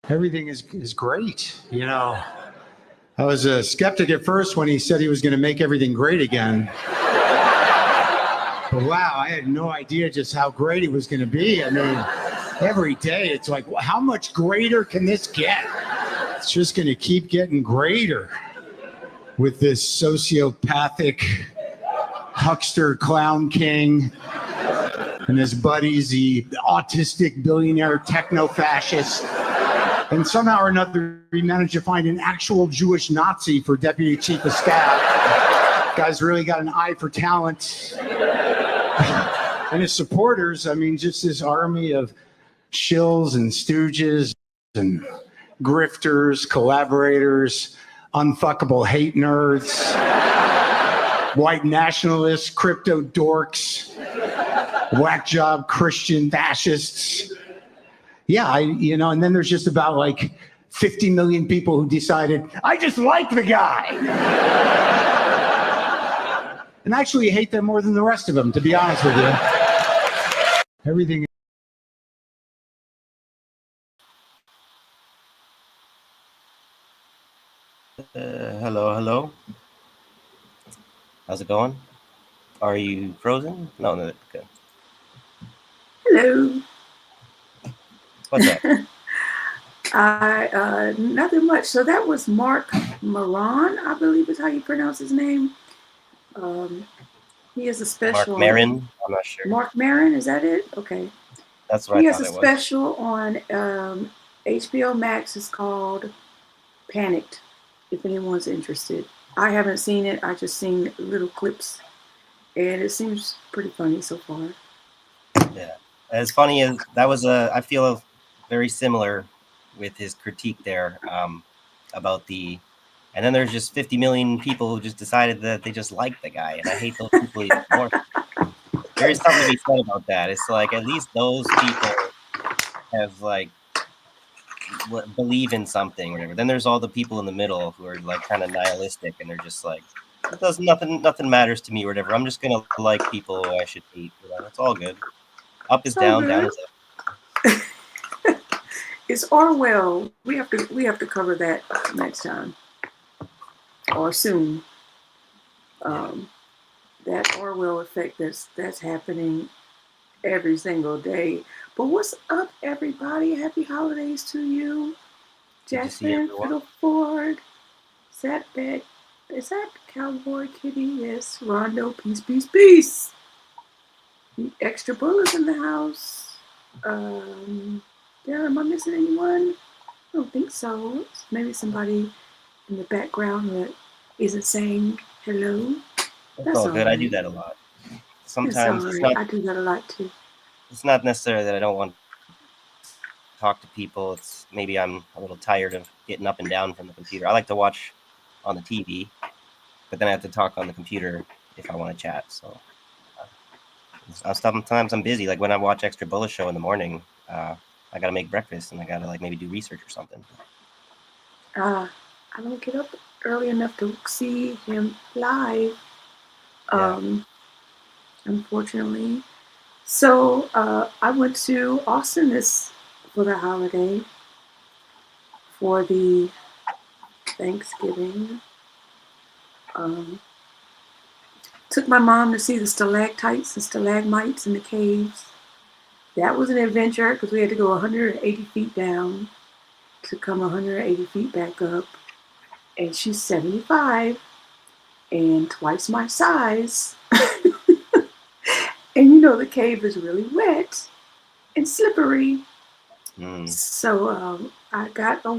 Everything is great. You know, I was a skeptic at first when he said he was going to make everything great again. But wow, I had no idea just how great it was going to be. I mean, every day it's like, well, how much greater can this get? It's just going to keep getting greater with this sociopathic huckster clown king and his buddies, the autistic billionaire techno fascist. And somehow or another, he managed to find an actual Jewish Nazi for deputy chief of staff. Guy's really got an eye for talent. And his supporters, I mean, just this army of shills and stooges and grifters, collaborators, unfuckable hate nerds, white nationalists, crypto dorks, whack job Christian fascists. Yeah, and then there's just about like 50 million people who decided, I just like the guy. And actually hate them more than the rest of them, to be honest with you. Everything. Hello. How's it going? Are you frozen? No, good. Hello. What's up? Nothing much. So that was Mark Maron, I believe is how you pronounce his name. He is a special. Mark Maron? I'm not sure. Mark Maron, is that it? Okay. That's what I thought it was. He has a special on HBO Max. It's called Panicked, if anyone's interested. I haven't seen it. I just seen little clips. And it seems pretty funny so far. Yeah. As funny as that was, I feel very similar with his critique there about the, and then there's just 50 million people who just decided that they just like the guy, and I hate those people even more. There is something to be said about that. It's like at least those people have like believe in something or whatever. Then there's all the people in the middle who are like kind of nihilistic, and they're just like, it does nothing matters to me or whatever. I'm just gonna like people who I should hate. It's all good. Up is down, down is up. It's Orwell. We have to cover that next time or soon. That Orwell effect that's happening every single day. But what's up, everybody? Happy holidays to you. Jasmine Fiddleford. Is that Cowboy Kitty? Yes. Rondo, peace. Extra bullets in the house. Yeah, am I missing anyone? I don't think so. Maybe somebody in the background that isn't saying hello. That's all good. Right. I do that a lot. Sometimes I do that a lot too. It's not necessarily that I don't want to talk to people. It's maybe I'm a little tired of getting up and down from the computer. I like to watch on the TV, but then I have to talk on the computer if I want to chat. So sometimes I'm busy. Like when I watch Extra Bullet Show in the morning, I gotta make breakfast and I gotta like maybe do research or something. I don't get up early enough to see him live. Unfortunately. So I went to Austin for the holiday for the Thanksgiving. Took my mom to see the stalactites and stalagmites in the caves. That was an adventure because we had to go 180 feet down to come 180 feet back up. And she's 75 and twice my size. And the cave is really wet and slippery. So I got a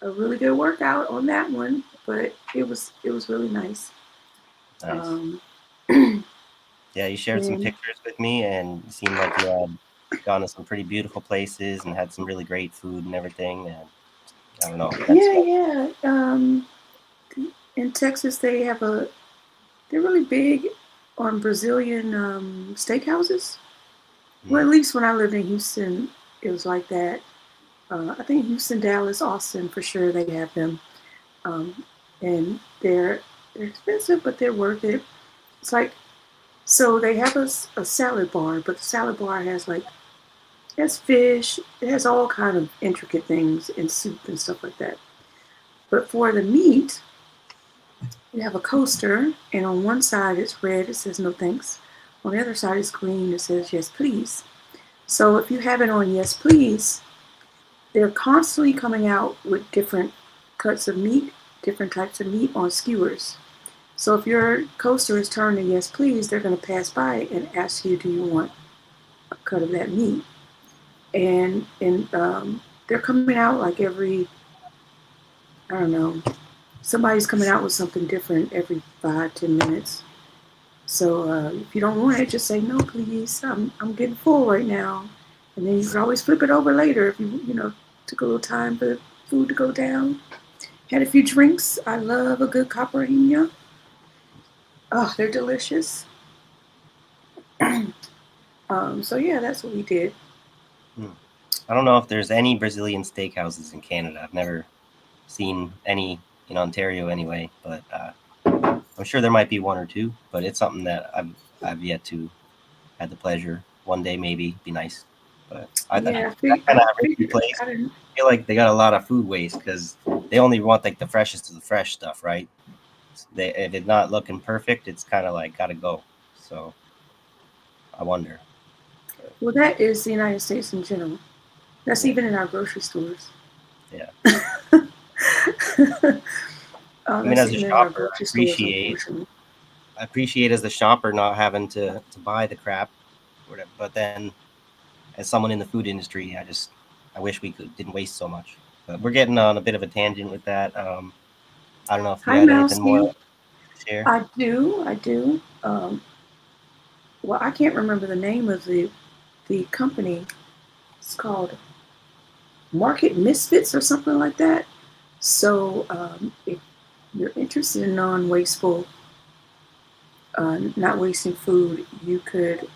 really good workout on that one, but it was really nice. Yeah, you shared some pictures with me, and it seemed like you had gone to some pretty beautiful places and had some really great food and everything. And I don't know. Yeah. In Texas, they're really big on Brazilian steakhouses. Well, at least when I lived in Houston, it was like that. I think Houston, Dallas, Austin, for sure they have them. And they're expensive, but they're worth it. It's like, so they have a salad bar, but the salad bar has like It has fish. It has all kind of intricate things in soup and stuff like that. But for the meat, you have a coaster, and on one side it's red, it says no thanks. On the other side it's green, it says yes please. So if you have it on yes please, they're constantly coming out with different cuts of meat, different types of meat on skewers. So if your coaster is turned to yes please, they're going to pass by and ask you, do you want a cut of that meat? And they're coming out like every, I don't know, somebody's coming out with something different every 5-10 minutes. So if you don't want it, just say no, please. I'm getting full right now, and then you can always flip it over later if you took a little time for the food to go down. Had a few drinks. I love a good caipirinha. Oh, they're delicious. So yeah, that's what we did. I don't know if there's any Brazilian steakhouses in Canada. I've never seen any in Ontario anyway, but I'm sure there might be one or two. But it's something that I've yet to had the pleasure. One day maybe be nice. But I kind of place. I feel like they got a lot of food waste because they only want like the freshest of the fresh stuff, right? If it's not looking perfect, it's kind of like gotta go. So I wonder. Well, that is the United States in general. That's even in our grocery stores. Yeah. I mean, as a shopper, I appreciate as a shopper not having to buy the crap, whatever. But then, as someone in the food industry, I wish we didn't waste so much. But we're getting on a bit of a tangent with that. I don't know if you had anything more to share. I do. Well, I can't remember the name of the company. It's called Market Misfits or something like that. So if you're interested in non-wasteful, not wasting food, you could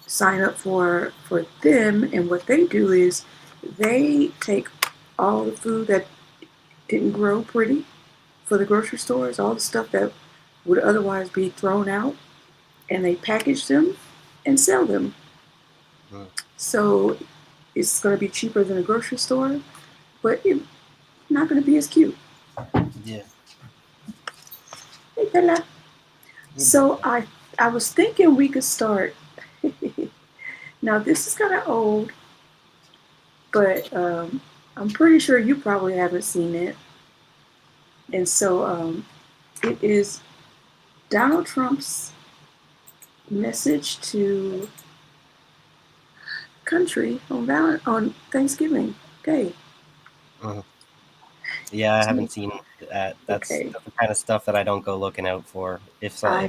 sign up for them. And what they do is they take all the food that didn't grow pretty for the grocery stores, all the stuff that would otherwise be thrown out, and they package them and sell them. So it's going to be cheaper than a grocery store, but it's not going to be as cute. Yeah. Hey, Bella. So I was thinking we could start. Now this is kind of old, but I'm pretty sure you probably haven't seen it. And so it is Donald Trump's message to country on Thanksgiving Day. Yeah, I haven't seen that. That's the kind of stuff that I don't go looking out for. I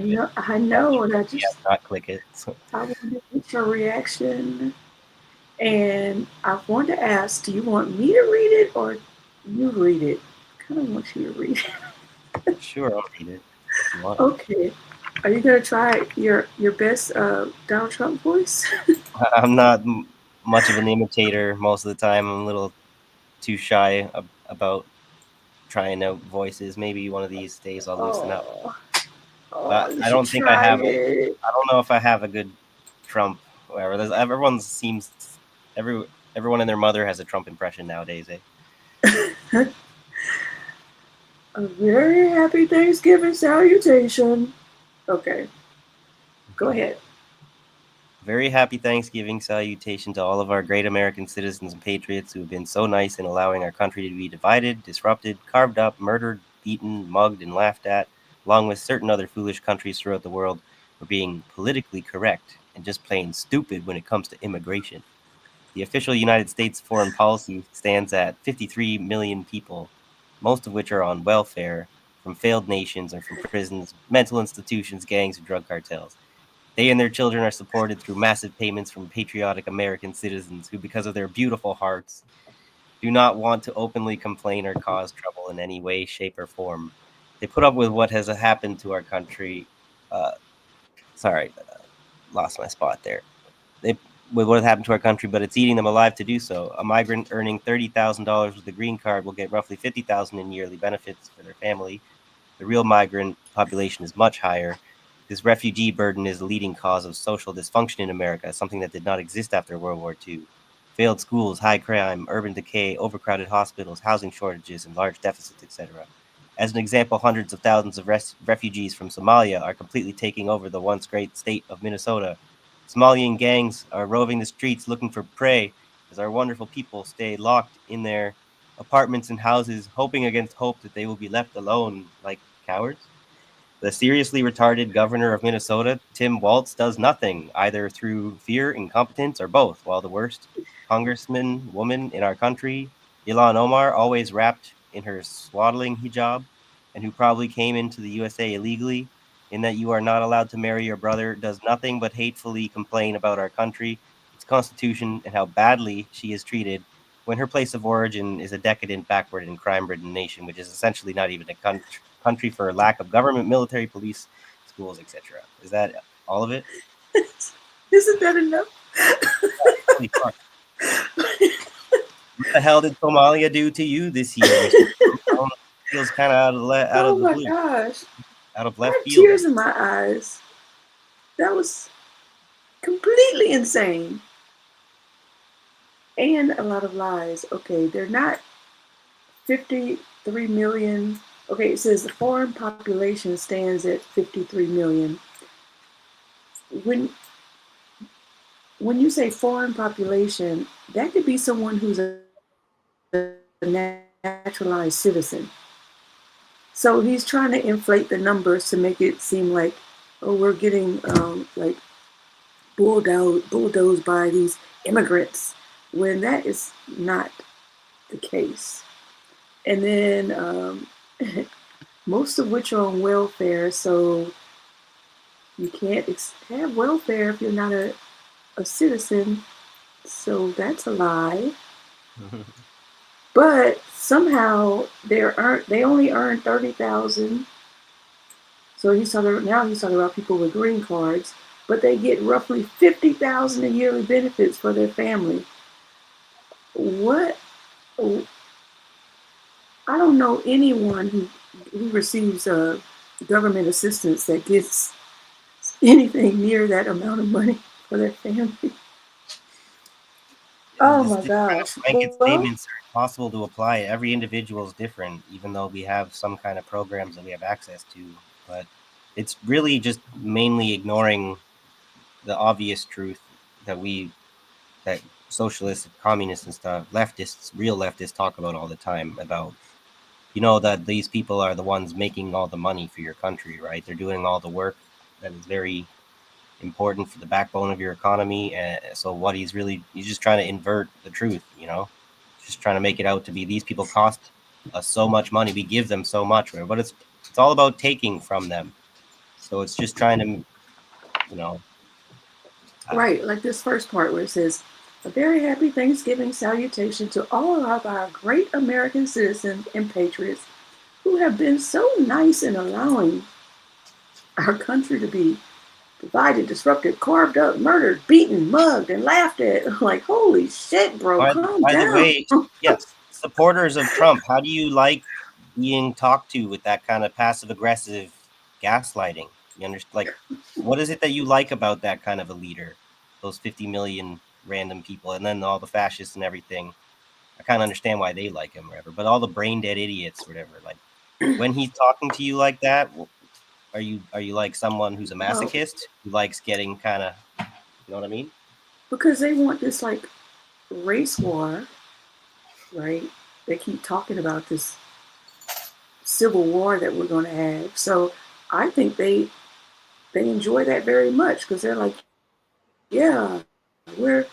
know, and I just not click it. So. I wanted to get your reaction, and I wanted to ask: do you want me to read it or you read it? I kind of want you to read it. Sure, I'll read it. If you want. Okay. Are you gonna try your best Donald Trump voice? I'm not much of an imitator most of the time. I'm a little too shy about trying out voices. Maybe one of these days I'll loosen up. But I don't think I have. I don't know if I have a good Trump. Whatever. Everyone and their mother has a Trump impression nowadays. A very happy Thanksgiving salutation. Okay, go ahead. Very happy Thanksgiving salutation to all of our great American citizens and patriots who have been so nice in allowing our country to be divided, disrupted, carved up, murdered, beaten, mugged, and laughed at, along with certain other foolish countries throughout the world for being politically correct and just plain stupid when it comes to immigration. The official United States foreign policy stands at 53 million people, most of which are on welfare from failed nations or from prisons, mental institutions, gangs, or drug cartels. They and their children are supported through massive payments from patriotic American citizens who, because of their beautiful hearts, do not want to openly complain or cause trouble in any way, shape, or form. They put up with what has happened to our country. Lost my spot there. With what happened to our country, but it's eating them alive to do so. A migrant earning $30,000 with a green card will get roughly $50,000 in yearly benefits for their family. The real migrant population is much higher. This refugee burden is the leading cause of social dysfunction in America, something that did not exist after World War II. Failed schools, high crime, urban decay, overcrowded hospitals, housing shortages, and large deficits, etc. As an example, hundreds of thousands of refugees from Somalia are completely taking over the once great state of Minnesota. Somalian gangs are roving the streets looking for prey as our wonderful people stay locked in their apartments and houses, hoping against hope that they will be left alone like cowards. The seriously retarded governor of Minnesota, Tim Walz, does nothing, either through fear, incompetence, or both, while the worst congressman woman in our country, Ilhan Omar, always wrapped in her swaddling hijab, and who probably came into the USA illegally, in that you are not allowed to marry your brother, does nothing but hatefully complain about our country, its constitution, and how badly she is treated when her place of origin is a decadent, backward, and crime-ridden nation, which is essentially not even a country for lack of government, military, police, schools, etc. Is that all of it? Isn't that enough? Holy fuck. What the hell did Somalia do to you this year? Feels kind of out of the blue, Gosh. out of I left have field. tears in my eyes. That was completely insane. And a lot of lies. Okay, they're not 53 million. Okay, it says the foreign population stands at 53 million. When you say foreign population, that could be someone who's a naturalized citizen. So he's trying to inflate the numbers to make it seem like, oh, we're getting like bulldozed by these immigrants, when that is not the case. And then most of which are on welfare, so you can't have welfare if you're not a citizen. So that's a lie. But somehow they only earn 30,000. So he's talking about people with green cards, but they get roughly 50,000 in yearly benefits for their family. What? I don't know anyone who receives government assistance that gets anything near that amount of money for their family. Oh my gosh. Blanket statements are impossible to apply. Every individual is different, even though we have some kind of programs that we have access to. But it's really just mainly ignoring the obvious truth that socialists, communists, and stuff, leftists, real leftists, talk about all the time about, that these people are the ones making all the money for your country, right? They're doing all the work that is very important for the backbone of your economy. So what he's just trying to invert the truth, just trying to make it out to be these people cost us so much money, we give them so much, but it's all about taking from them. So it's just trying to, right, like this first part where it says, a very happy Thanksgiving salutation to all of our great American citizens and patriots who have been so nice in allowing our country to be divided, disrupted, carved up, murdered, beaten, mugged, and laughed at. Like, holy shit, bro, calm down. By the way, yes, supporters of Trump, how do you like being talked to with that kind of passive-aggressive gaslighting? You understand? Like, what is it that you like about that kind of a leader? Those 50 million random people, and then all the fascists and everything. I kind of understand why they like him, whatever. But all the brain-dead idiots, whatever. Like, when he's talking to you like that, are you like someone who's a masochist who likes getting kind of, you know what I mean? Because they want this like race war, right? They keep talking about this civil war that we're going to have. So I think they enjoy that very much, because they're like, yeah, we've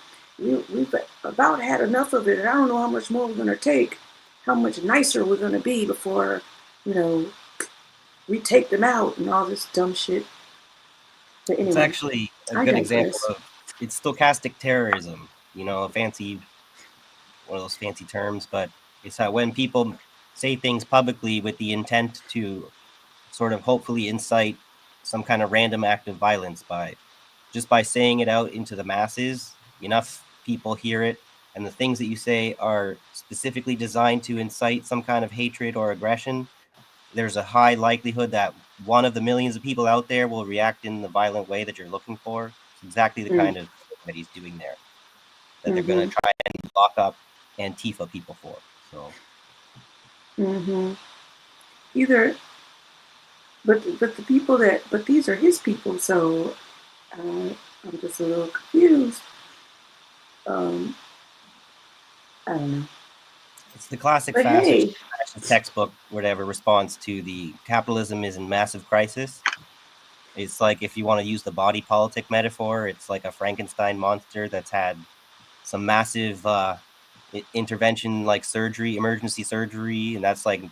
about had enough of it, and I don't know how much more we're going to take, how much nicer we're going to be before, we take them out and all this dumb shit. But anyway, it's actually a good example of it's stochastic terrorism, a fancy, one of those fancy terms, but it's how when people say things publicly with the intent to sort of hopefully incite some kind of random act of violence by saying it out into the masses, enough people hear it, and the things that you say are specifically designed to incite some kind of hatred or aggression, there's a high likelihood that one of the millions of people out there will react in the violent way that you're looking for. It's exactly the kind of thing that he's doing there, that they're going to try and lock up Antifa people for. So Either, but the people that, but these are his people, so I'm just a little confused. I don't know. it's the classic But fascist hey, textbook, whatever, response to the capitalism is in massive crisis. It's like, if you want to use the body politic metaphor, it's like a Frankenstein monster that's had some massive intervention, like surgery, emergency surgery, and that's like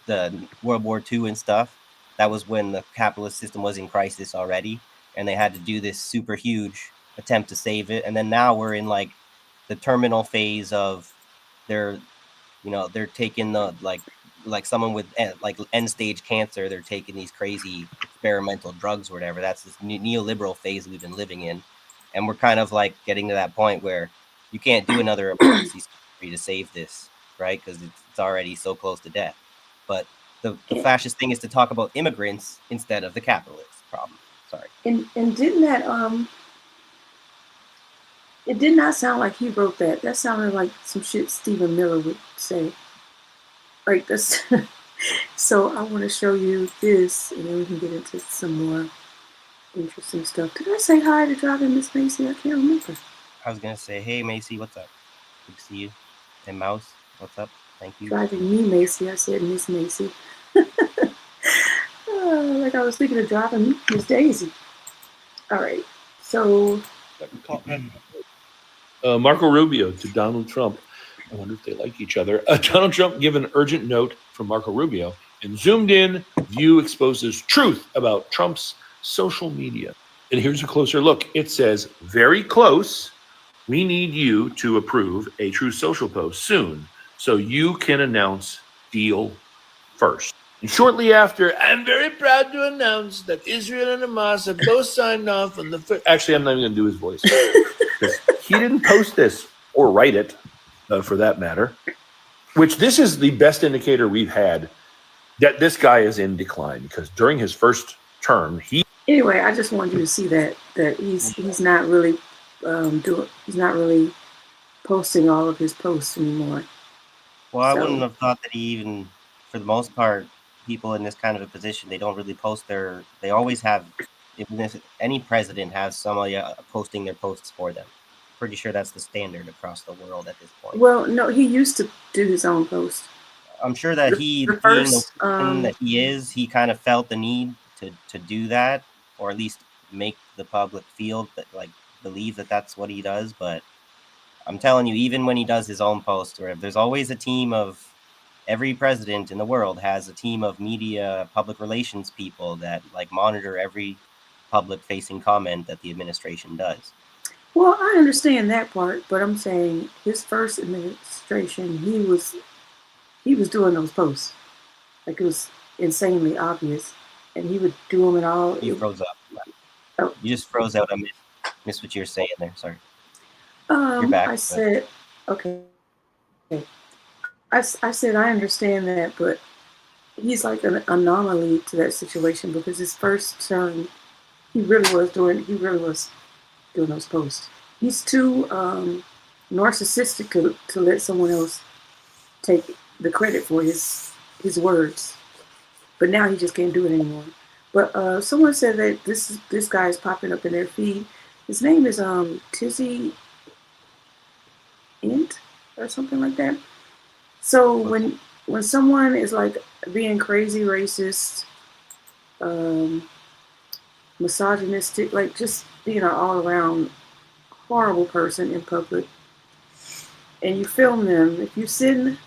the World War II and stuff. That was when the capitalist system was in crisis already, and they had to do this super huge attempt to save it. And then now we're in like the terminal phase of their, they're taking the like someone with like end stage cancer. They're taking these crazy experimental drugs or whatever. That's this neoliberal phase we've been living in, and we're kind of like getting to that point where you can't do another emergency surgery to save this, right? Because it's already so close to death. But the fascist thing is to talk about immigrants instead of the capitalist problem. Sorry. And didn't that it did not sound like he wrote that. That sounded like some shit Stephen Miller would say. Like this. So I want to show you this, and then we can get into some more interesting stuff. Did I say hi to Driving Miss Macy? I can't remember. I was gonna say, hey Macy, what's up? Good to see you. And Mouse, what's up? Thank you. Driving me Macy. I said Miss Macy. Like I was thinking of driving Miss Daisy. All right. So Marco Rubio to Donald Trump. I wonder if they like each other. Donald Trump gave an urgent note from Marco Rubio and zoomed in. View exposes truth about Trump's social media. And here's a closer look. It says, very close. We need you to approve a Truth Social post soon so you can announce deal first. And shortly after, I'm very proud to announce that Israel and Hamas have both signed off on the first. Actually, I'm not even going to do his voice. He didn't post this or write it, for that matter, which this is the best indicator we've had that this guy is in decline, because during his first term, anyway, I just wanted you to see that he's not really he's not really posting all of his posts anymore. Well, I wouldn't have thought that he even, for the most part, people in this kind of a position, they don't really post they always have, even if any president has somebody posting their posts for them. Pretty sure that's the standard across the world at this point. Well, no, he used to do his own post. I'm sure that being the person that he is, he kind of felt the need to do that, or at least make the public feel that, like, believe that that's what he does. But I'm telling you, even when he does his own post, or there's always a team of, every president in the world has a team of media, public relations people that like monitor every public facing comment that the administration does. Well, I understand that part, but I'm saying his first administration, he was doing those posts. Like, it was insanely obvious, and he would do them in all. You froze up. Oh. You just froze out. I missed what you were saying there. Sorry. You're back. I said, okay. I said I understand that, but he's like an anomaly to that situation, because his first term, he really was doing those posts. He's too narcissistic to let someone else take the credit for his words. But now he just can't do it anymore. But someone said that this guy is popping up in their feed. His name is Tizzy Int or something like that. So when someone is like being crazy, racist, misogynistic, like just being an all-around horrible person in public, and you film them, if you send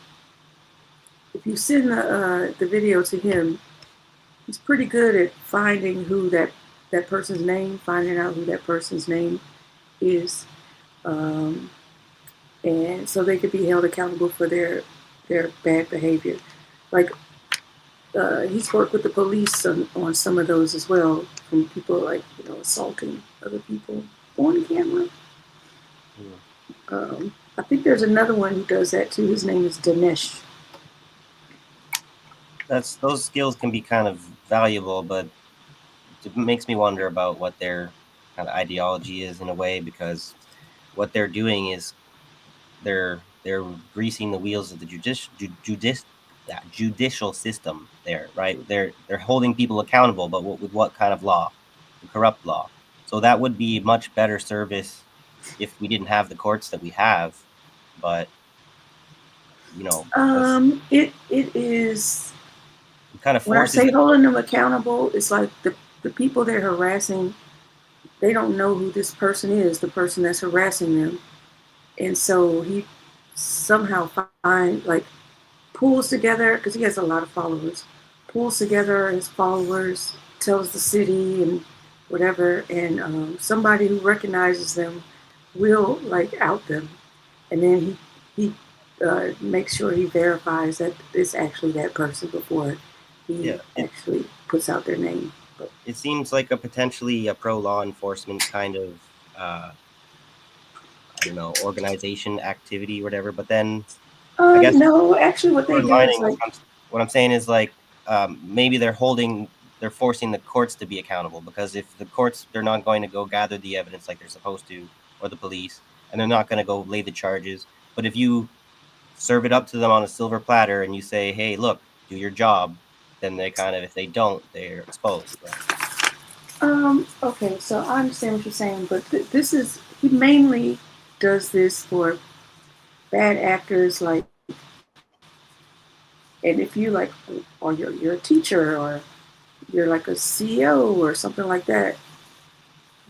the video to him, he's pretty good at finding who that person's name, finding out who that person's name is, and so they could be held accountable for their bad behavior. Like, he's worked with the police on some of those as well, from people like, assaulting other people on camera. I think there's another one who does that too. His name is Dinesh. Those skills can be kind of valuable, but it makes me wonder about what their kind of ideology is in a way, because what they're doing is they're greasing the wheels of the judicial system there, right? They're holding people accountable, but with what kind of law? The corrupt law. So that would be much better service if we didn't have the courts that we have. But It is. it kind of When I forces say them. holding them accountable, it's like the people they're harassing, they don't know who this person is, the person that's harassing them. And so he somehow pulls together, because he has a lot of followers, pulls together his followers, tells the city and whatever, and somebody who recognizes them will out them. And then he makes sure he verifies that it's actually that person before he actually puts out their name. But it seems like potentially a pro-law enforcement kind of I don't know, organization activity or whatever. But then I guess no, actually what they do is what I'm saying is maybe they're forcing the courts to be accountable, because if the courts, they're not going to go gather the evidence like they're supposed to, or the police, and they're not going to go lay the charges. But if you serve it up to them on a silver platter and you say, hey, look, do your job, then they kind of, if they don't, they're exposed. Right? Okay, so I understand what you're saying, but he mainly does this for bad actors, and if you or you're a teacher, or you're like a CEO or something like that,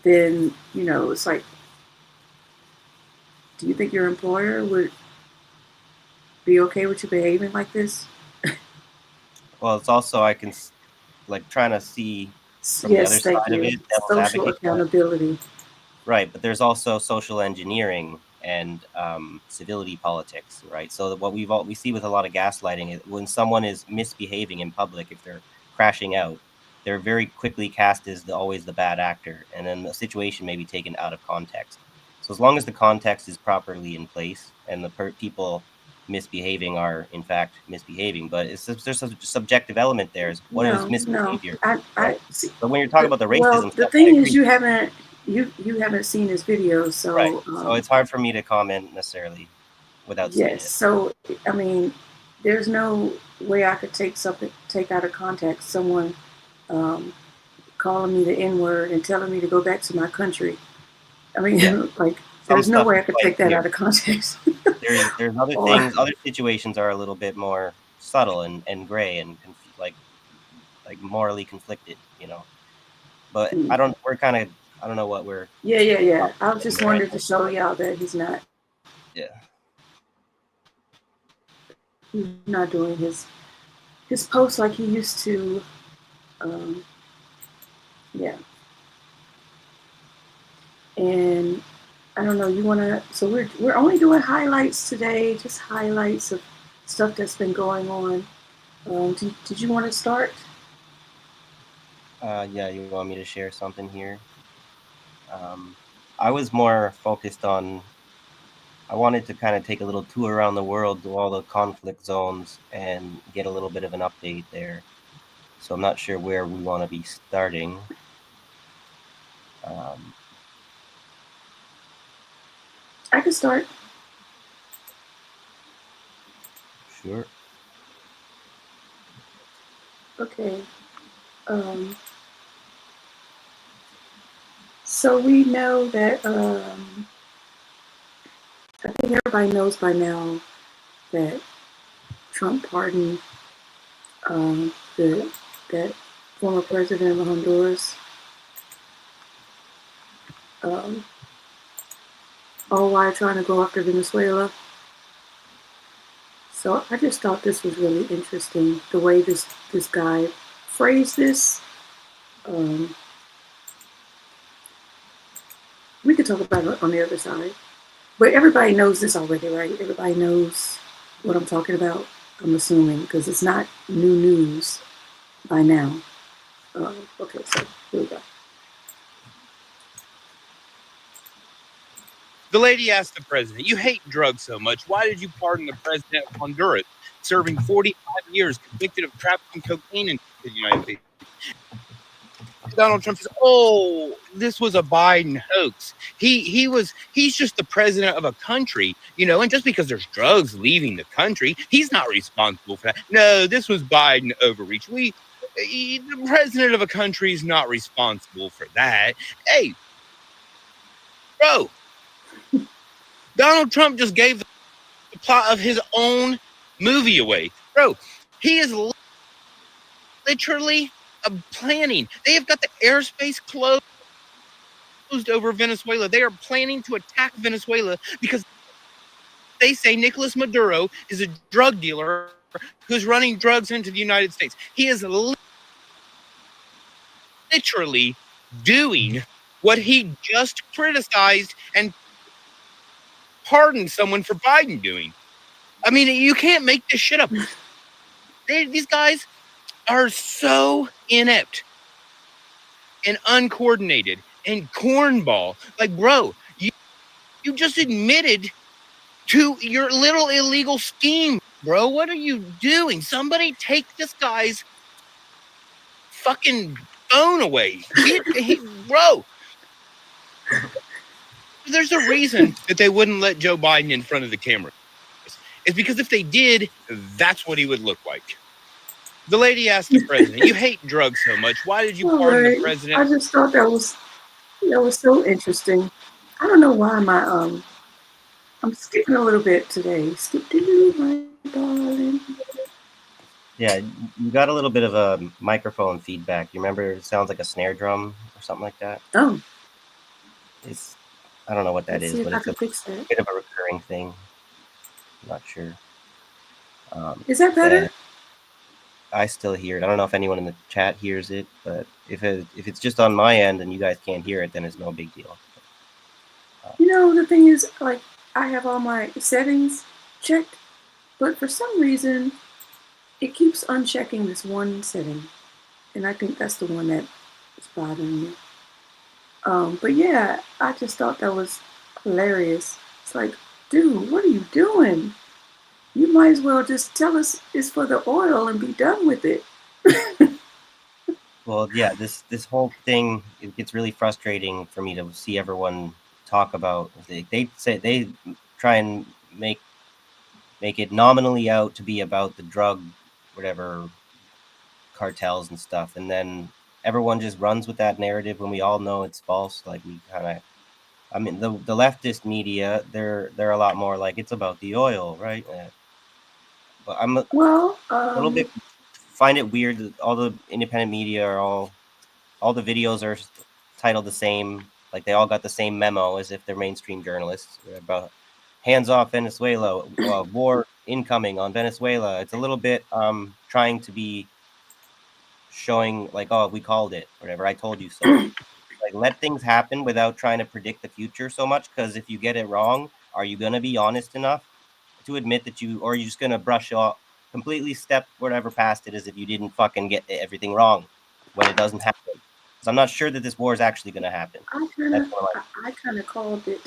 then it's like, do you think your employer would be okay with you behaving like this? Well, it's also, I can trying to see from the other side of it, social accountability. Right, but there's also social engineering and civility politics, right? So what we see with a lot of gaslighting is when someone is misbehaving in public, if they're crashing out, they're very quickly cast as always the bad actor, and then the situation may be taken out of context. So as long as the context is properly in place and the people misbehaving are in fact misbehaving, but there's a subjective element there. Is what is misbehavior? No, I see. But when you're talking about the racism, well, the thing is, you haven't seen his videos, so right. So it's hard for me to comment necessarily without seeing it. So I mean, there's no way I could take out of context someone calling me the N-word and telling me to go back to my country. I mean, there's no way I could take that out of context. There's other things. Other situations are a little bit more subtle and gray and like morally conflicted, But I don't know what we're. Yeah. I just wanted to show y'all that he's not. Yeah. He's not doing his posts like he used to. Yeah. And I don't know. You wanna? So we're only doing highlights today, just highlights of stuff that's been going on. Did you want to start? Yeah, you want me to share something here? I was more focused on. I wanted to kind of take a little tour around the world to all the conflict zones and get a little bit of an update there. So I'm not sure where we want to be starting. I can start. Sure. Okay. So we know that I think everybody knows by now that Trump pardoned that former president of Honduras. All while trying to go after Venezuela. So I just thought this was really interesting, the way this guy phrased this. We could talk about it on the other side. But everybody knows this already, right? Everybody knows what I'm talking about, I'm assuming, because it's not new news by now. Okay, so here we go. The lady asked the president, "You hate drugs so much. Why did you pardon the president of Honduras, serving 45 years, convicted of trafficking cocaine into the United States? Donald Trump says, "Oh, this was a Biden hoax. He's just the president of a country, and just because there's drugs leaving the country, he's not responsible for that. No, this was Biden overreach. The president of a country is not responsible for that. Hey, bro, Donald Trump just gave the plot of his own movie away. Bro, he is literally planning. They have got the airspace closed over Venezuela. They are planning to attack Venezuela because they say Nicolas Maduro is a drug dealer who's running drugs into the United States. He is literally doing what he just criticized and pardoned someone for Biden doing. I mean, you can't make this shit up. These guys are so inept and uncoordinated and cornball. Like, bro, you just admitted to your little illegal scheme, bro. What are you doing? Somebody take this guy's fucking phone away. Bro, there's a reason that they wouldn't let Joe Biden in front of the camera. It's because if they did, that's what he would look like. The lady asked the president, "You hate drugs so much. Why did you pardon the president?" I just thought that was so interesting. I don't know why I'm skipping a little bit today. Skip to my darling. Yeah, you got a little bit of a microphone feedback. You remember it sounds like a snare drum or something like that? Oh. I don't know what that Let's is, see if but I it's can a fix that. bit of a recurring thing. I'm not sure. Is that better? I still hear it. I don't know if anyone in the chat hears it, but if it's just on my end and you guys can't hear it, then it's no big deal. The thing is, like, I have all my settings checked, but for some reason, it keeps unchecking this one setting, and I think that's the one that is bothering me. But yeah, I just thought that was hilarious. It's like, dude, what are you doing? You might as well just tell us it's for the oil and be done with it. Well, yeah, this whole thing, it gets really frustrating for me to see everyone talk about. They say they try and make it nominally out to be about the drug, whatever, cartels and stuff, and then everyone just runs with that narrative when we all know it's false. Like, we kind of, I mean, the leftist media, they're a lot more like it's about the oil, right? But I'm a little bit find it weird that all the independent media are all the videos are titled the same, like they all got the same memo as if they're mainstream journalists about hands off Venezuela, war incoming on Venezuela. It's a little bit trying to be showing like, oh, we called it, whatever, I told you so. Like, let things happen without trying to predict the future so much, because if you get it wrong, are you going to be honest enough to admit that or are you just going to brush off, completely step whatever past it as if you didn't fucking get everything wrong when it doesn't happen? Because I'm not sure that this war is actually going to happen. I kind of called it.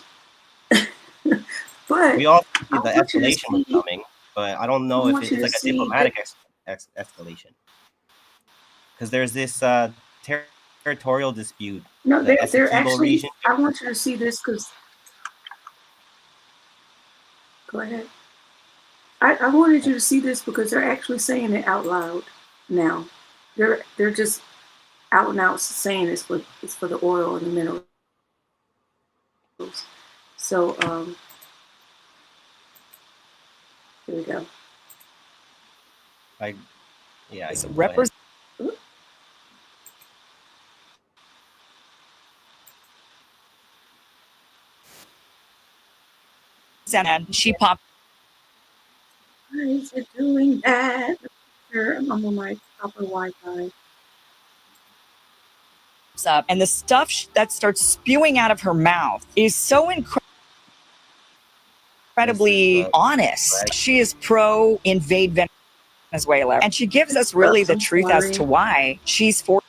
But we all see the escalation was coming, but I don't know if it's like a diplomatic escalation. Because there's this territorial dispute. No, they're actually. Region. I want you to see this because. Go ahead. I wanted you to see this because they're actually saying it out loud now. They're just out and out saying it's for the oil and the minerals. So here we go. And she popped. Why is it doing that? I'm on my proper Wi-Fi. Up, and the stuff that starts spewing out of her mouth is so incredibly honest. She is pro invade Venezuela, and she gives us really the truth as to why she's for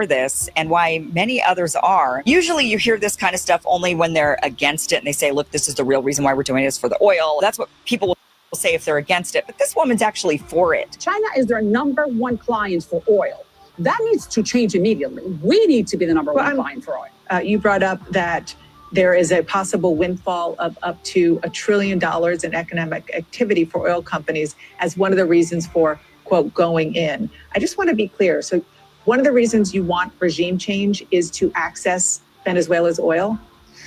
this and why many others are. Usually you hear this kind of stuff only when they're against it and they say, look, this is the real reason why we're doing this, for the oil. That's what people will say if they're against it. But this woman's actually for it. China is their #1 client for oil. That needs to change immediately. We need to be the number one client for oil. You brought up that there is a possible windfall of up to $1 trillion in economic activity for oil companies as one of the reasons for, quote, going in. I just want to be clear. So one of the reasons you want regime change is to access Venezuela's oil?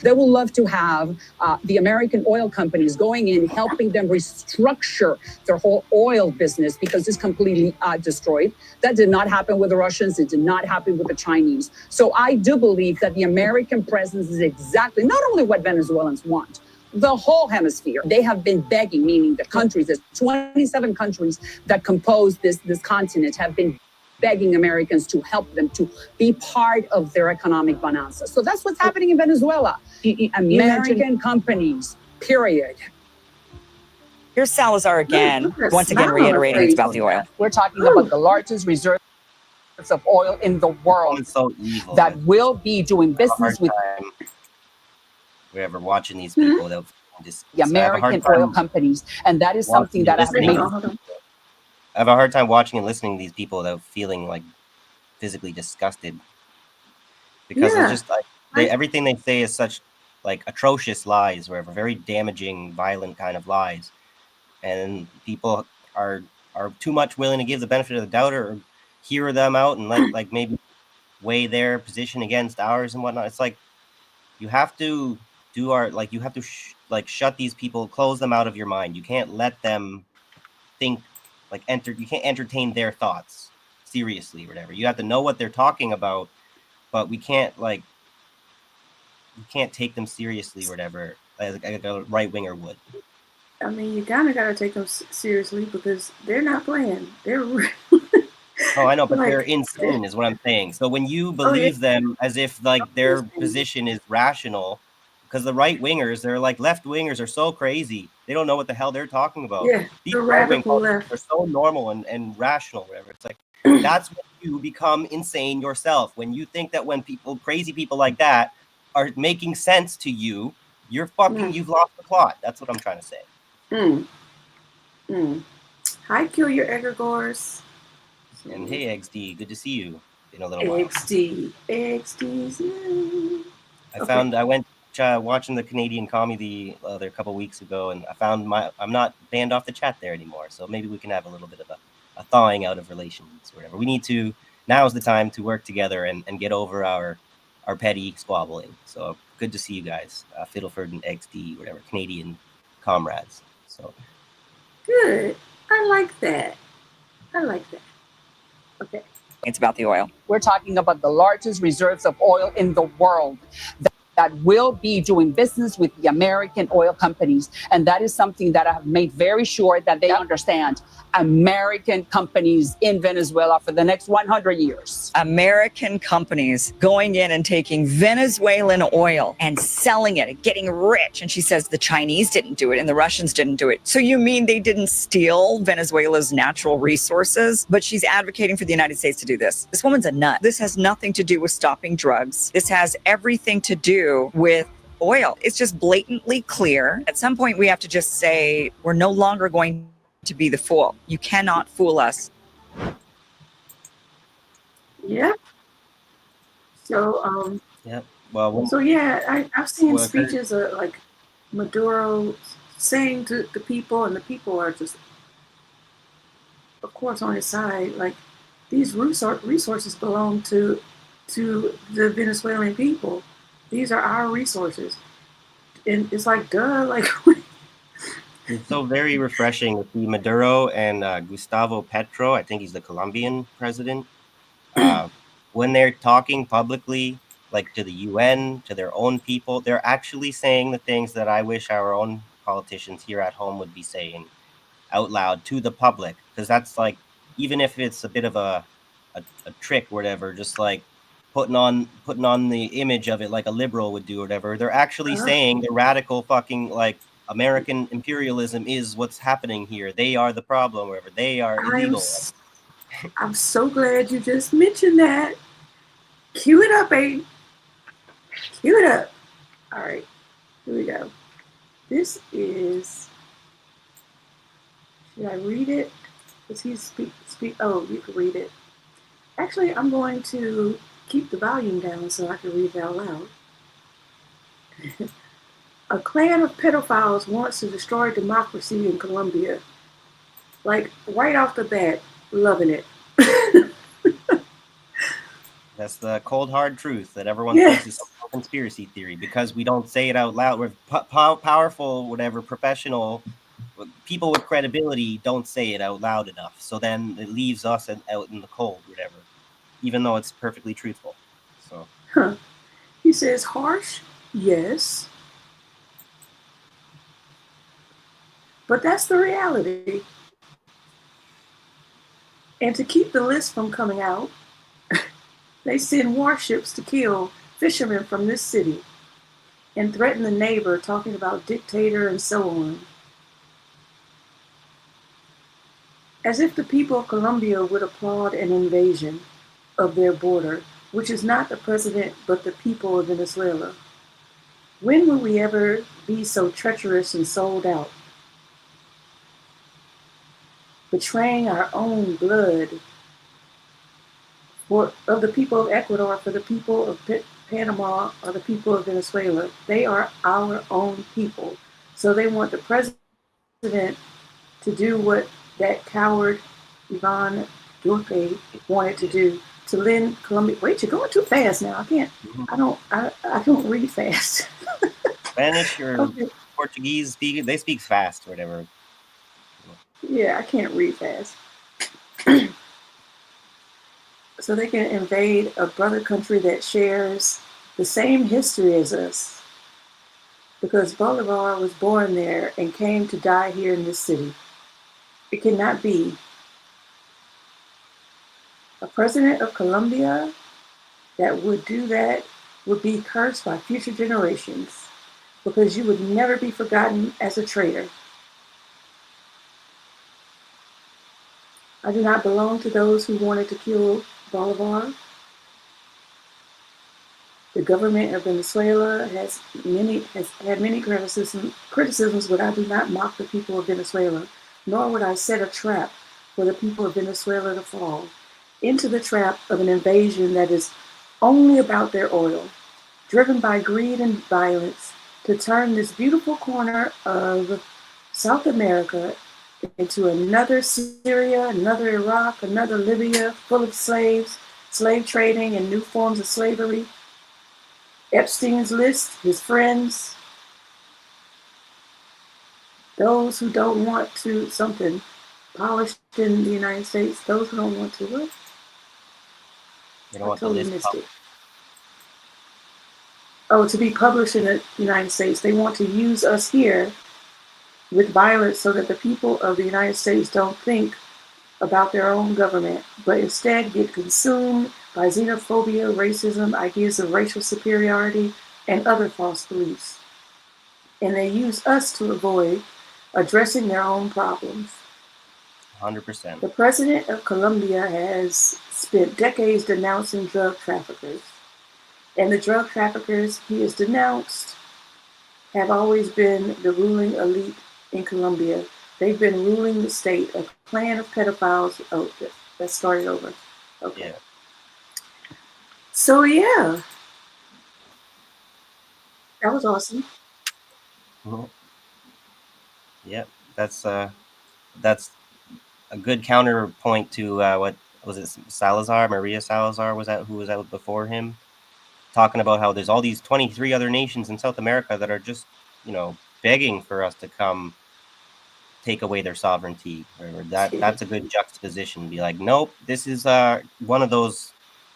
They will love to have the American oil companies going in, helping them restructure their whole oil business because it's completely destroyed. That did not happen with the Russians. It did not happen with the Chinese. So I do believe that the American presence is exactly not only what Venezuelans want, the whole hemisphere. They have been begging, meaning the countries, there's 27 countries that compose this continent have been begging Americans to help them to be part of their economic bonanza. So that's what's happening in Venezuela. American companies, period. Here's Salazar again, once again reiterating it's about the oil. We're talking about the largest reserves of oil in the world It's so evil. that will be doing I have a hard business with time whenever watching these people that just the I have a hard American time oil companies. And that is something that has listening. made I have a hard time watching and listening to these people without feeling like physically disgusted because Yeah. it's just like everything they say is such like atrocious lies, or very damaging, violent kind of lies, and people are too much willing to give the benefit of the doubt or hear them out and let like maybe weigh their position against ours and whatnot. It's like you have to do our like you have to shut these people, close them out of your mind. You can't let them think. You can't entertain their thoughts seriously or whatever. You have to know what they're talking about, but we can't you can't take them seriously or whatever, like a right winger would. I mean, you kind of got to take them seriously because they're not playing. They're Oh, I know, but Like- they're insane is what I'm saying. So when you believe them as if like their position is rational, because the right wingers, they're like left wingers are so crazy. They don't know what the hell they're talking about. yeah, These the right-wing radical politics left. are so normal and rational, whatever. It's like that's when you become insane yourself. When you think that when crazy people like that are making sense to you, you're fucking, you've lost the plot. That's what I'm trying to say. Hi, Kill Your Egregores. And hey, XD, good to see you in a little while. XD's. I went watching the Canadian comedy the other couple weeks ago, and I found I'm not banned off the chat there anymore. So maybe we can have a little bit of a thawing out of relations or whatever. We need to. Now is the time to work together and get over our petty squabbling. So good to see you guys, Fiddleford and XD, whatever, Canadian comrades. So Good. I like that. Okay. It's about the oil. We're talking about the largest reserves of oil in the world that will be doing business with the American oil companies. And that is something that I have made very sure that they understand. American companies in Venezuela for the next 100 years. American companies going in and taking Venezuelan oil and selling it and getting rich. And she says the Chinese didn't do it and the Russians didn't do it. So you mean they didn't steal Venezuela's natural resources? But she's advocating for the United States to do this. This woman's a nut. This has nothing to do with stopping drugs. This has everything to do with oil. It's just blatantly clear. At some point, we have to just say, we're no longer going to be the fool. You cannot fool us. Yep. So, yeah. Well, so yeah, I've seen Well, okay. speeches of like Maduro saying to the people, and the people are just, of course, on his side. Like these resources belong to the Venezuelan people. These are our resources, and it's like, duh, like. It's so very refreshing to see Maduro and Gustavo Petro, I think he's the Colombian president, when they're talking publicly, like to the UN, to their own people, they're actually saying the things that I wish our own politicians here at home would be saying out loud to the public. Because that's like, even if it's a bit of a trick or whatever, just like putting on the image of it like a liberal would do or whatever, they're actually saying the radical fucking like, American imperialism is what's happening here. They are the problem, wherever they are illegal. I'm so glad you just mentioned that. Cue it up, babe. Cue it up. All right, here we go. This is. Should I read it? Does he speak? Oh, you can read it. Actually, I'm going to keep the volume down so I can read it out loud. A clan of pedophiles wants to destroy democracy in Colombia. Like, right off the bat, loving it. That's the cold hard truth that everyone Yes. thinks is some conspiracy theory because we don't say it out loud. We're powerful, whatever, professional people with credibility don't say it out loud enough. So then it leaves us out in the cold, whatever, even though it's perfectly truthful. So Huh. He says, harsh? Yes. But that's the reality. And to keep the list from coming out, they send warships to kill fishermen from this city and threaten the neighbor, talking about dictator and so on. As if the people of Colombia would applaud an invasion of their border, which is not the president but the people of Venezuela. When will we ever be so treacherous and sold out? Betraying our own blood of the people of Ecuador for the people of Panama or the people of Venezuela. They are our own people. So they want the president to do what that coward Ivan Duque wanted to do, to lend Colombia. Wait, you're going too fast now. I don't read fast. Spanish or Okay. Portuguese, they speak fast or whatever. Yeah, I can't read fast. So they can invade a brother country that shares the same history as us, because Bolivar was born there and came to die here in this city. It cannot be. A president of Colombia that would do that would be cursed by future generations, because you would never be forgotten as a traitor. I do not belong to those who wanted to kill Bolivar. The government of Venezuela has had many criticisms, but I do not mock the people of Venezuela, nor would I set a trap for the people of Venezuela to fall into the trap of an invasion that is only about their oil, driven by greed and violence, to turn this beautiful corner of South America into another Syria, another Iraq, another Libya, full of slaves, slave trading, and new forms of slavery. Epstein's list, his friends, those who don't want to something polished in the United States, those who don't want to what? You don't I want the totally list missed published. it. Oh, to be published in the United States. They want to use us here with violence so that the people of the United States don't think about their own government, but instead get consumed by xenophobia, racism, ideas of racial superiority, and other false beliefs. And they use us to avoid addressing their own problems. 100%. The president of Colombia has spent decades denouncing drug traffickers. And the drug traffickers he has denounced have always been the ruling elite in Colombia. They've been ruling the state, a clan of pedophiles. Oh, that started over. Okay. Yeah. So yeah, that was awesome. Mhm. Yep, that's a good counterpoint to what was it, Salazar, Maria Salazar was that who was out before him, talking about how there's all these 23 other nations in South America that are just, begging for us to come take away their sovereignty. Or that's a good juxtaposition. Be like, nope, this is one of those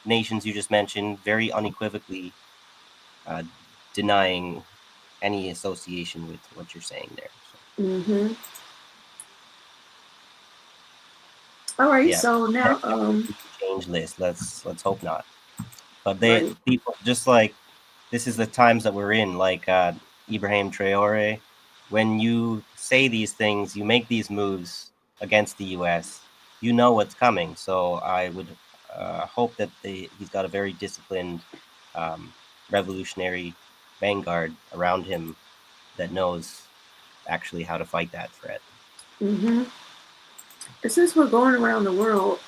nations you just mentioned, very unequivocally denying any association with what you're saying there. So, Mm-hmm. All right, yeah. so now Change list. Let's hope not. But right. people just like, this is the times that we're in, like Ibrahim Traore. When you say these things, you make these moves against the U.S., you know what's coming. So I would hope that he's got a very disciplined revolutionary vanguard around him that knows actually how to fight that threat. Mm-hmm. Since we're going around the world,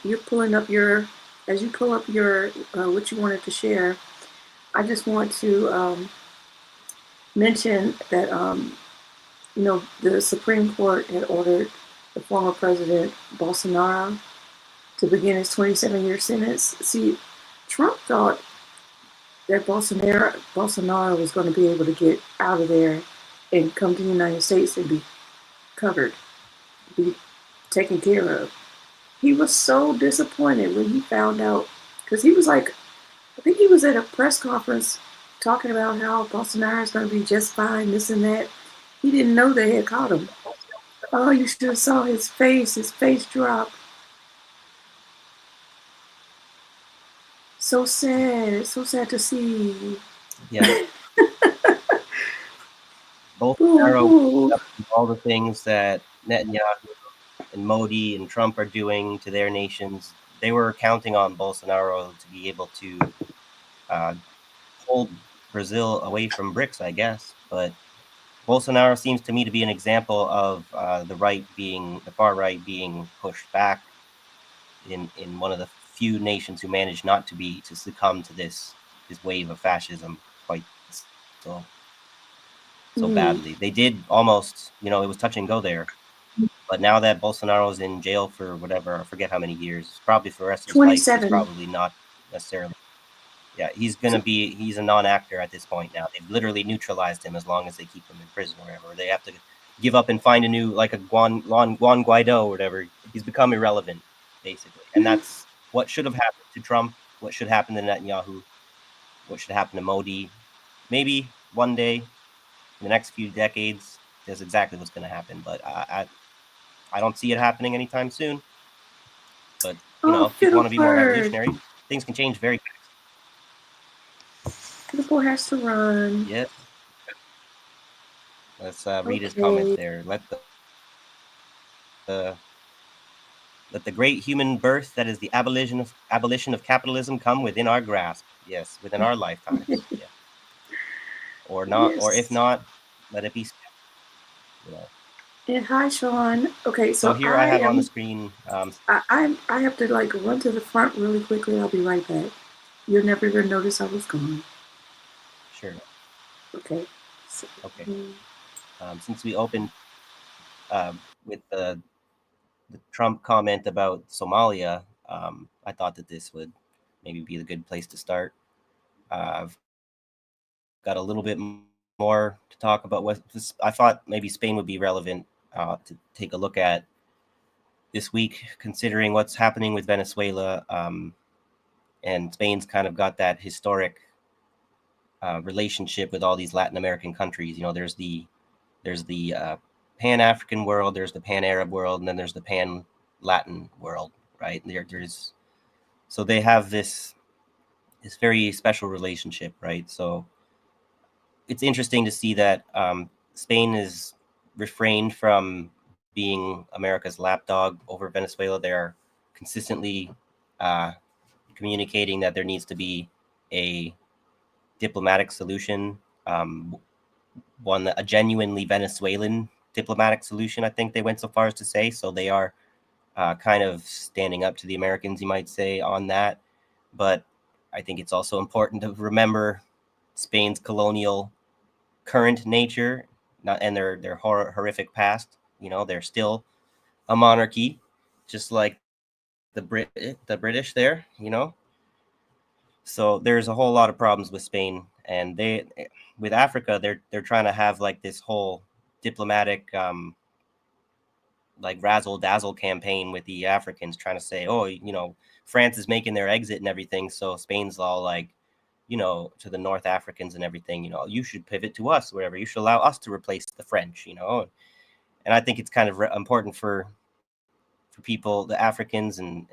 you're pulling up your, as you pull up your what you wanted to share, I just want to mention that the Supreme Court had ordered the former president Bolsonaro to begin his 27-year sentence. See, Trump thought that Bolsonaro was going to be able to get out of there and come to the United States and be covered, be taken care of. He was so disappointed when he found out, because he was like, I think he was at a press conference talking about how Bolsonaro is going to be just fine, this and that. He didn't know they had caught him. Oh, you should have saw his face drop. So sad to see. Yeah. Ooh, Bolsonaro, ooh. all the things that Netanyahu and Modi and Trump are doing to their nations, they were counting on Bolsonaro to be able to hold Brazil away from BRICS, I guess. But Bolsonaro seems to me to be an example of the far right being pushed back in one of the few nations who managed not to succumb to this wave of fascism quite so badly. They did almost, it was touch and go there. But now that Bolsonaro's in jail for whatever, I forget how many years, probably for the rest of his life, 27. he's probably not necessarily. Yeah, he's a non-actor at this point now. They've literally neutralized him as long as they keep him in prison or whatever. They have to give up and find a new, like a Juan Guaido or whatever. He's become irrelevant, basically. And that's what should have happened to Trump, what should happen to Netanyahu, what should happen to Modi. Maybe one day, in the next few decades, that's exactly what's going to happen. But I don't see it happening anytime soon. But, if people want to be more revolutionary, things can change very fast. Fiddle has to run. Yes. Let's read his comment there. Let the great human birth that is the abolition of capitalism come within our grasp. Yes, within our lifetime. Yeah. Or not, Yes. or if not, let it be. And hi, Sean. Okay, So here I have on the screen. I have to run to the front really quickly. I'll be right back. You're never gonna notice I was gone. Sure. Okay. So, Okay. Since we opened with the Trump comment about Somalia, I thought that this would maybe be a good place to start. I've got a little bit more to talk about. I thought maybe Spain would be relevant to take a look at this week, considering what's happening with Venezuela. And Spain's kind of got that historic relationship with all these Latin American countries. There's the Pan-African world, there's the Pan-Arab world, and then there's the Pan-Latin world, right? So they have this very special relationship, right? So it's interesting to see that Spain is refrained from being America's lapdog over Venezuela. They are consistently communicating that there needs to be a diplomatic solution, a genuinely Venezuelan diplomatic solution, I think they went so far as to say. So they are kind of standing up to the Americans, you might say, on that. But I think it's also important to remember Spain's colonial current nature and their horrific past. They're still a monarchy, just like the British there, So there's a whole lot of problems with Spain, and with Africa, they're trying to have like this whole diplomatic like razzle dazzle campaign with the Africans, trying to say, oh, France is making their exit and everything, so Spain's all like, to the North Africans and everything, you should pivot to us, whatever. You should allow us to replace the French, And I think it's kind of important for people, the Africans and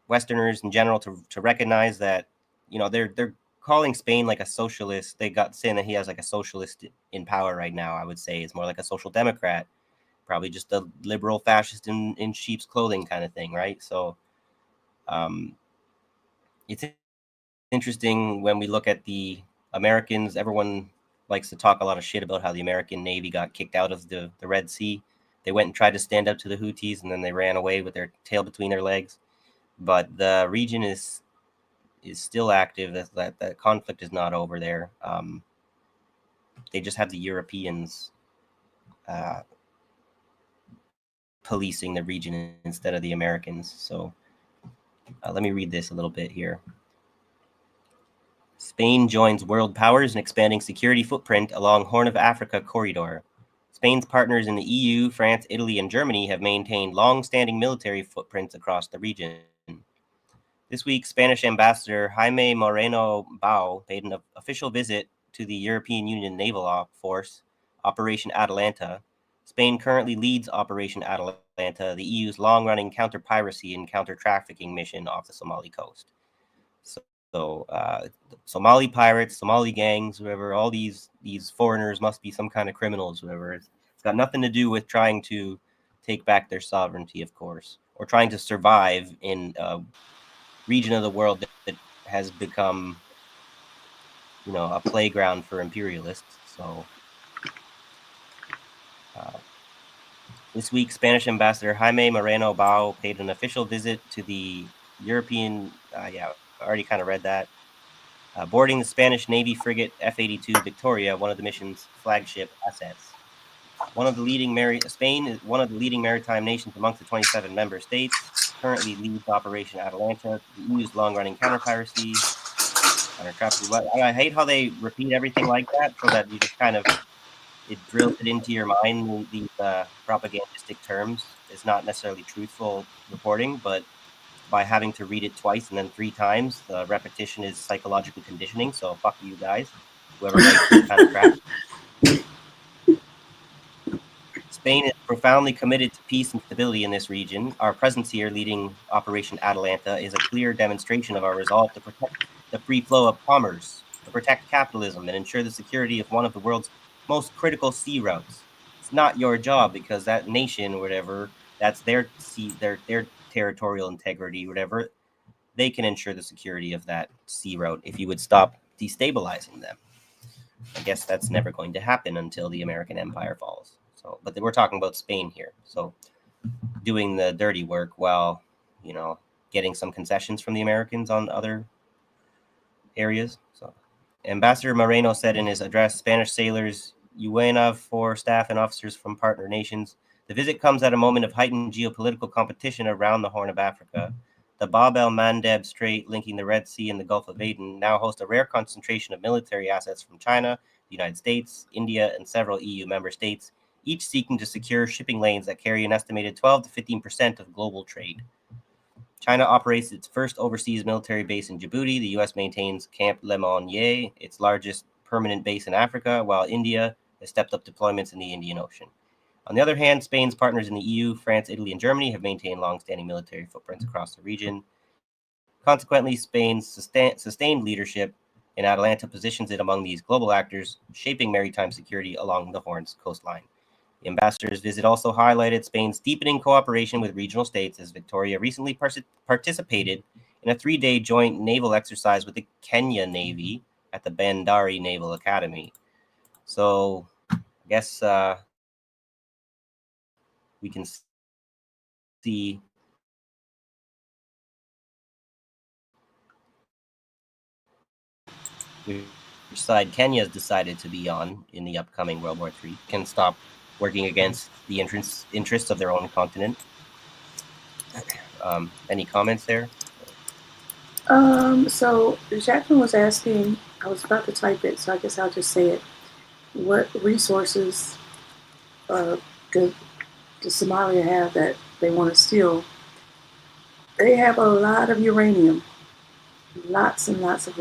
Westerners in general, to recognize that, they're calling Spain like a socialist. They got saying that he has like a socialist in power right now. I would say it's more like a social democrat, probably just a liberal fascist in sheep's clothing kind of thing, right? So it's interesting when we look at the Americans. Everyone likes to talk a lot of shit about how the American Navy got kicked out of the Red Sea. They went and tried to stand up to the Houthis, and then they ran away with their tail between their legs. but the region is still active. That conflict is not over there. They just have the Europeans policing the region instead of the Americans. So let me read this a little bit here. Spain joins world powers in expanding security footprint along Horn of Africa corridor. Spain's partners in the EU, France, Italy, and Germany have maintained long-standing military footprints across the region. This week, Spanish Ambassador Jaime Moreno Bao paid an official visit to the European Union naval force, Operation Atalanta. Spain currently leads Operation Atalanta, the EU's long-running counter-piracy and counter-trafficking mission off the Somali coast. So Somali pirates, Somali gangs, whatever, all these foreigners must be some kind of criminals, whatever. It's got nothing to do with trying to take back their sovereignty, of course, or trying to survive in a region of the world that has become, a playground for imperialists. So this week, Spanish Ambassador Jaime Moreno Bao paid an official visit to the European, I already kind of read that, boarding the Spanish Navy frigate F-82 Victoria, one of the mission's flagship assets. Spain is one of the leading maritime nations amongst the 27 member states, currently leads Operation Atalanta, the EU's long-running counter-piracy, counter-trafficking. I hate how they repeat everything like that, so that you just kind of, it drills it into your mind, these propagandistic terms. It's not necessarily truthful reporting, but by having to read it twice and then 3 times, the repetition is psychological conditioning. So fuck you guys, whoever writes this kind of crap. Spain is profoundly committed to peace and stability in this region. Our presence here, leading Operation Atalanta, is a clear demonstration of our resolve to protect the free flow of commerce, to protect capitalism, and ensure the security of one of the world's most critical sea routes. It's not your job, because that nation or whatever, that's their territorial integrity, whatever. They can ensure the security of that sea route if you would stop destabilizing them. I guess that's never going to happen until the American empire falls. So, but we're talking about Spain here. So doing the dirty work while, getting some concessions from the Americans on other areas. So Ambassador Moreno said in his address, Spanish sailors, UNAV staff and officers from partner nations, the visit comes at a moment of heightened geopolitical competition around the Horn of Africa. The Bab el-Mandeb Strait, linking the Red Sea and the Gulf of Aden, now host a rare concentration of military assets from China, the United States, India, and several EU member states, each seeking to secure shipping lanes that carry an estimated 12 to 15% of global trade. China operates its first overseas military base in Djibouti. The U.S. maintains Camp Lemonnier, its largest permanent base in Africa, while India has stepped up deployments in the Indian Ocean. On the other hand, Spain's partners in the EU, France, Italy, and Germany have maintained long-standing military footprints across the region. Consequently, Spain's sustained leadership in Atalanta positions it among these global actors, shaping maritime security along the Horn's coastline. The ambassador's visit also highlighted Spain's deepening cooperation with regional states, as Victoria recently participated in a 3-day joint naval exercise with the Kenya Navy at the Bandari Naval Academy. So I guess we can see which side Kenya has decided to be on in the upcoming World War III. Can stop working against the interests of their own continent. Any comments there? So Jacqueline was asking, I was about to type it, so I guess I'll just say it. What resources does Somalia have that they want to steal? They have a lot of uranium, lots and lots of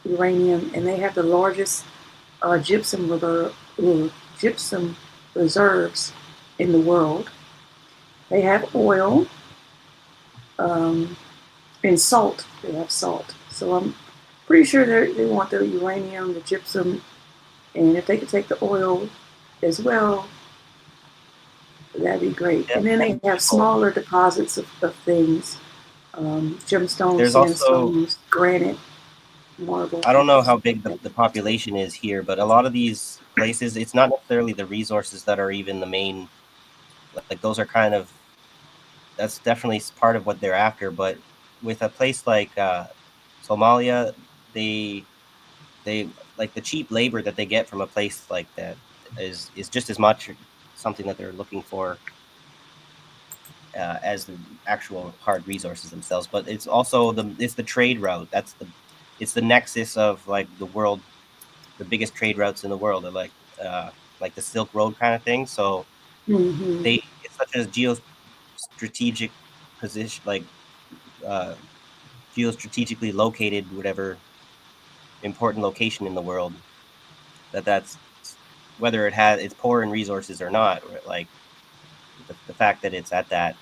uranium, and they have the largest gypsum reserves in the world. They have oil and salt. They have salt. So I'm pretty sure they want the uranium, the gypsum, and if they could take the oil as well, that'd be great. Yeah. And then they have smaller deposits of things, gemstones, sandstones, granite, marble. I don't know how big the population is here, but a lot of these places, it's not necessarily the resources that are even the main, like those are kind of, that's definitely part of what they're after, but with a place like Somalia, they like the cheap labor that they get from a place like that is just as much something that they're looking for as the actual hard resources themselves. But it's also the trade route. It's the nexus of like the world, the biggest trade routes in the world are like the Silk Road kind of thing. So Hmm. it's such a geostrategic position, like geostrategically located, whatever important location in the world, that's whether it's poor in resources or not, or like the fact that it's at that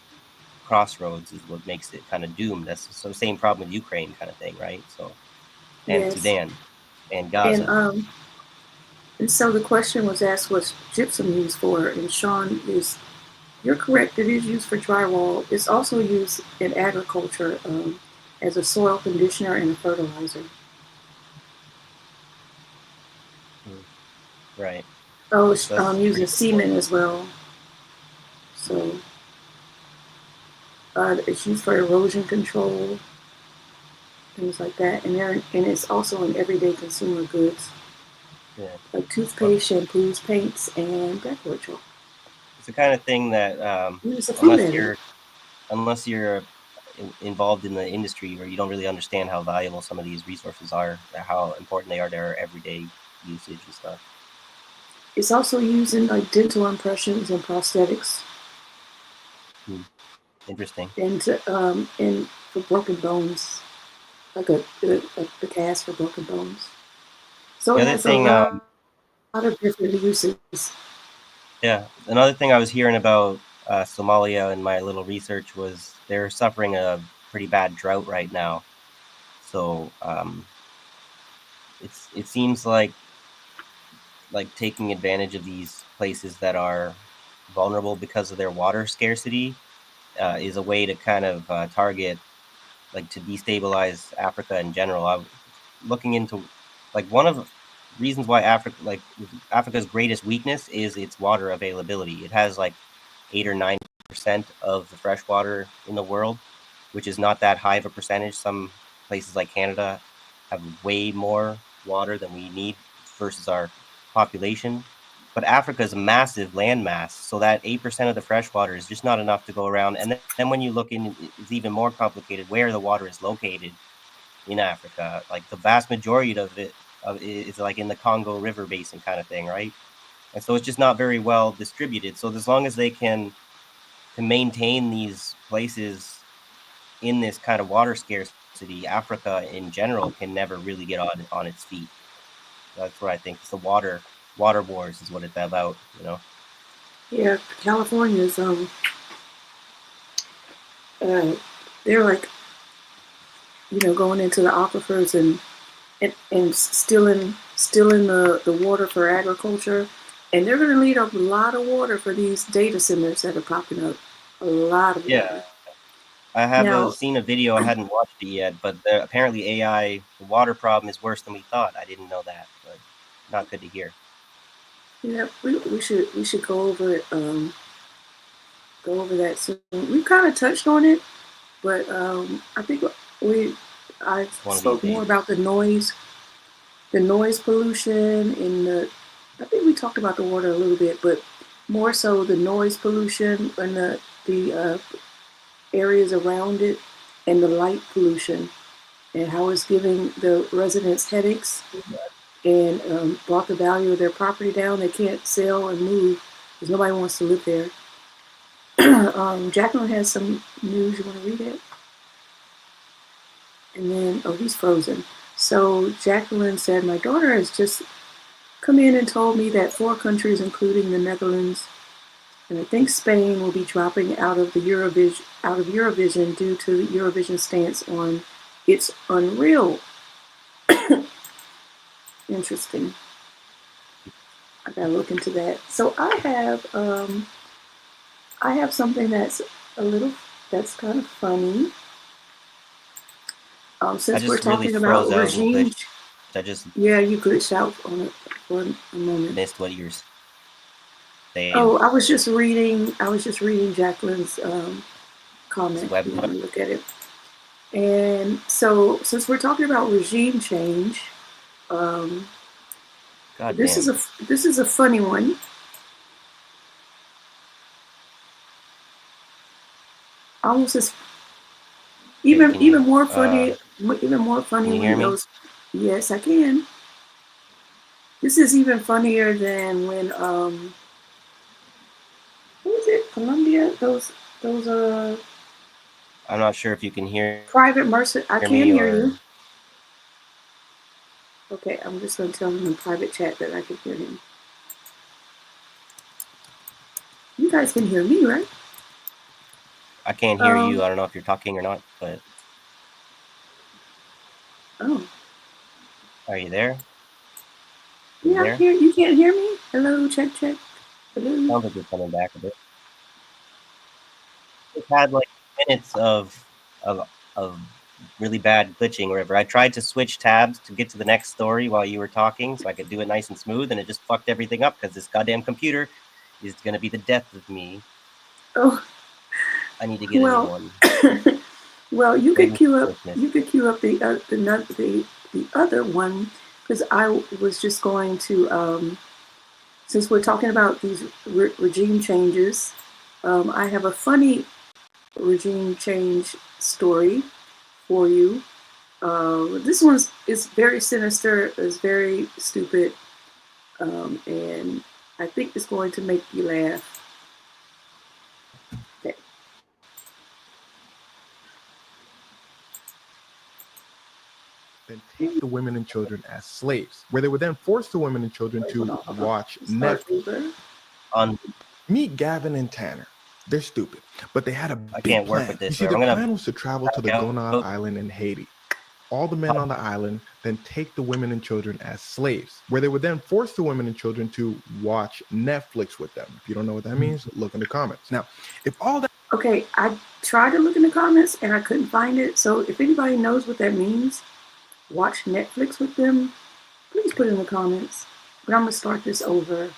crossroads is what makes it kind of doomed. That's the same problem with Ukraine kind of thing, right? So, and Yes. Sudan and And Gaza. and so the question was asked, what's gypsum used for? And Sean, you're correct. It is used for drywall. It's also used in agriculture as a soil conditioner and a fertilizer. Right. Oh, it's That's using cement as well. So it's used for erosion control, things like that. And it's also in everyday consumer goods, Yeah. like toothpaste, shampoos, paints, and backboard chalk. It's the kind of thing that It's a food unless you're involved in the industry where you don't really understand how valuable some of these resources are, how important they are to our everyday usage and stuff. It's also used in like dental impressions and prosthetics, Interesting. and for broken bones, like a cast for broken bones. So The it other has thing, a lot of different uses. yeah, another thing I was hearing about Somalia in my little research was they're suffering a pretty bad drought right now. So it seems like taking advantage of these places that are vulnerable because of their water scarcity is a way to kind of target, like, to destabilize Africa in general. I'm looking into like one of the reasons why Africa's greatest weakness is its water availability. It has like 8 or 9% of the fresh water in the world, which is not that high of a percentage. Some places like Canada have way more water than we need versus our population. But Africa is a massive landmass, so that 8% of the fresh water is just not enough to go around. And then when you look in, it's even more complicated where the water is located in Africa. Like the vast majority of it is like in the Congo River basin kind of thing, right? And so it's just not very well distributed. So as long as they can maintain these places in this kind of water scarcity, Africa in general can never really get on its feet. That's what I think. It's the water wars is what it's about, you know. Yeah, California's they're like, going into the aquifers and stealing the water for agriculture, and they're going to need up a lot of water for these data centers that are popping up. A lot of water. I have Now, seen a video. I hadn't watched it yet, but apparently the water problem is worse than we thought. I didn't know that, but not good to hear. yeah, we should go over it. Go over that soon. We kind of touched on it, but I think I spoke more about the noise pollution I think we talked about the water a little bit, but more so the noise pollution and the areas around it, and the light pollution, and how it's giving the residents headaches and brought the value of their property down. They can't sell and move because nobody wants to live there. Jacqueline has some news. You want to read it? And then, he's frozen. So Jacqueline said, my daughter has just come in and told me that 4 countries, including the Netherlands, and I think Spain, will be dropping out of Eurovision due to Eurovision's stance on It's Unreal. Interesting. I gotta look into that. So I have something that's kind of funny. Since we're talking about regime, yeah, you glitched out on it for a moment. Missed what you're saying. Oh, I was just reading Jacqueline's comment. You want to look at it? And so, since we're talking about regime change, um, God this damn. is a funny one. Almost as even Can you, more funny, even more funny can you when hear me? those. Yes, I can. This is even funnier than when what was it? Colombia? Those I'm not sure if you can hear private mercy. I can me hear or you. Okay, I'm just gonna tell him in private chat that I can hear him. You guys can hear me, right? I can't hear you. I don't know if you're talking or not, but Oh, are you there? You yeah, I'm there? here. You can't hear me? Hello, check, check. Hello. Sounds like you're coming back a bit. It had like minutes of really bad glitching or whatever. I tried to switch tabs to get to the next story while you were talking so I could do it nice and smooth, and it just fucked everything up because this goddamn computer is gonna be the death of me. Oh, I need to get a new well, one. well, you could Maybe queue for up. Christmas. You could queue up the other one because I was just going to since we're talking about these regime changes, I have a funny regime change story for you. This one is very sinister, is very stupid, and I think it's going to make you laugh. Okay. Then take the women and children as slaves, where they would then force the women and children Wait, to hold on. watch Start Netflix. over. On Meet Gavin and Tanner. They're stupid, but they had a I big can't work plan. with You this. see, I'm their gonna plan was to travel to the back out. Gonaïves Island in Haiti. All the men on the island then take the women and children as slaves, where they would then force the women and children to watch Netflix with them. If you don't know what that means, look in the comments. Now, if all that Okay, I tried to look in the comments and I couldn't find it. So if anybody knows what that means, watch Netflix with them, please put it in the comments. But I'm gonna start this over.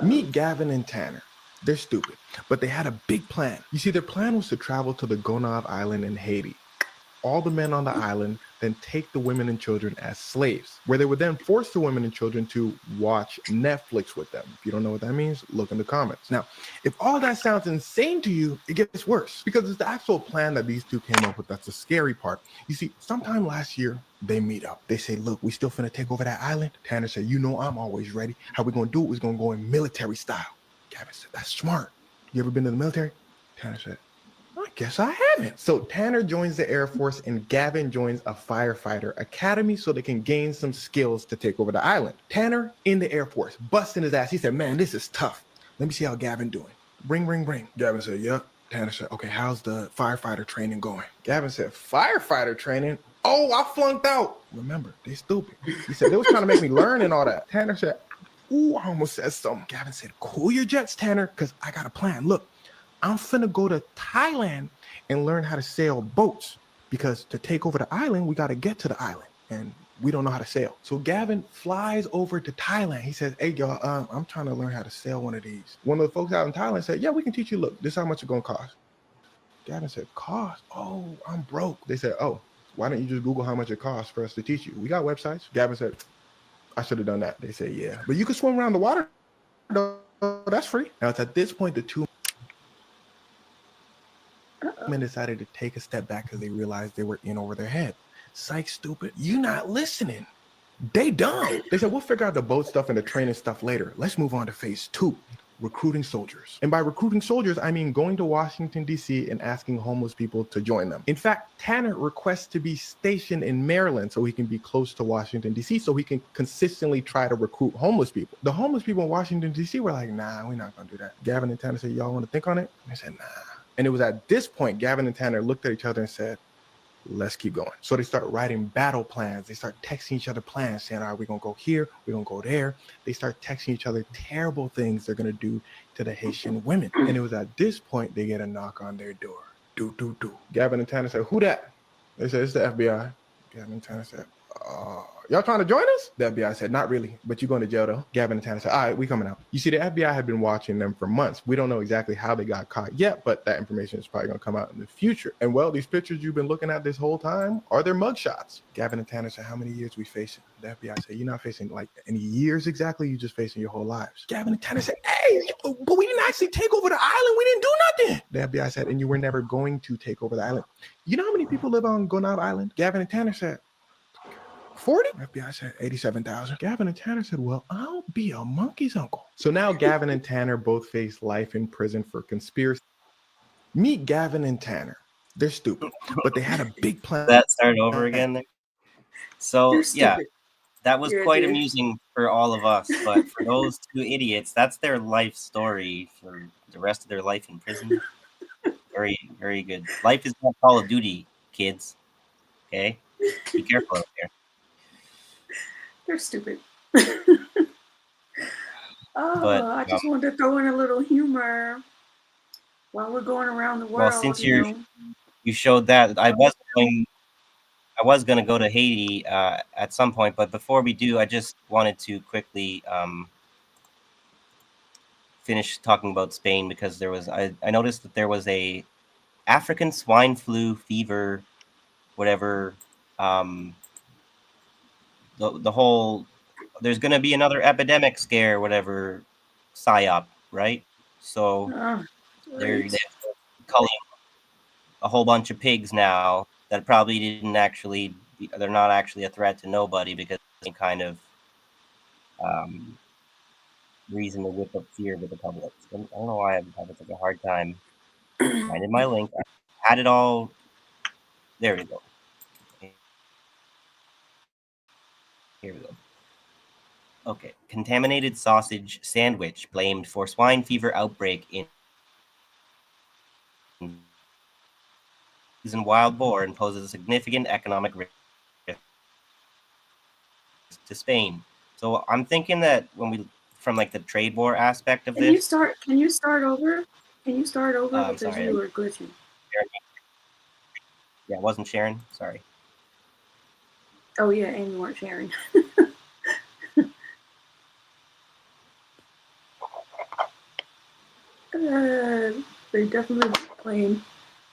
Meet Gavin and Tanner. They're stupid, but they had a big plan. You see, their plan was to travel to the Gonaïves Island in Haiti. All the men on the island then take the women and children as slaves, where they would then force the women and children to watch Netflix with them. If you don't know what that means, look in the comments. Now, if all that sounds insane to you, it gets worse because it's the actual plan that these two came up with that's the scary part. You see, sometime last year, they meet up. They say, look, we still finna take over that island. Tanner said, you know I'm always ready. How we gonna do it is gonna go in military style. Gavin said, that's smart. You ever been to the military? Tanner said, I guess I haven't. So Tanner joins the Air Force and Gavin joins a firefighter academy so they can gain some skills to take over the island. Tanner in the Air Force, busting his ass. He said, man, this is tough. Let me see how Gavin doing. Ring, ring, ring. Gavin said, yep. Tanner said, okay, how's the firefighter training going? Gavin said, firefighter training? Oh, I flunked out. Remember, they stupid. He said, they was trying to make me learn and all that. Tanner said, ooh, I almost said something. Gavin said, cool your jets, Tanner, because I got a plan. Look, I'm finna go to Thailand and learn how to sail boats because to take over the island, we got to get to the island and we don't know how to sail. So Gavin flies over to Thailand. He says, hey, y'all, I'm trying to learn how to sail one of these. One of the folks out in Thailand said, yeah, we can teach you. Look, this is how much it's going to cost. Gavin said, cost? Oh, I'm broke. They said, oh, why don't you just Google how much it costs for us to teach you? We got websites. Gavin said, I should have done that. They said, yeah, but you can swim around the water. That's free. Now it's at this point, the two men decided to take a step back because they realized they were in over their head. Psych, stupid. You not listening. They dumb. They said, we'll figure out the boat stuff and the training stuff later. Let's move on to phase 2. Recruiting soldiers. And by recruiting soldiers, I mean going to Washington, D.C. and asking homeless people to join them. In fact, Tanner requests to be stationed in Maryland so he can be close to Washington, D.C. so he can consistently try to recruit homeless people. The homeless people in Washington, D.C. were like, nah, we're not going to do that. Gavin and Tanner said, y'all want to think on it? And they said, nah. And it was at this point, Gavin and Tanner looked at each other and said, let's keep going. So they start writing battle plans. They start texting each other plans saying, all right, we're going to go here. We're going to go there. They start texting each other terrible things they're going to do to the Haitian women. And it was at this point they get a knock on their door. Do. Gavin and Tanner said, who that? They said, it's the FBI. Gavin and Tanner said, Y'all trying to join us? The FBI said, not really, but you're going to jail though. Gavin and Tanner said, all right, we coming out. You see, the FBI had been watching them for months. We don't know exactly how they got caught yet, but that information is probably going to come out in the future. And well, these pictures you've been looking at this whole time are their mugshots. Gavin and Tanner said, how many years we facing? The FBI said, you're not facing like any years exactly. You're just facing your whole lives. Gavin and Tanner said, hey, but we didn't actually take over the island. We didn't do nothing. The FBI said, and you were never going to take over the island. You know how many people live on Gonad Island? Gavin and Tanner said, 40? FBI said 87,000. Gavin and Tanner said, well, I'll be a monkey's uncle. So now Gavin and Tanner both face life in prison for conspiracy. Meet Gavin and Tanner. They're stupid, but they had a big plan. That started over again there. So You're yeah, stupid. that was You're a quite dude. amusing for all of us, but for those two idiots, that's their life story for the rest of their life in prison. Very, very good. Life is not Call of Duty, kids. Okay, be careful out there. They're stupid. But, I just wanted to throw in a little humor while we're going around the world. Well, since you you showed that, I was going to go to Haiti at some point, but before we do, I just wanted to quickly finish talking about Spain, because I noticed that there was a African swine flu fever, whatever. The whole, there's going to be another epidemic scare, whatever, psyop, right? So they're culling a whole bunch of pigs now that probably didn't actually, they're not actually a threat to nobody, because it's some kind of reason to whip up fear with the public. I don't know why I'm having such a hard time finding my link. I had it all. There we go. Here we go. Okay. Contaminated sausage sandwich blamed for swine fever outbreak in wild boar and poses a significant economic risk to Spain. So I'm thinking that when we, from like the trade war aspect of Can this. you start over? Can you start over because sorry. you were glitching? Yeah, it wasn't Sharon. Sorry. Oh yeah, and you weren't sharing. They're definitely playing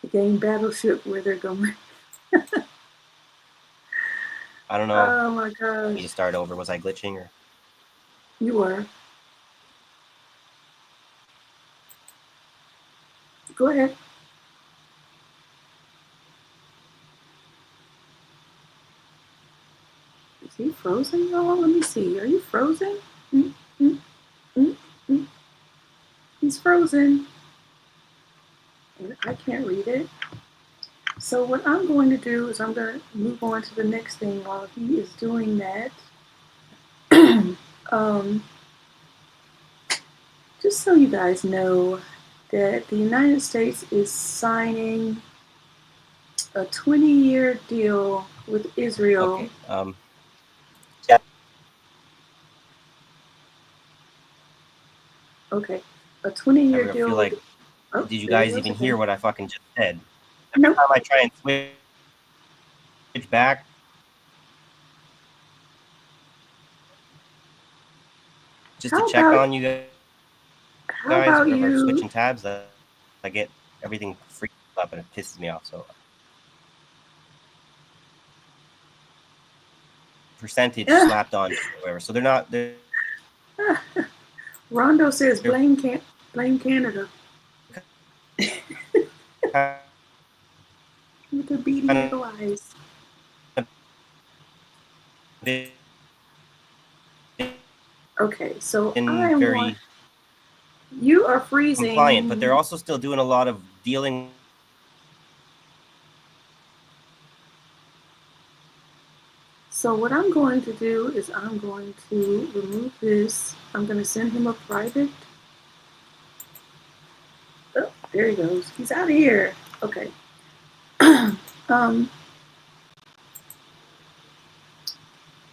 the game Battleship where they're going. I don't know. Oh my Let gosh. me just start over. Was I glitching or? You were. Go ahead. Is he frozen, y'all? Let me see. Are you frozen? He's frozen. And I can't read it. So what I'm going to do is I'm going to move on to the next thing while he is doing that. Just so you guys know that the United States is signing a 20-year deal with Israel. Okay. Okay. A 20-year I deal feel like, with, did you guys even hear what I fucking just said? Every Nope. time I try and switch back, just How to check about- on you guys, How about whenever I'm you? switching tabs, I get everything freaked up and it pisses me off. So percentage slapped on whatever. So they're not. Rondo says blame Canada. With the beady little eyes. Okay, so I am very you are freezing. compliant, but they're also still doing a lot of dealing. So what I'm going to do is I'm going to remove this. I'm going to send him a private. Oh, there he goes. He's out of here. Okay. I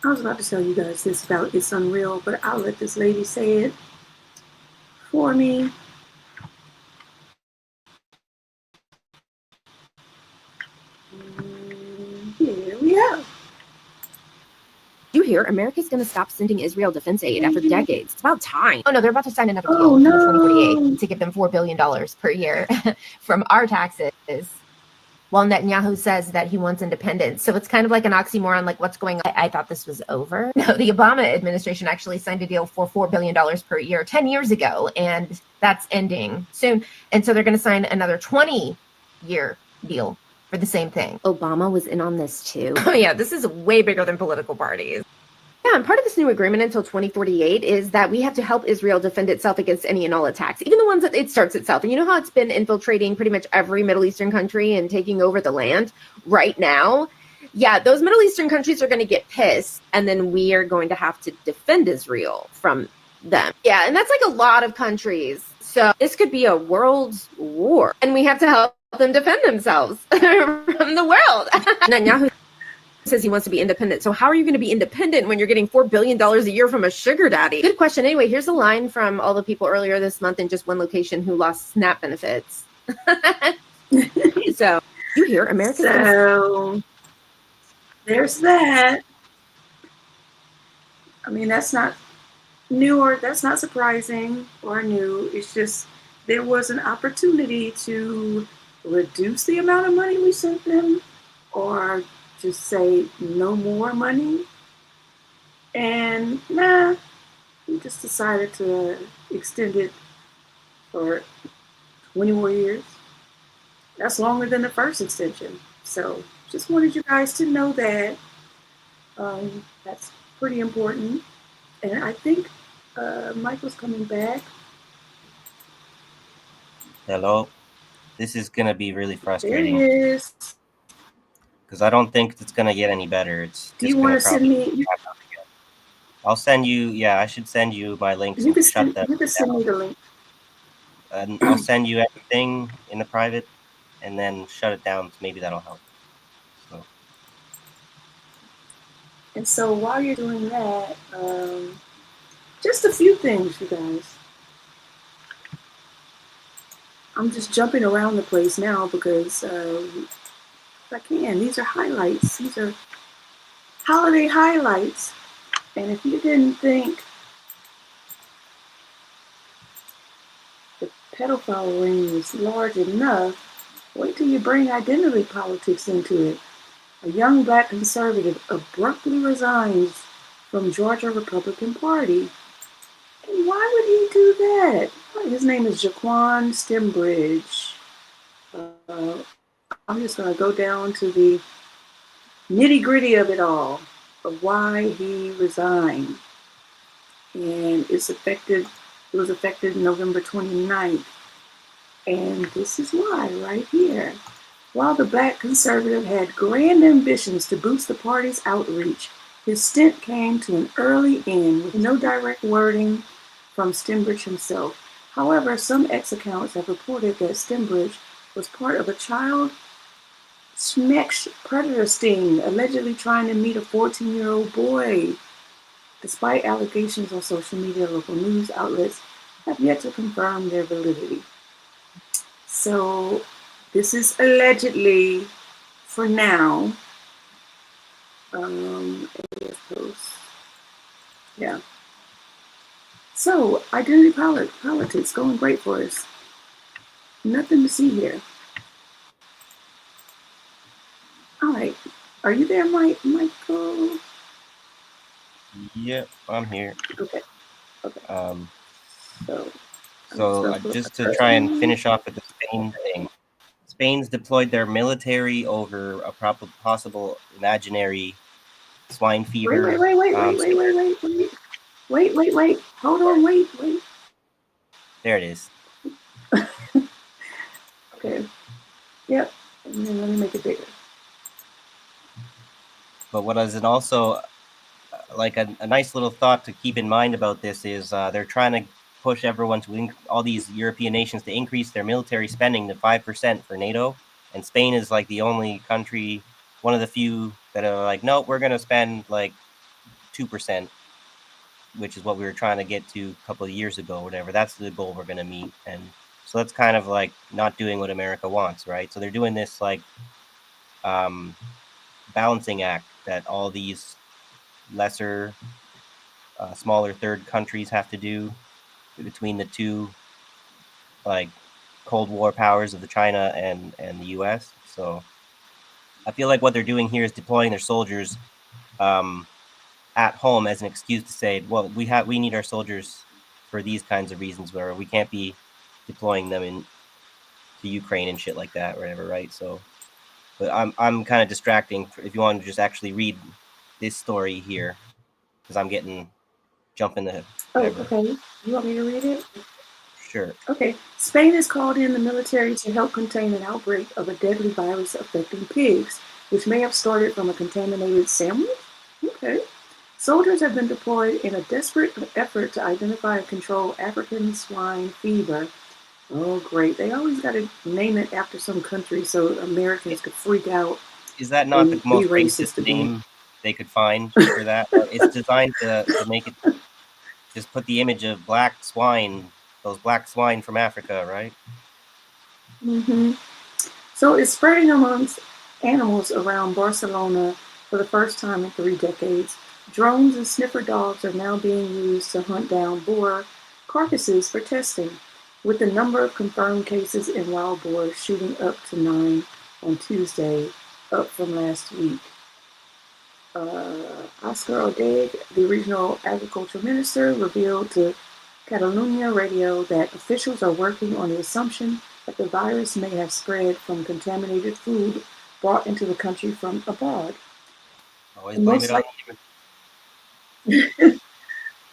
was about to tell you guys this about It's Unreal, but I'll let this lady say it for me. Here we go. hear America's going to stop sending Israel defense aid after decades? It's about time. Oh no, they're about to sign another deal Oh, until no. 2048 to give them $4 billion per year from our taxes. While Netanyahu says that he wants independence. So it's kind of like an oxymoron, like what's going on. I thought this was over. No, the Obama administration actually signed a deal for $4 billion per year 10 years ago, and that's ending soon. And so they're going to sign another 20-year deal for the same thing. Obama was in on this too. Oh yeah, this is way bigger than political parties. Yeah, and part of this new agreement until 2048 is that we have to help Israel defend itself against any and all attacks, even the ones that it starts itself. And you know how it's been infiltrating pretty much every Middle Eastern country and taking over the land right now? Yeah, those Middle Eastern countries are going to get pissed, and then we are going to have to defend Israel from them. Yeah, and that's like a lot of countries. So this could be a world war, and we have to help them defend themselves from the world. Netanyahu says he wants to be independent. So how are you going to be independent when you're getting $4 billion a year from a sugar daddy? Good question. Anyway, here's a line from all the people earlier this month in just one location who lost SNAP benefits. So you hear America's So there's that. I mean, that's not new, or that's not surprising or new. It's just there was an opportunity to reduce the amount of money we sent them, or just say no more money. And we just decided to extend it for 20 more years. That's longer than the first extension. So just wanted you guys to know that. That's pretty important. And I think Michael's coming back. Hello. This is gonna be really There frustrating he is. because I don't think it's gonna get any better. It's Do just you want gonna to send probably. me? I'll send you. Yeah, I should send you my links You and can shut send, them you can send down. me the link. And I'll send you everything in the private, and then shut it down. Maybe that'll help. So And so while you're doing that, just a few things, you guys. I'm just jumping around the place now because if I can. These are highlights. These are holiday highlights. And if you didn't think the pedophile ring was large enough, wait till you bring identity politics into it. A young black conservative abruptly resigns from Georgia Republican Party. And why would he do that? His name is Jaquan Stembridge. I'm just going to go down to the nitty-gritty of it all, of why he resigned. And it was effective November 29th. And this is why, right here. While the black conservative had grand ambitions to boost the party's outreach, his stint came to an early end with no direct wording from Stembridge himself. However, some ex-accounts have reported that Stembridge was part of a child Schmeck's predator sting, allegedly trying to meet a 14-year-old boy. Despite allegations on social media, local news outlets have yet to confirm their validity. So this is allegedly, for now, yeah. So identity politics going great for us. Nothing to see here. All right, are you there, Michael? yep, I'm here. Okay. So just to try and finish off with the Spain thing, Spain's deployed their military over a possible imaginary swine fever. Wait. Hold on, wait. There it is. Okay. Yep. And then let me make it bigger. But what is it also like a nice little thought to keep in mind about this is they're trying to push everyone to all these European nations to increase their military spending to 5% for NATO, and Spain is like the only country, one of the few that are like, no, we're going to spend like 2%, which is what we were trying to get to a couple of years ago, whatever. That's the goal we're going to meet, and so that's kind of like not doing what America wants, right? So they're doing this like balancing act that all these lesser, smaller third countries have to do between the two, like, Cold War powers of the China and the U.S. So I feel like what they're doing here is deploying their soldiers at home as an excuse to say, well, we need our soldiers for these kinds of reasons, where we can't be deploying them to Ukraine and shit like that, or whatever, right? So, but I'm kind of distracting. If you want to just actually read this story here, because I'm jumping the. Oh, Whatever. okay. You want me to read it? Sure. Okay. Spain has called in the military to help contain an outbreak of a deadly virus affecting pigs, which may have started from a contaminated sandwich. Okay. Soldiers have been deployed in a desperate effort to identify and control African swine fever. Oh, great. They always got to name it after some country so Americans could freak out. Is that not the and most be racist racist again. name they could find for that? It's designed to make it, just put the image of black swine, those black swine from Africa, right? Mm-hmm. So it's spreading amongst animals around Barcelona for the first time in 3 decades. Drones and sniffer dogs are now being used to hunt down boar carcasses for testing, with the number of confirmed cases in wild boars shooting up to 9 on Tuesday, up from last week. Oscar Odeg, the regional agriculture minister, revealed to Catalunya Radio that officials are working on the assumption that the virus may have spread from contaminated food brought into the country from abroad. Always blame it on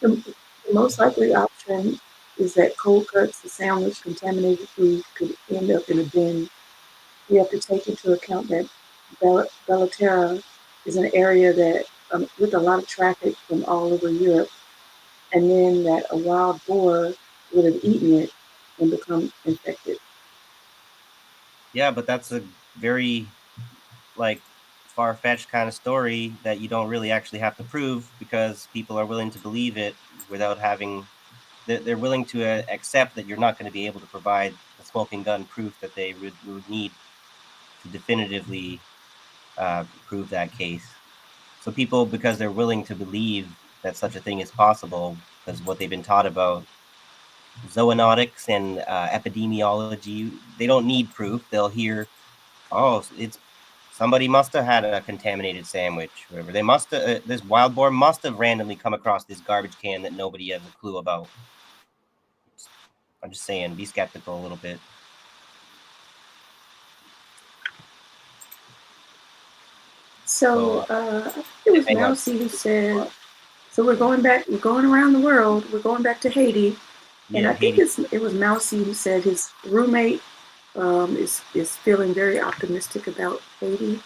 The most likely option is that cold cuts, the sandwich, contaminated food could end up in a bin. We have to take into account that Bellaterra is an area that with a lot of traffic from all over Europe, and then that a wild boar would have eaten it and become infected. Yeah, but that's a very, like, far-fetched kind of story that you don't really actually have to prove, because people are willing to believe it without having. They're willing to accept that you're not going to be able to provide the smoking gun proof that they would need to definitively prove that case. So people, because they're willing to believe that such a thing is possible, because what they've been taught about zoonotics and epidemiology, they don't need proof. They'll hear, oh, it's somebody must have had a contaminated sandwich, whatever. They must have, this wild boar must have randomly come across this garbage can that nobody has a clue about. I'm just saying, be skeptical a little bit. So I think it was hang on. Mousy who said, so we're going around the world, we're going back to Haiti. And Yeah, I think it was Mousy who said his roommate is feeling very optimistic about Haiti.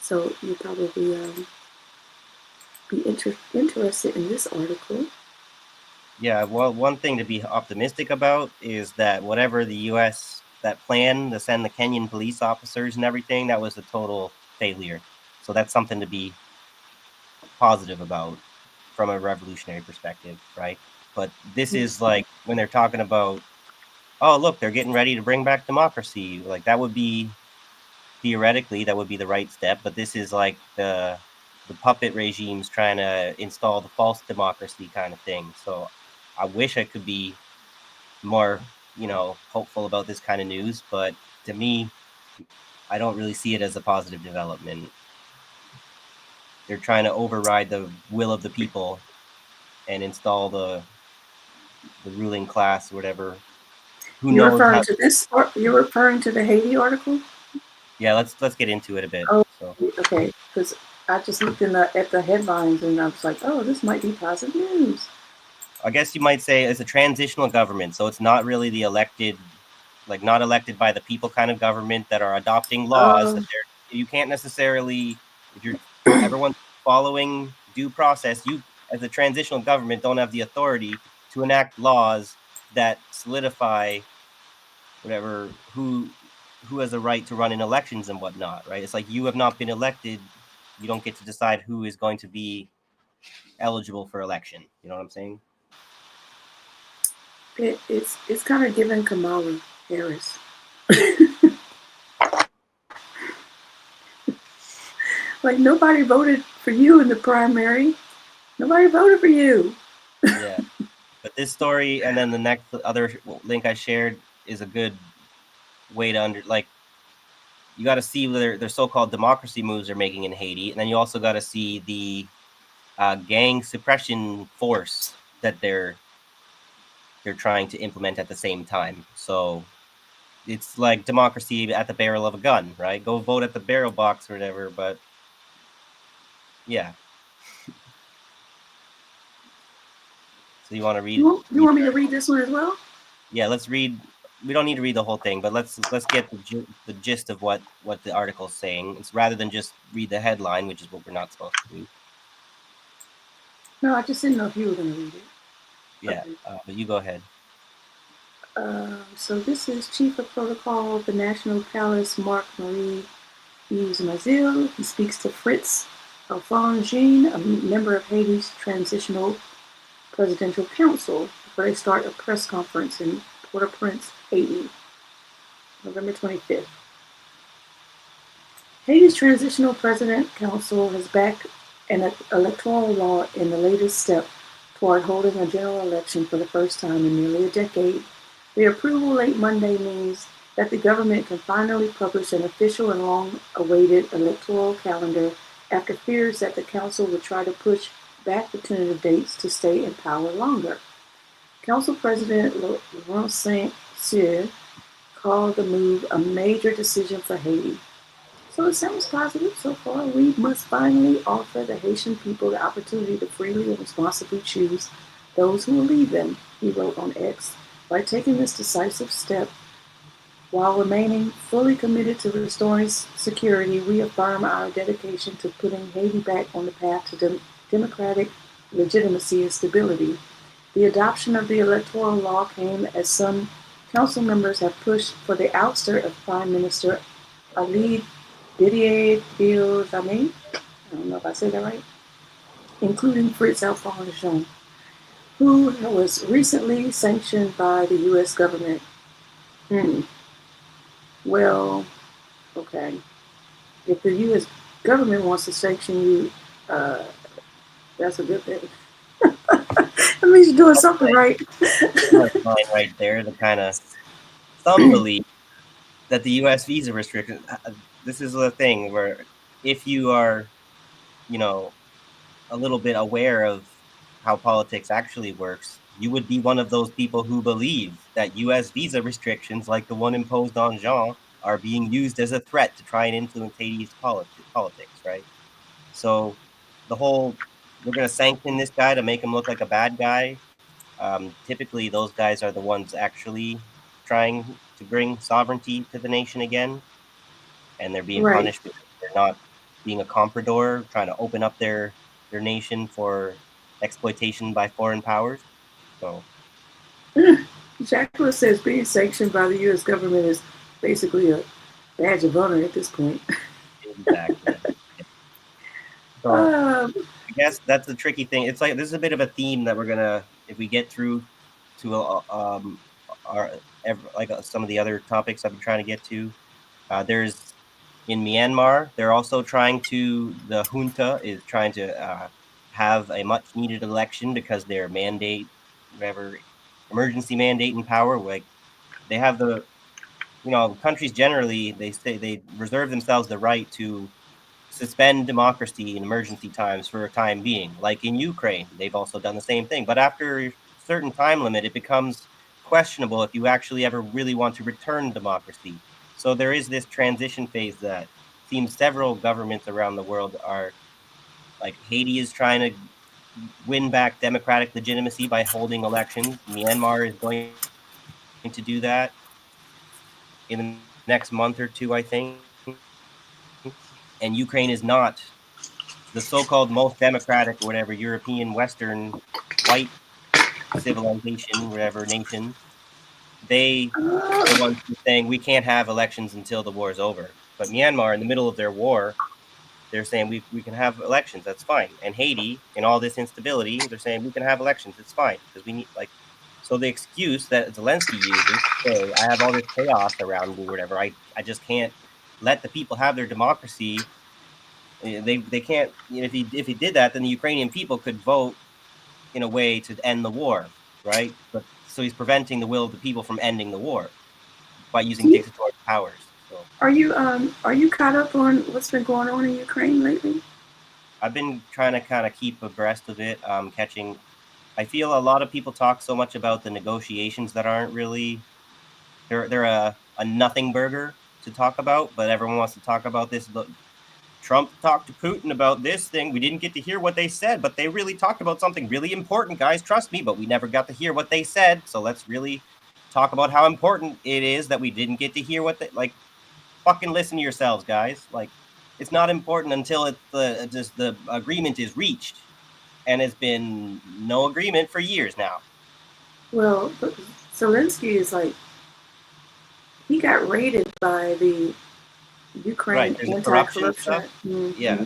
So you probably be interested in this article. Yeah, well, one thing to be optimistic about is that whatever the U.S., that plan to send the Kenyan police officers and everything, that was a total failure. So that's something to be positive about from a revolutionary perspective, right? But this is like when they're talking about, oh, look, they're getting ready to bring back democracy. Like, that would be, theoretically, that would be the right step. But this is like the puppet regimes trying to install the false democracy kind of thing. So I wish I could be more, hopeful about this kind of news. But to me, I don't really see it as a positive development. They're trying to override the will of the people and install the ruling class, or whatever. Who You're knows? referring to this? You're referring to the Haiti article? Yeah, let's get into it a bit. Oh, So, okay. Because I just looked at the headlines and I was like, oh, this might be positive news. I guess you might say it's a transitional government, so it's not really the elected, like not elected by the people kind of government that are adopting laws. That you can't necessarily, if everyone's following due process, you as a transitional government don't have the authority to enact laws that solidify whatever who has a right to run in elections and whatnot, right? It's like you have not been elected, you don't get to decide who is going to be eligible for election. You know what I'm saying? It's kind of giving Kamala Harris. Like, nobody voted for you in the primary. Nobody voted for you. Yeah. But this story and then the next other link I shared is a good way to you got to see their so-called democracy moves they're making in Haiti, and then you also got to see the gang suppression force that they're trying to implement at the same time. So it's like democracy at the barrel of a gun, right? Go vote at the barrel box or whatever. But yeah. So you want to read? You want me to read this one as well? Yeah, let's read. We don't need to read the whole thing, but let's get the gist of what the article's saying. It's rather than just read the headline, which is what we're not supposed to do. No, I just didn't know if you were going to read it. Yeah, Okay. but you go ahead. So this is Chief of Protocol of the National Palace, Marc-Marie Yves Mazil. He speaks to Fritz Alphonse, a member of Haiti's Transitional Presidential Council, before they start a press conference in Port-au-Prince, Haiti, November 25th. Haiti's Transitional President Council has backed an electoral law in the latest step toward holding a general election for the first time in nearly a decade. The approval late Monday means that the government can finally publish an official and long-awaited electoral calendar after fears that the council would try to push back the tentative dates to stay in power longer. Council President Laurent Saint-Cyr called the move a major decision for Haiti. So it sounds positive so far. We must finally offer the Haitian people the opportunity to freely and responsibly choose those who will lead them, he wrote on X. By taking this decisive step, while remaining fully committed to restoring security, we affirm our dedication to putting Haiti back on the path to democratic legitimacy and stability. The adoption of the electoral law came as some council members have pushed for the ouster of Prime Minister Ali Didier Diomaye, I don't know if I said that right, including Fritz Alphonse, who was recently sanctioned by the U.S. government. Well, okay. If the U.S. government wants to sanction you, that's a good thing. That means you're doing something right. Right there, the kind of some believe that the U.S. visa restrictions. This is the thing where if you are, a little bit aware of how politics actually works, you would be one of those people who believe that U.S. visa restrictions, like the one imposed on Jean, are being used as a threat to try and influence Haiti's politics, right? So the whole, we're going to sanction this guy to make him look like a bad guy. Typically, those guys are the ones actually trying to bring sovereignty to the nation again, and they're being punished because they're not being a comprador, trying to open up their nation for exploitation by foreign powers. So Jacqueline says being sanctioned by the U.S. government is basically a badge of honor at this point. Exactly. So I guess that's the tricky thing. It's like this is a bit of a theme that we're gonna, if we get through to some of the other topics I've been trying to get to. There's in Myanmar, they're also the junta is trying to have a much needed election because their emergency mandate in power, like they have countries generally, they reserve themselves the right to suspend democracy in emergency times for a time being. Like in Ukraine, they've also done the same thing. But after a certain time limit, it becomes questionable if you actually ever really want to return democracy. So there is this transition phase that seems several governments around the world are, like Haiti is trying to win back democratic legitimacy by holding elections. Myanmar is going to do that in the next month or two, I think. And Ukraine is not the so-called most democratic, whatever, European, Western, white civilization, whatever nation. They are the ones saying we can't have elections until the war is over. But Myanmar, in the middle of their war, they're saying we can have elections. That's fine. And Haiti, in all this instability, they're saying we can have elections. It's fine because we need So the excuse that Zelensky uses, hey, I have all this chaos around me, whatever. I just can't let the people have their democracy They can't. You know, if he did that, then the Ukrainian people could vote in a way to end the war, right? But so he's preventing the will of the people from ending the war by using dictatorial powers. So Are you caught up on what's been going on in Ukraine lately? I've been trying to kind of keep abreast of it. Catching. I feel a lot of people talk so much about the negotiations that aren't really. They're a nothing burger to talk about, but everyone wants to talk about this. Look, Trump talked to Putin about this thing. We didn't get to hear what they said, but they really talked about something really important, guys. Trust me, but we never got to hear what they said. So let's really talk about how important it is that we didn't get to hear what they like. Fucking listen to yourselves, guys. Like, it's not important until the agreement is reached, and it's been no agreement for years now. Well, but Zelensky is like, he got raided by the Ukraine Right, there's corruption anti-corruption. stuff. Yeah.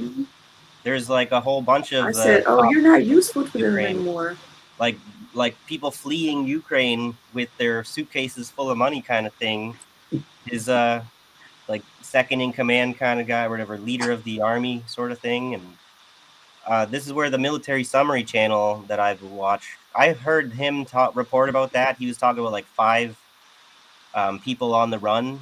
There's like a whole bunch of. I said, "Oh, you're not useful to them Ukraine. anymore." Like people fleeing Ukraine with their suitcases full of money, kind of thing. Is like second in command kind of guy, or whatever, leader of the army sort of thing. And this is where the Military Summary channel that I've watched, I've heard him report about that. He was talking about like 5 people on the run,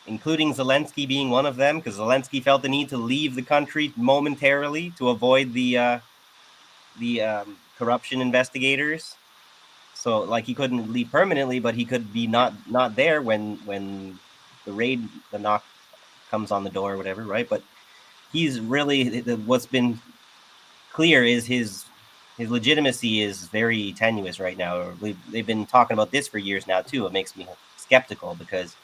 including Zelensky being one of them, because Zelensky felt the need to leave the country momentarily to avoid the corruption investigators. So like he couldn't leave permanently, but he could be not there when the knock comes on the door or whatever, right? But he's really, what's been clear is his legitimacy is very tenuous right now. They've been talking about this for years now too. It makes me skeptical because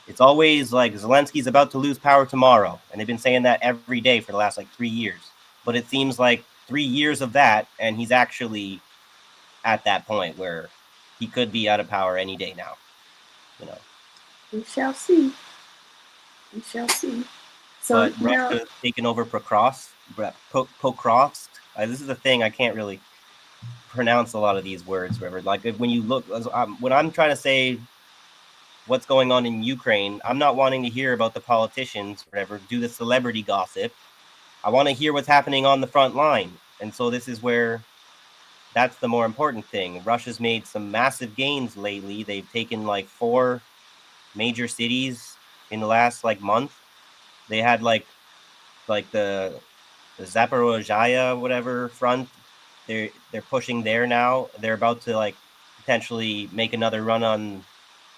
it's always like Zelensky's about to lose power tomorrow, and they've been saying that every day for the last like 3 years. But it seems like 3 years of that, and he's actually at that point where he could be out of power any day now. You know. We shall see. We shall see. So But now, Russia taking over Pokrovsk. This is the thing, I can't really pronounce a lot of these words. Whatever. Like when you look, when I'm trying to say what's going on in Ukraine, I'm not wanting to hear about the politicians, whatever, do the celebrity gossip. I want to hear what's happening on the front line. And so this is where that's the more important thing. Russia's made some massive gains lately. They've taken like 4 major cities in the last like month. They had like the Zaporozhye whatever front. They're pushing there now. They're about to like potentially make another run on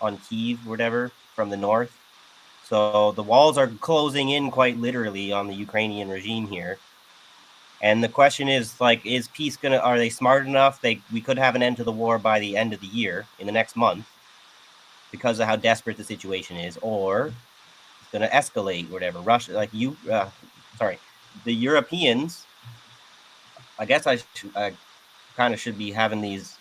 Kyiv, whatever, from the north. So the walls are closing in quite literally on the Ukrainian regime here. And the question is, like, is peace are they smart enough? We could have an end to the war by the end of the year, in the next month, because of how desperate the situation is, or it's going to escalate, whatever. Russia, the Europeans, I guess I kind of should be having these,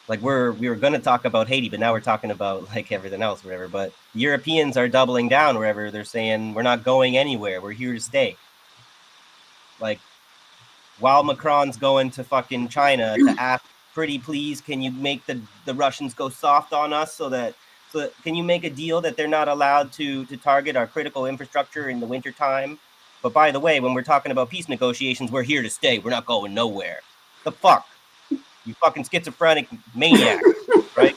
like we were going to talk about Haiti, but now we're talking about like everything else, whatever. But Europeans are doubling down, wherever they're saying we're not going anywhere. We're here to stay. Like, while Macron's going to fucking China to ask, pretty please, can you make the Russians go soft on us so that can you make a deal that they're not allowed to target our critical infrastructure in the wintertime? But by the way, when we're talking about peace negotiations, we're here to stay. We're not going nowhere. The fuck? You fucking schizophrenic maniac, right?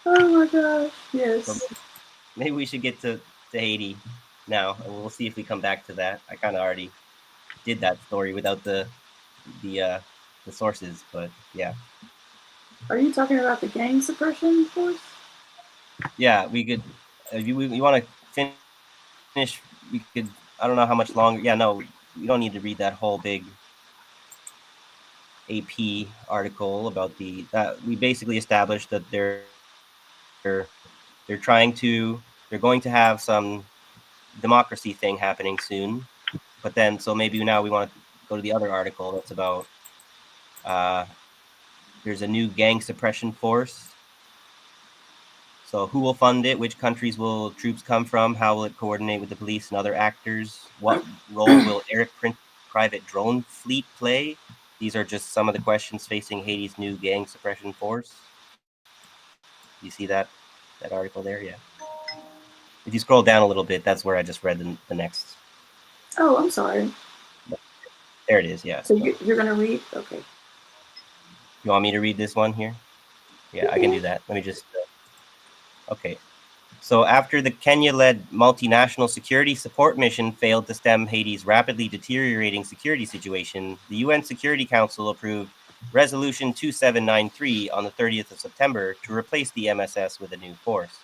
oh my gosh, yes. So maybe we should get to Haiti now, and we'll see if we come back to that. I kind of already did that story without the sources, but yeah. Are you talking about the gang suppression force? Yeah, we could. If you want to finish, we could. I don't know how much longer. Yeah, no, you don't need to read that whole big AP article about that. We basically established that they're going to have some democracy thing happening soon, but then so maybe now we want to go to the other article that's about there's a new gang suppression force. So who will fund it? Which countries will troops come from? How will it coordinate with the police and other actors? What role will Eric Prince's private drone fleet play? These are just some of the questions facing Haiti's new gang suppression force. You see that that article there. Yeah. If you scroll down a little bit, that's where I just read the next. Oh, I'm sorry. There it is. Yeah. So you're gonna read? Okay. You want me to read this one here? Yeah, I can do that. Let me just. Okay. So after the Kenya-led multinational security support mission failed to stem Haiti's rapidly deteriorating security situation, the UN Security Council approved Resolution 2793 on the 30th of September to replace the MSS with a new force.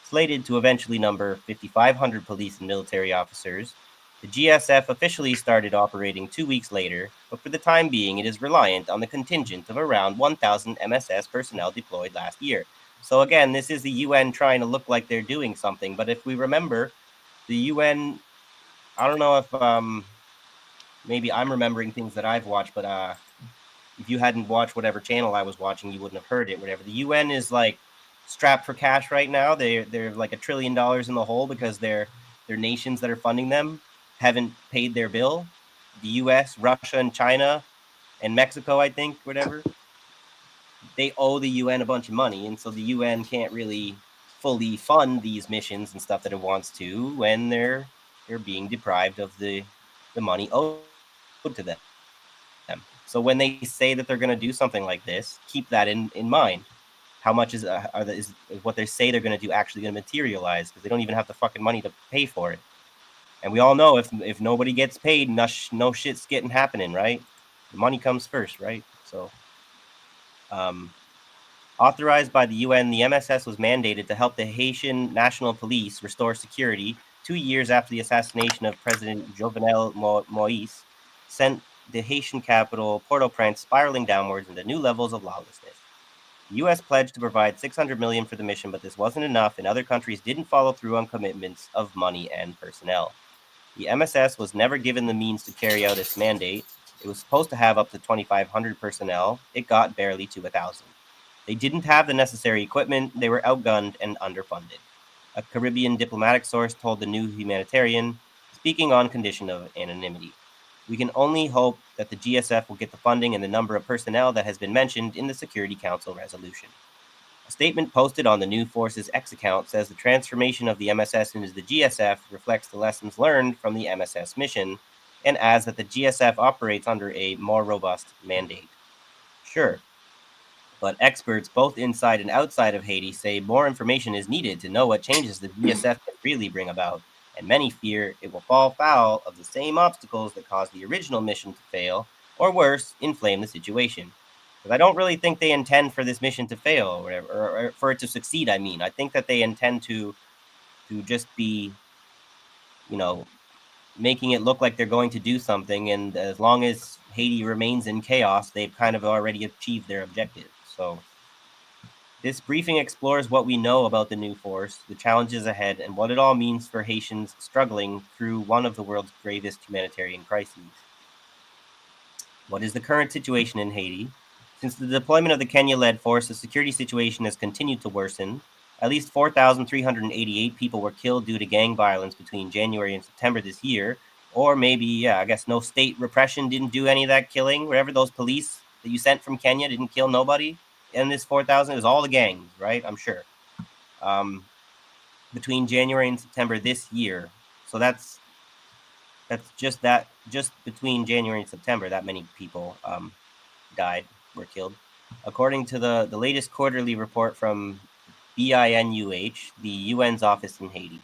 Slated to eventually number 5,500 police and military officers, the GSF officially started operating 2 weeks later, but for the time being, it is reliant on the contingent of around 1,000 MSS personnel deployed last year. So again, this is the UN trying to look like they're doing something. But if we remember, the UN, I don't know if maybe I'm remembering things that I've watched, but if you hadn't watched whatever channel I was watching, you wouldn't have heard it. Whatever. The UN is like strapped for cash right now. They're like $1 trillion in the hole because their nations that are funding them haven't paid their bill. The US, Russia, and China, and Mexico, I think, whatever. They owe the UN a bunch of money, and so the UN can't really fully fund these missions and stuff that it wants to when they're being deprived of the money owed to them. So when they say that they're going to do something like this, keep that in mind. How much is what they say they're going to do actually going to materialize? Because they don't even have the fucking money to pay for it. And we all know if nobody gets paid, no shit's getting happening, right? The money comes first, right? So. Authorized by the UN, the MSS was mandated to help the Haitian National Police restore security 2 years after the assassination of President Jovenel Moïse sent the Haitian capital, Port-au-Prince, spiraling downwards into new levels of lawlessness. The U.S. pledged to provide $600 million for the mission, but this wasn't enough, and other countries didn't follow through on commitments of money and personnel. The MSS was never given the means to carry out its mandate. It was supposed to have up to 2,500 personnel. It got barely to 1,000. They didn't have the necessary equipment. They were outgunned and underfunded. A Caribbean diplomatic source told the New Humanitarian, speaking on condition of anonymity. We can only hope that the GSF will get the funding and the number of personnel that has been mentioned in the Security Council resolution. A statement posted on the New Forces X account says the transformation of the MSS into the GSF reflects the lessons learned from the MSS mission and adds that the GSF operates under a more robust mandate. Sure. But experts both inside and outside of Haiti say more information is needed to know what changes the GSF can really bring about, and many fear it will fall foul of the same obstacles that caused the original mission to fail, or worse, inflame the situation. Because I don't really think they intend for this mission to fail, or whatever, or for it to succeed, I mean. I think that they intend to just be, making it look like they're going to do something, and as long as Haiti remains in chaos, they've kind of already achieved their objective. So this briefing explores what we know about the new force, the challenges ahead, and what it all means for Haitians struggling through one of the world's gravest humanitarian crises. What is the current situation in Haiti? Since the deployment of the Kenya-led force, the security situation has continued to worsen. At least 4,388 people were killed due to gang violence between January and September this year. Or maybe, I guess no state repression didn't do any of that killing. Whatever, those police that you sent from Kenya didn't kill nobody. And this 4,000, it was all the gangs, right? I'm sure. Between January and September this year. So that's just between January and September, that many people were killed. According to the latest quarterly report from BINUH, the UN's office in Haiti.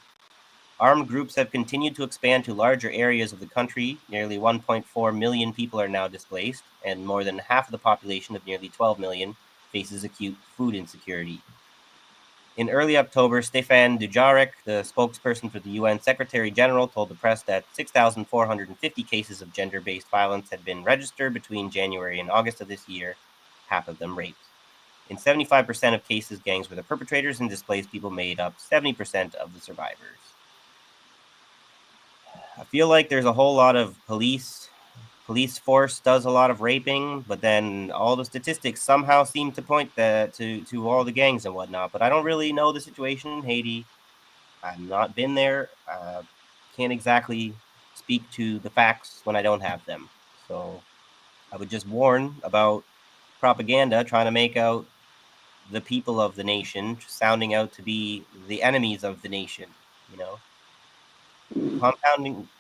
Armed groups have continued to expand to larger areas of the country. Nearly 1.4 million people are now displaced, and more than half of the population of nearly 12 million faces acute food insecurity. In early October, Stéphane Dujarric, the spokesperson for the UN Secretary General, told the press that 6,450 cases of gender-based violence had been registered between January and August of this year, half of them raped. In 75% of cases, gangs were the perpetrators, and displaced people made up 70% of the survivors. I feel like there's a whole lot of police force does a lot of raping, but then all the statistics somehow seem to point to all the gangs and whatnot. But I don't really know the situation in Haiti. I've not been there. Can't exactly speak to the facts when I don't have them. So I would just warn about propaganda trying to make out the people of the nation sounding out to be the enemies of the nation, you know.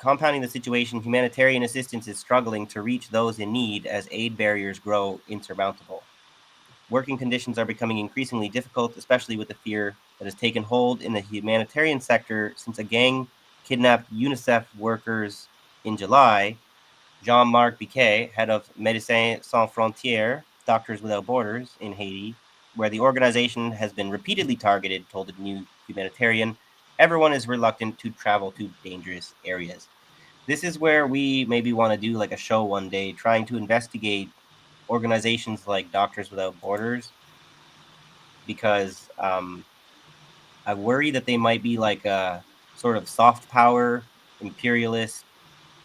Compounding the situation, humanitarian assistance is struggling to reach those in need as aid barriers grow insurmountable. Working conditions are becoming increasingly difficult, especially with the fear that has taken hold in the humanitarian sector since a gang kidnapped UNICEF workers in July. Jean-Marc Biquet, head of Médecins Sans Frontières, Doctors Without Borders in Haiti, where the organization has been repeatedly targeted, told the New Humanitarian, everyone is reluctant to travel to dangerous areas. This is where we maybe want to do like a show one day, trying to investigate organizations like Doctors Without Borders, because I worry that they might be like a sort of soft power, imperialist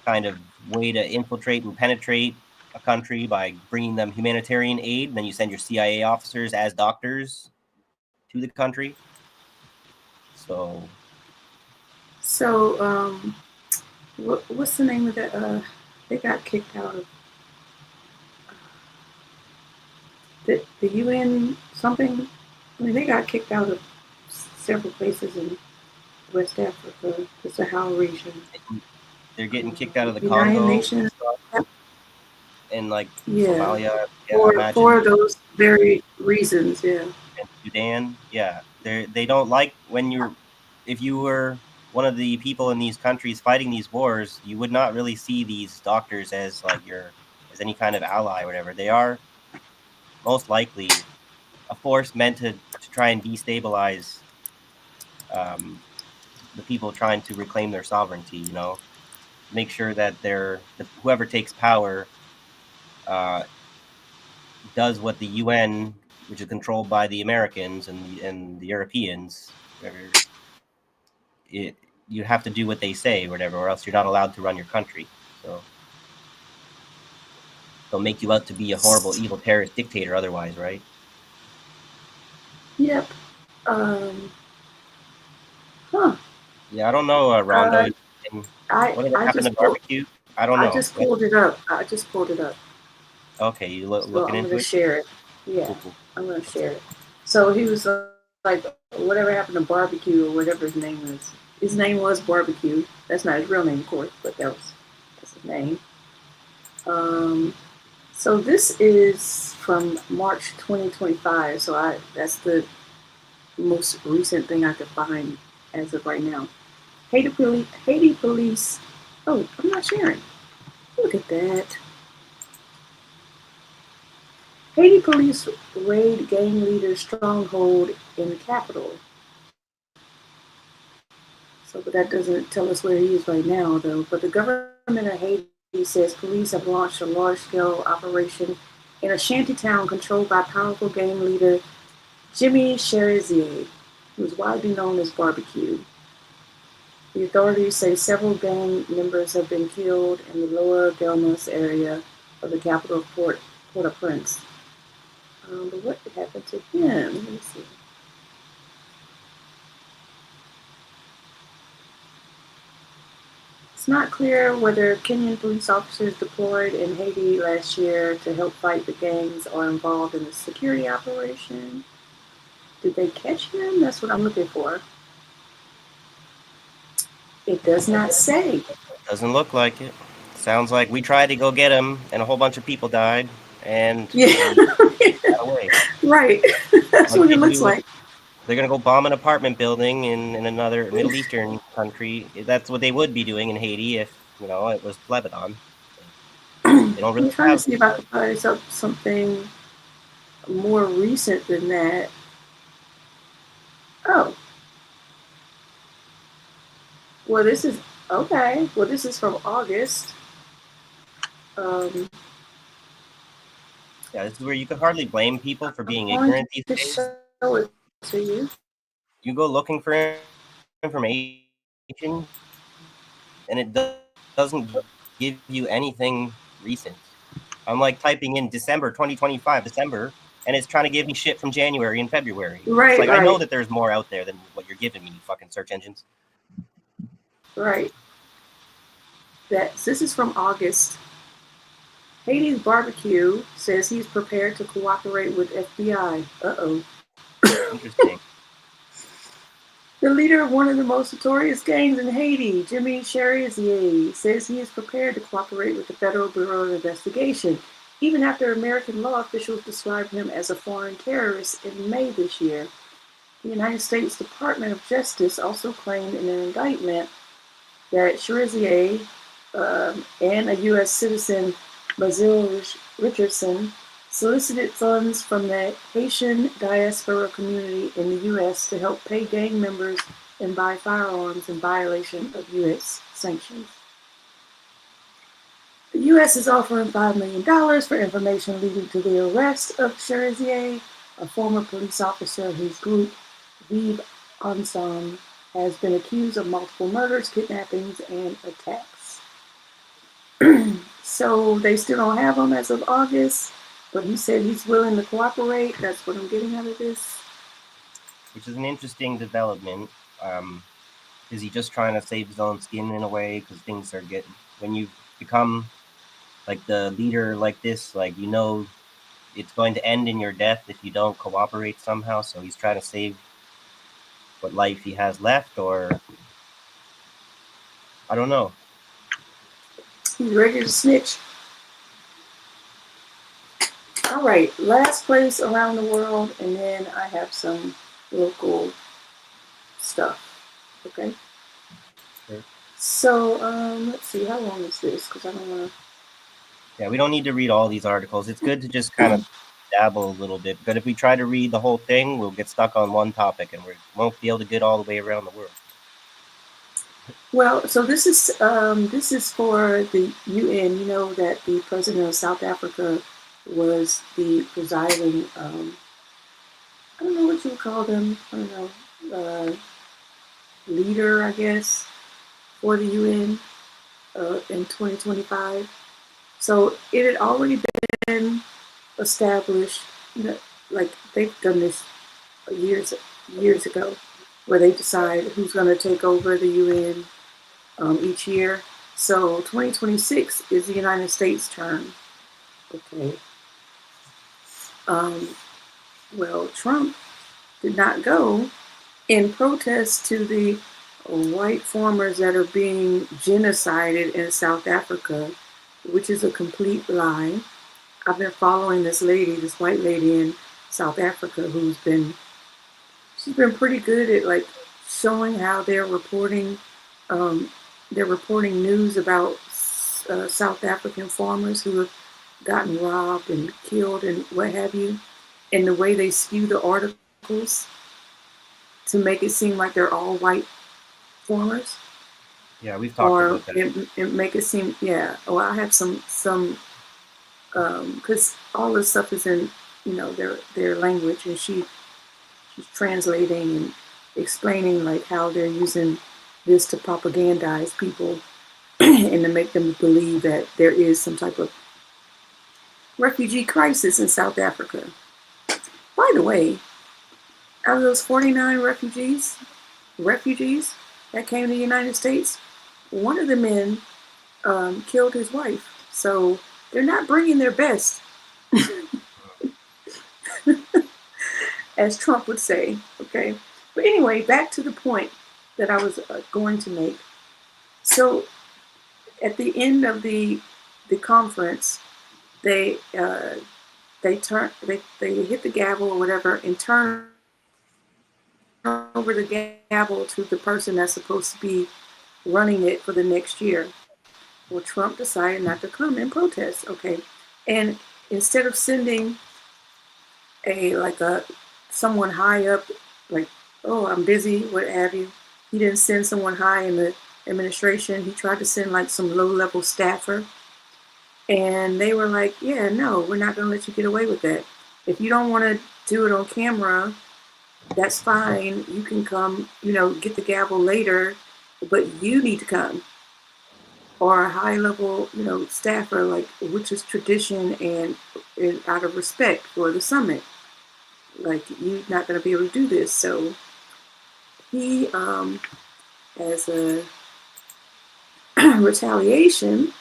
kind of way to infiltrate and penetrate a country by bringing them humanitarian aid. And then you send your CIA officers as doctors to the country. So what's the name of that? They got kicked out of the UN something. I mean, they got kicked out of several places in West Africa, the Sahel region. They're getting kicked out of the United Congo Nations. and like Yeah. Somalia. For those very reasons, yeah. And Sudan, yeah. They don't like when if you were one of the people in these countries fighting these wars, you would not really see these doctors as like as any kind of ally or whatever. They are most likely a force meant to try and destabilize the people trying to reclaim their sovereignty, you know, make sure that whoever takes power does what the UN, which is controlled by the Americans and the Europeans, you have to do what they say or whatever, or else you're not allowed to run your country. So they'll make you out to be a horrible, evil terrorist dictator otherwise, right? Yep. Yeah, I don't know, Rhonda. What did happen to barbecue? I don't know. I just pulled it up. Okay, you looking I'm into gonna it? share it. Yeah, Cool. I'm gonna share it. So he was like, whatever happened to barbecue or whatever his name is. His name was Barbecue. That's not his real name, of course, but that's his name. So this is from March 2025. So that's the most recent thing I could find as of right now. Haiti police. Oh, I'm not sharing. Look at that. Haiti police raid gang leader's stronghold in the capital. So, but that doesn't tell us where he is right now, though. But the government of Haiti says police have launched a large-scale operation in a shanty town controlled by powerful gang leader Jimmy Cherizier, who is widely known as Barbecue. The authorities say several gang members have been killed in the Lower Gelmas area of the capital of Port-au-Prince. But what happened to him? Let me see. It's not clear whether Kenyan police officers deployed in Haiti last year to help fight the gangs are involved in the security operation. Did they catch him? That's what I'm looking for. It does not say. Doesn't look like it. Sounds like we tried to go get him, and a whole bunch of people died, and yeah, got away. Right. That's what it looks like. They're gonna go bomb an apartment building in another Middle Eastern country. That's what they would be doing in Haiti if it was Lebanon. They don't really. I'm trying to see if I can find something more recent than that. Oh. Well, this is okay. Well, this is from August. Yeah, this is where you could hardly blame people for being ignorant these days. Show it to you. You go looking for information, and it doesn't give you anything recent. I'm like typing in December 2025, and it's trying to give me shit from January and February. Right, it's like, right. I know that there's more out there than what you're giving me, you fucking search engines. Right. This is from August. Haiti's Barbecue says he's prepared to cooperate with FBI. Uh-oh. Interesting. The leader of one of the most notorious gangs in Haiti, Jimmy Cherizier, says he is prepared to cooperate with the Federal Bureau of Investigation, even after American law officials described him as a foreign terrorist in May this year. The United States Department of Justice also claimed in an indictment that Cherizier and a U.S. citizen, Basil Richardson, solicited funds from the Haitian diaspora community in the U.S. to help pay gang members and buy firearms in violation of U.S. sanctions. The U.S. is offering $5 million for information leading to the arrest of Cherizier, a former police officer whose group, Vive Ensemble, has been accused of multiple murders, kidnappings, and attacks. So they still don't have him as of August. But he said he's willing to cooperate. That's what I'm getting out of this. Which is an interesting development. Is he just trying to save his own skin in a way? Because things are getting, when you become like the leader like this, like, you know, it's going to end in your death if you don't cooperate somehow. So he's trying to save what life he has left, or I don't know. He's ready to snitch. All right, last place around the world, and then I have some local stuff. Okay. Sure. So let's see, how long is this? Because I don't want to. Yeah, we don't need to read all these articles. It's good to just kind of dabble a little bit. But if we try to read the whole thing, we'll get stuck on one topic, and we won't be able to get all the way around the world. Well, so this is for the UN. You know that the president of South Africa was the presiding, I don't know what you would call them, I don't know, leader, I guess, for the UN in 2025. So it had already been established, you know, like they've done this years ago, where they decide who's going to take over the UN each year. So 2026 is the United States' turn. Okay. Well, Trump did not go in protest to the white farmers that are being genocided in South Africa, which is a complete lie. I've been following this lady, this white lady in South Africa, she's been pretty good at like showing how they're reporting news about South African farmers who have gotten robbed and killed and what have you, and the way they skew the articles to make it seem like they're all white farmers. Yeah, we've talked about that. It make it seem, yeah. Well, I have some because all this stuff is in, you know, their language, and she's translating and explaining like how they're using this to propagandize people and to make them believe that there is some type of refugee crisis in South Africa. By the way, out of those 49 refugees that came to the United States, one of the men killed his wife. So they're not bringing their best, as Trump would say. Okay. But anyway, back to the point that I was going to make. So at the end of the conference, they hit the gavel or whatever and turn over the gavel to the person that's supposed to be running it for the next year. Well, Trump decided not to come and protest. Okay. And instead of sending someone high up, like, oh, I'm busy, what have you, he didn't send someone high in the administration. He tried to send like some low-level staffer. And they were like, yeah, no, we're not going to let you get away with that. If you don't want to do it on camera, that's fine. You can come, you know, get the gavel later, but you need to come. Or a high-level, you know, staffer, like, which is tradition and out of respect for the summit. Like, you're not going to be able to do this. So he, as a retaliation,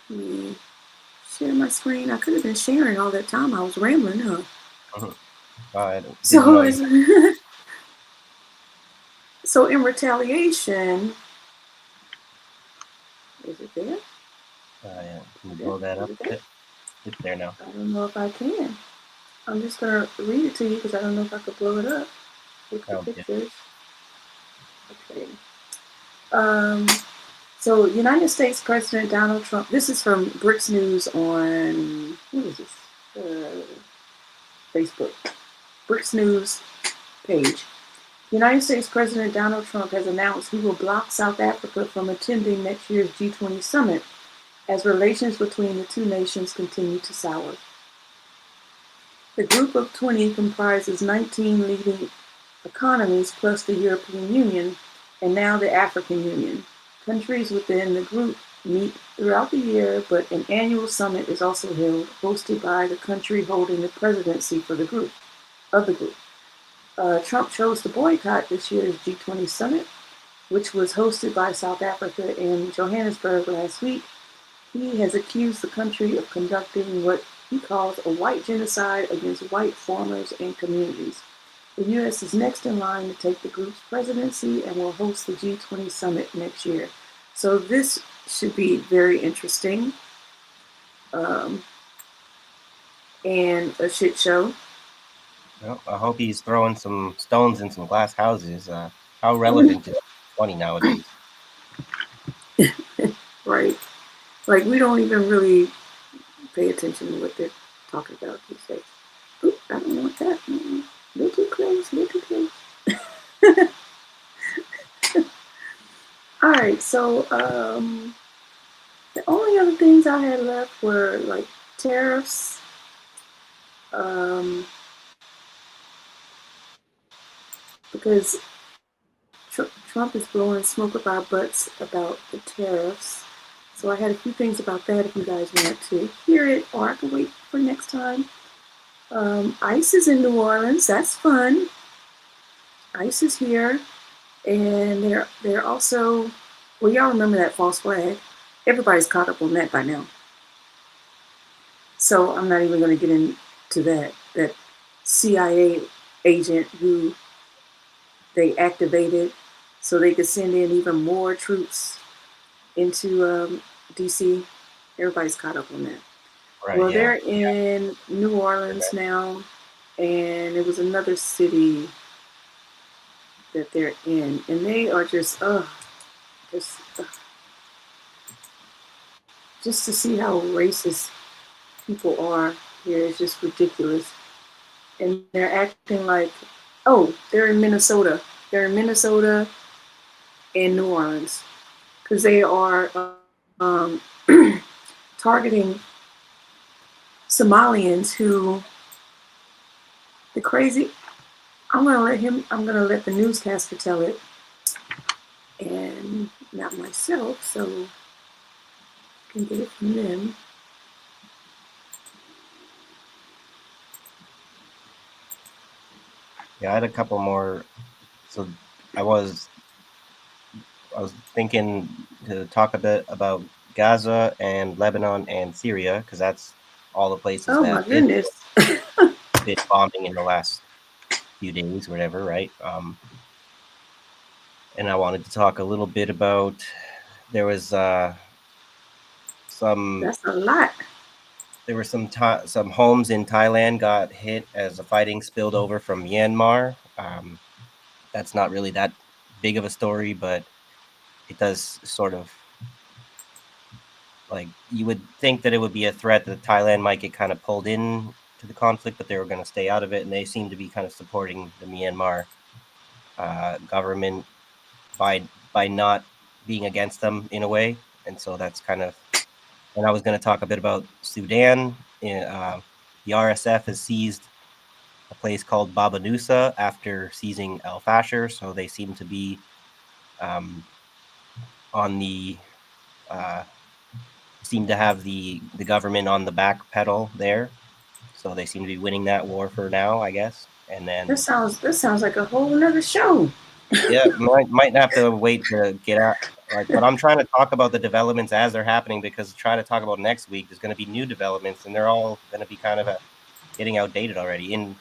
let me share my screen. I could have been sharing all that time. I was rambling, huh? I didn't So, know. so in retaliation, is it there? Yeah. Can you blow that up a bit? It's there now. I don't know if I can. I'm just gonna read it to you because I don't know if I could blow it up with the Okay. pictures. Okay. So United States President Donald Trump. This is from Bricks News on what is this? Facebook. Bricks News page. United States President Donald Trump has announced he will block South Africa from attending next year's G20 summit as relations between the two nations continue to sour. The group of 20 comprises 19 leading economies plus the European Union and now the African Union. Countries within the group meet throughout the year, but an annual summit is also held, hosted by the country holding the presidency for the group. Trump chose to boycott this year's G20 summit, which was hosted by South Africa in Johannesburg last week. He has accused the country of conducting what he calls a white genocide against white farmers and communities. The U.S. is next in line to take the group's presidency and will host the G20 summit next year. So this should be very interesting and a shit show. Well, I hope he's throwing some stones in some glass houses. How relevant is 20 nowadays? Right. Like, we don't even really pay attention to what they're talking about these days. Oop, I don't want that. Little close. All right, so the only other things I had left were like tariffs, because Trump is blowing smoke up our butts about the tariffs. So I had a few things about that if you guys want to hear it, or I can wait for next time. ICE is in New Orleans. That's fun. ICE is here. And they're also, well, y'all remember that false flag? Everybody's caught up on that by now. So I'm not even going to get into that CIA agent who they activated so they could send in even more troops into DC. Everybody's caught up on that. Right, Well, yeah. they're in New Orleans now, and it was another city that they're in, and they are just to see how racist people are here is just ridiculous. And they're acting like, oh, they're in Minnesota. They're in Minnesota and New Orleans because they are targeting Somalians who I'm gonna let the newscaster tell it and not myself, so I can get it from them. Yeah, I had a couple more. So I was thinking to talk a bit about Gaza and Lebanon and Syria, because that's all the places Oh my goodness. been bombing in the last few days, whatever, right? And I wanted to talk a little bit about, there was some That's a lot. there were some homes in Thailand got hit as the fighting spilled over from Myanmar. That's not really that big of a story, but it does sort of, like, you would think that it would be a threat that Thailand might get kind of pulled in to the conflict, but they were going to stay out of it, and they seem to be kind of supporting the Myanmar government by not being against them in a way. And so that's kind of, and I was going to talk a bit about Sudan. The RSF has seized a place called Baba Nusa after seizing El Fasher, so they seem to be seem to have the government on the back pedal there, so they seem to be winning that war for now, I guess. And then This sounds like a whole nother show. yeah, might have to wait to get out. But I'm trying to talk about the developments as they're happening, because trying to talk about next week, there's going to be new developments, and they're all going to be kind of getting outdated already. In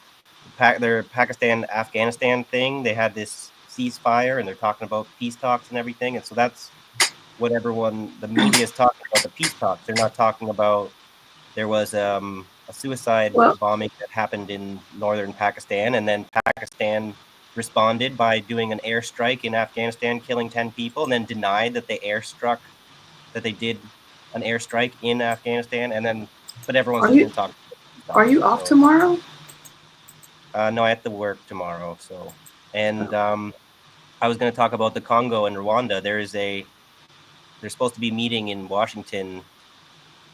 their Pakistan-Afghanistan thing. They had this ceasefire, and they're talking about peace talks and everything. And so that's what the media is talking about, the peace talks. They're not talking about there was a suicide bombing that happened in northern Pakistan, and then Pakistan responded by doing an airstrike in Afghanistan, killing 10 people, and then denied that they did an airstrike in Afghanistan, and then but everyone's just going to talk. Are you off tomorrow? No, I have to work tomorrow. So, and I was going to talk about the Congo and Rwanda. There's supposed to be meeting in Washington,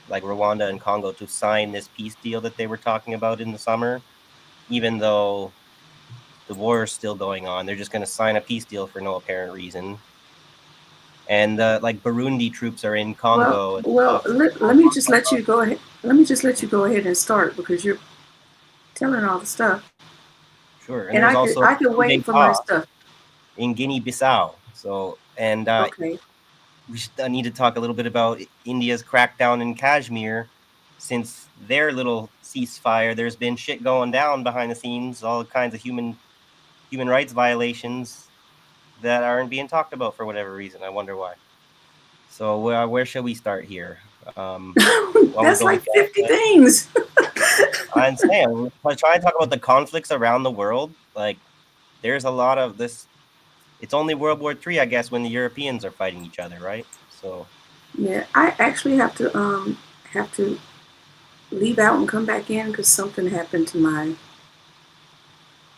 like Rwanda and Congo, to sign this peace deal that they were talking about in the summer, even though the war is still going on. They're just going to sign a peace deal for no apparent reason. And like Burundi troops are in Congo. Let me just let you go ahead. Let me just let you go ahead and start, because you're telling all the stuff. Sure. And I can wait for my stuff. In Guinea-Bissau. So, and okay. I need to talk a little bit about India's crackdown in Kashmir. Since their little ceasefire, there's been shit going down behind the scenes, all kinds of human rights violations that aren't being talked about for whatever reason. I wonder why. So where shall we start here? That's like 50 things. I understand. We're trying to talk about the conflicts around the world. Like, there's a lot of this. It's only World War III, I guess, when the Europeans are fighting each other, right? So. Yeah, I actually have to leave out and come back in because something happened to my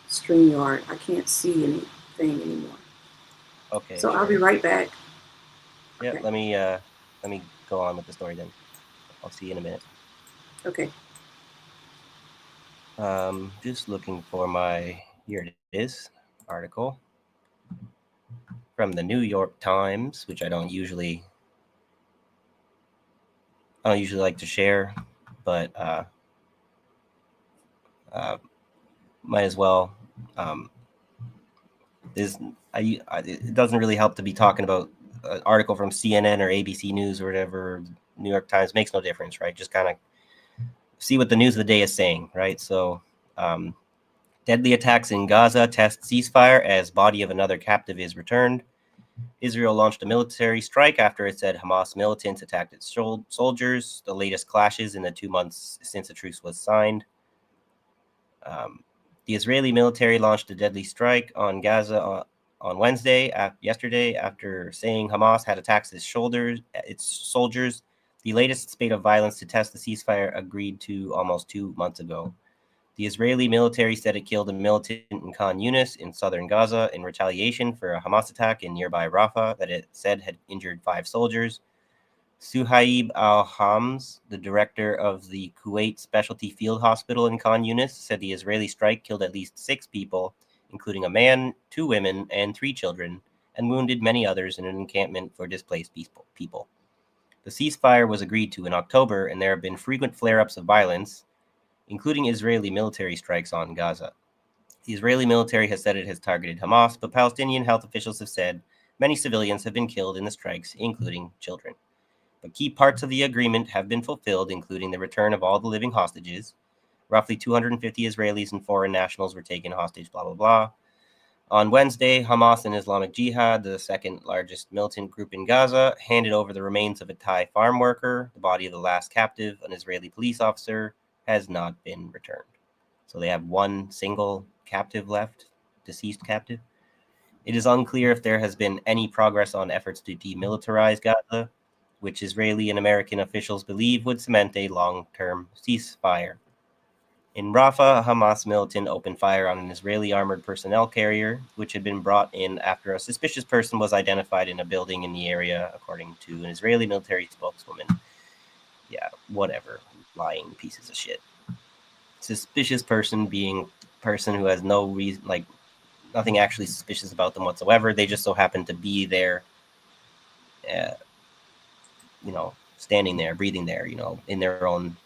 StreamYard. I can't see anything anymore. Okay. So sure. I'll be right back. Yeah, okay. Let me go on with the story then. I'll see you in a minute. Okay. Just looking for here it is, article from the New York Times, which I don't usually like to share, but might as well. It doesn't really help to be talking about an article from CNN or ABC News or whatever. New York Times makes no difference, right? Just kind of see what the news of the day is saying, right? So, deadly attacks in Gaza test ceasefire as body of another captive is returned. Israel launched a military strike after it said Hamas militants attacked its soldiers, the latest clashes in the 2 months since a truce was signed. The Israeli military launched a deadly strike on Gaza on yesterday, after saying Hamas had attacked its soldiers, the latest spate of violence to test the ceasefire agreed to almost 2 months ago. The Israeli military said it killed a militant in Khan Yunis in southern Gaza in retaliation for a Hamas attack in nearby Rafah that it said had injured 5 soldiers. Suhaib al-Hams, the director of the Kuwait Specialty Field Hospital in Khan Yunis, said the Israeli strike killed at least 6 people, including a man, 2 women, and 3 children, and wounded many others in an encampment for displaced people. The ceasefire was agreed to in October, and there have been frequent flare-ups of violence, including Israeli military strikes on Gaza. The Israeli military has said it has targeted Hamas, but Palestinian health officials have said many civilians have been killed in the strikes, including children. But key parts of the agreement have been fulfilled, including the return of all the living hostages. Roughly 250 Israelis and foreign nationals were taken hostage, blah, blah, blah. On Wednesday, Hamas and Islamic Jihad, the second largest militant group in Gaza, handed over the remains of a Thai farm worker. The body of the last captive, an Israeli police officer, has not been returned. So they have one single captive left, deceased captive. It is unclear if there has been any progress on efforts to demilitarize Gaza, which Israeli and American officials believe would cement a long-term ceasefire. In Rafah, a Hamas militant opened fire on an Israeli armored personnel carrier, which had been brought in after a suspicious person was identified in a building in the area, according to an Israeli military spokeswoman. Yeah, whatever. Lying pieces of shit. Suspicious person being person who has no reason, like nothing actually suspicious about them whatsoever. They just so happen to be there, standing there, breathing there, in their own.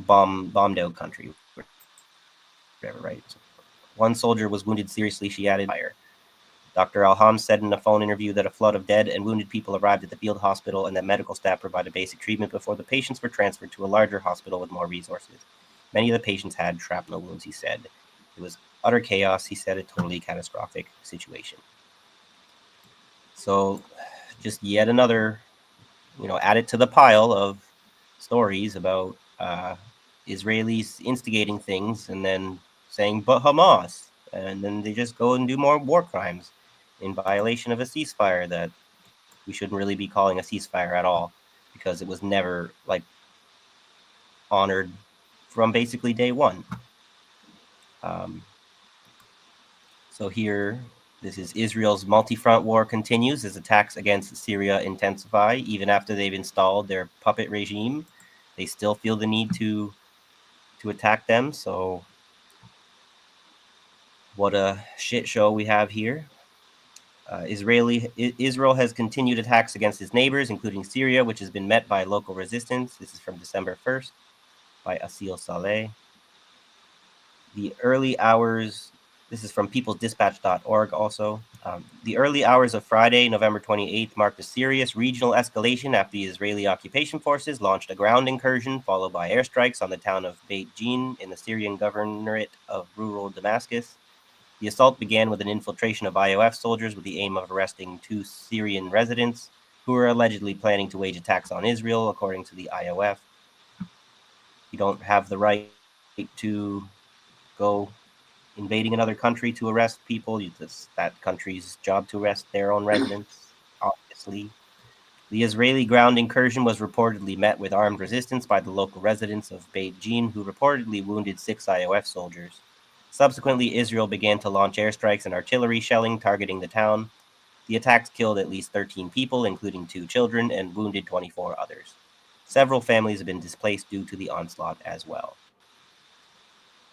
Bombed out country, whatever, right? So one soldier was wounded seriously. She added fire. Dr. Alham said in a phone interview that a flood of dead and wounded people arrived at the field hospital and that medical staff provided basic treatment before the patients were transferred to a larger hospital with more resources. Many of the patients had shrapnel wounds, he said. It was utter chaos, he said, a totally catastrophic situation. So just yet another, added to the pile of stories about Israelis instigating things and then saying, but Hamas. And then they just go and do more war crimes in violation of a ceasefire that we shouldn't really be calling a ceasefire at all, because it was never honored from basically day one. So here, this is Israel's multi-front war continues as attacks against Syria intensify. Even after they've installed their puppet regime, they still feel the need to attack them. So what a shit show we have here. Israel has continued attacks against its neighbors, including Syria, which has been met by local resistance. This is from December 1st by Asil Saleh. The early hours, this is from peoplesdispatch.org also. The early hours of Friday, November 28th, marked a serious regional escalation after the Israeli occupation forces launched a ground incursion followed by airstrikes on the town of Beit Jin in the Syrian governorate of rural Damascus. The assault began with an infiltration of IOF soldiers with the aim of arresting 2 Syrian residents who were allegedly planning to wage attacks on Israel, according to the IOF. You don't have the right to go invading another country to arrest people. It's that country's job to arrest their own residents, obviously. The Israeli ground incursion was reportedly met with armed resistance by the local residents of Beit Jin, who reportedly wounded 6 IOF soldiers. Subsequently, Israel began to launch airstrikes and artillery shelling targeting the town. The attacks killed at least 13 people, including 2 children, and wounded 24 others. Several families have been displaced due to the onslaught as well.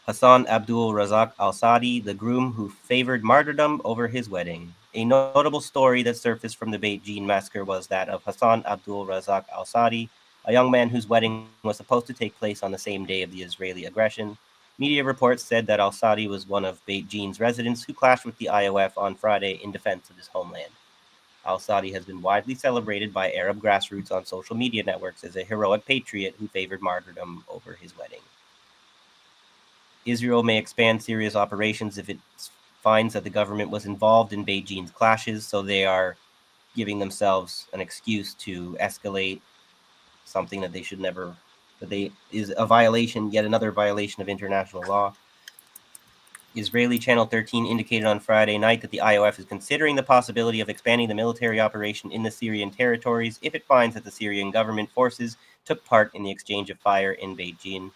Hassan Abdul Razak al-Sadi, the groom who favored martyrdom over his wedding. A notable story that surfaced from the Beit Jin massacre was that of Hassan Abdul Razak al-Sadi, a young man whose wedding was supposed to take place on the same day of the Israeli aggression. Media reports said that al-Sadi was one of Beit Jin's residents who clashed with the IOF on Friday in defense of his homeland. Al-Sadi has been widely celebrated by Arab grassroots on social media networks as a heroic patriot who favored martyrdom over his wedding. Israel may expand Syria's operations if it finds that the government was involved in Beit Jin's clashes, so they are giving themselves an excuse to escalate something that they should never, is a violation, yet another violation of international law. Israeli Channel 13 indicated on Friday night that the IOF is considering the possibility of expanding the military operation in the Syrian territories if it finds that the Syrian government forces took part in the exchange of fire in Beit Jin.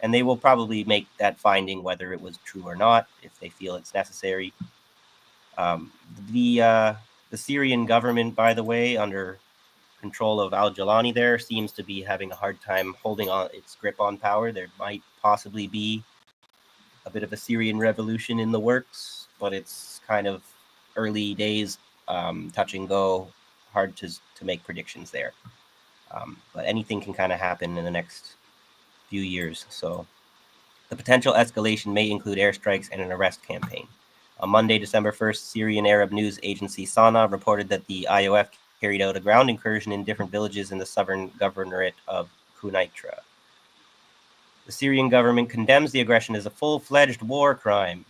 And they will probably make that finding whether it was true or not, if they feel it's necessary. The Syrian government, by the way, under control of al-Jalani there, seems to be having a hard time holding on its grip on power. There might possibly be a bit of a Syrian revolution in the works, but it's kind of early days, touch and go, hard to make predictions there. But anything can kind of happen in the next few years. So the potential escalation may include airstrikes and an arrest campaign. On Monday, December 1st, Syrian Arab news agency Sana reported that the IOF carried out a ground incursion in different villages in the southern governorate of Quneitra. The Syrian government condemns the aggression as a full-fledged war crime.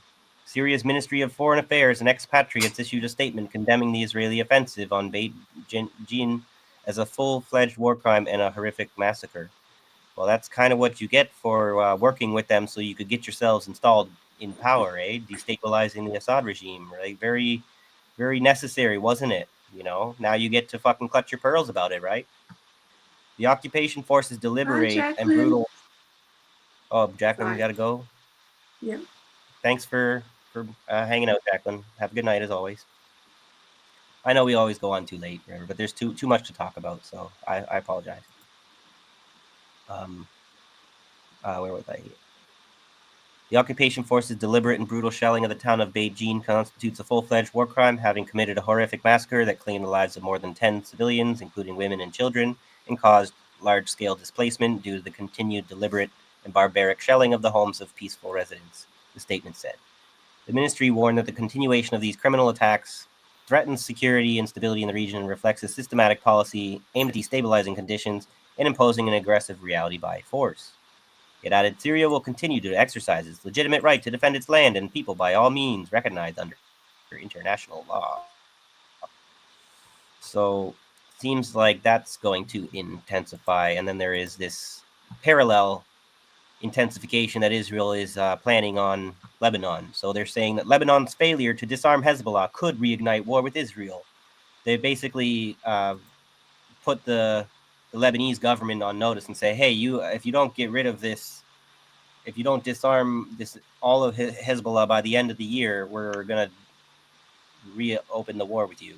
Syria's Ministry of Foreign Affairs and expatriates issued a statement condemning the Israeli offensive on Beit Jin as a full-fledged war crime and a horrific massacre. Well, that's kind of what you get for working with them so you could get yourselves installed in power, eh? Destabilizing the Assad regime. Right? Very, very necessary, wasn't it? You know, now you get to fucking clutch your pearls about it, right? The occupation forces deliberate and brutal. Oh, Jacqueline, you got to go? Yeah. Thanks for hanging out, Jacqueline. Have a good night, as always. I know we always go on too late, but there's too much to talk about, so I apologize. Where was I? The occupation force's deliberate and brutal shelling of the town of Beit Jin constitutes a full-fledged war crime, having committed a horrific massacre that claimed the lives of more than 10 civilians, including women and children, and caused large-scale displacement due to the continued deliberate and barbaric shelling of the homes of peaceful residents, the statement said. The ministry warned that the continuation of these criminal attacks threatens security and stability in the region and reflects a systematic policy aimed at destabilizing conditions and imposing an aggressive reality by force. It added, Syria will continue to exercise its legitimate right to defend its land and people by all means recognized under international law. So, seems like that's going to intensify. And then there is this parallel intensification that Israel is planning on Lebanon. So they're saying that Lebanon's failure to disarm Hezbollah could reignite war with Israel. They basically put the Lebanese government on notice and say, hey, if you don't get rid of this, if you don't disarm all of Hezbollah by the end of the year, we're going to reopen the war with you.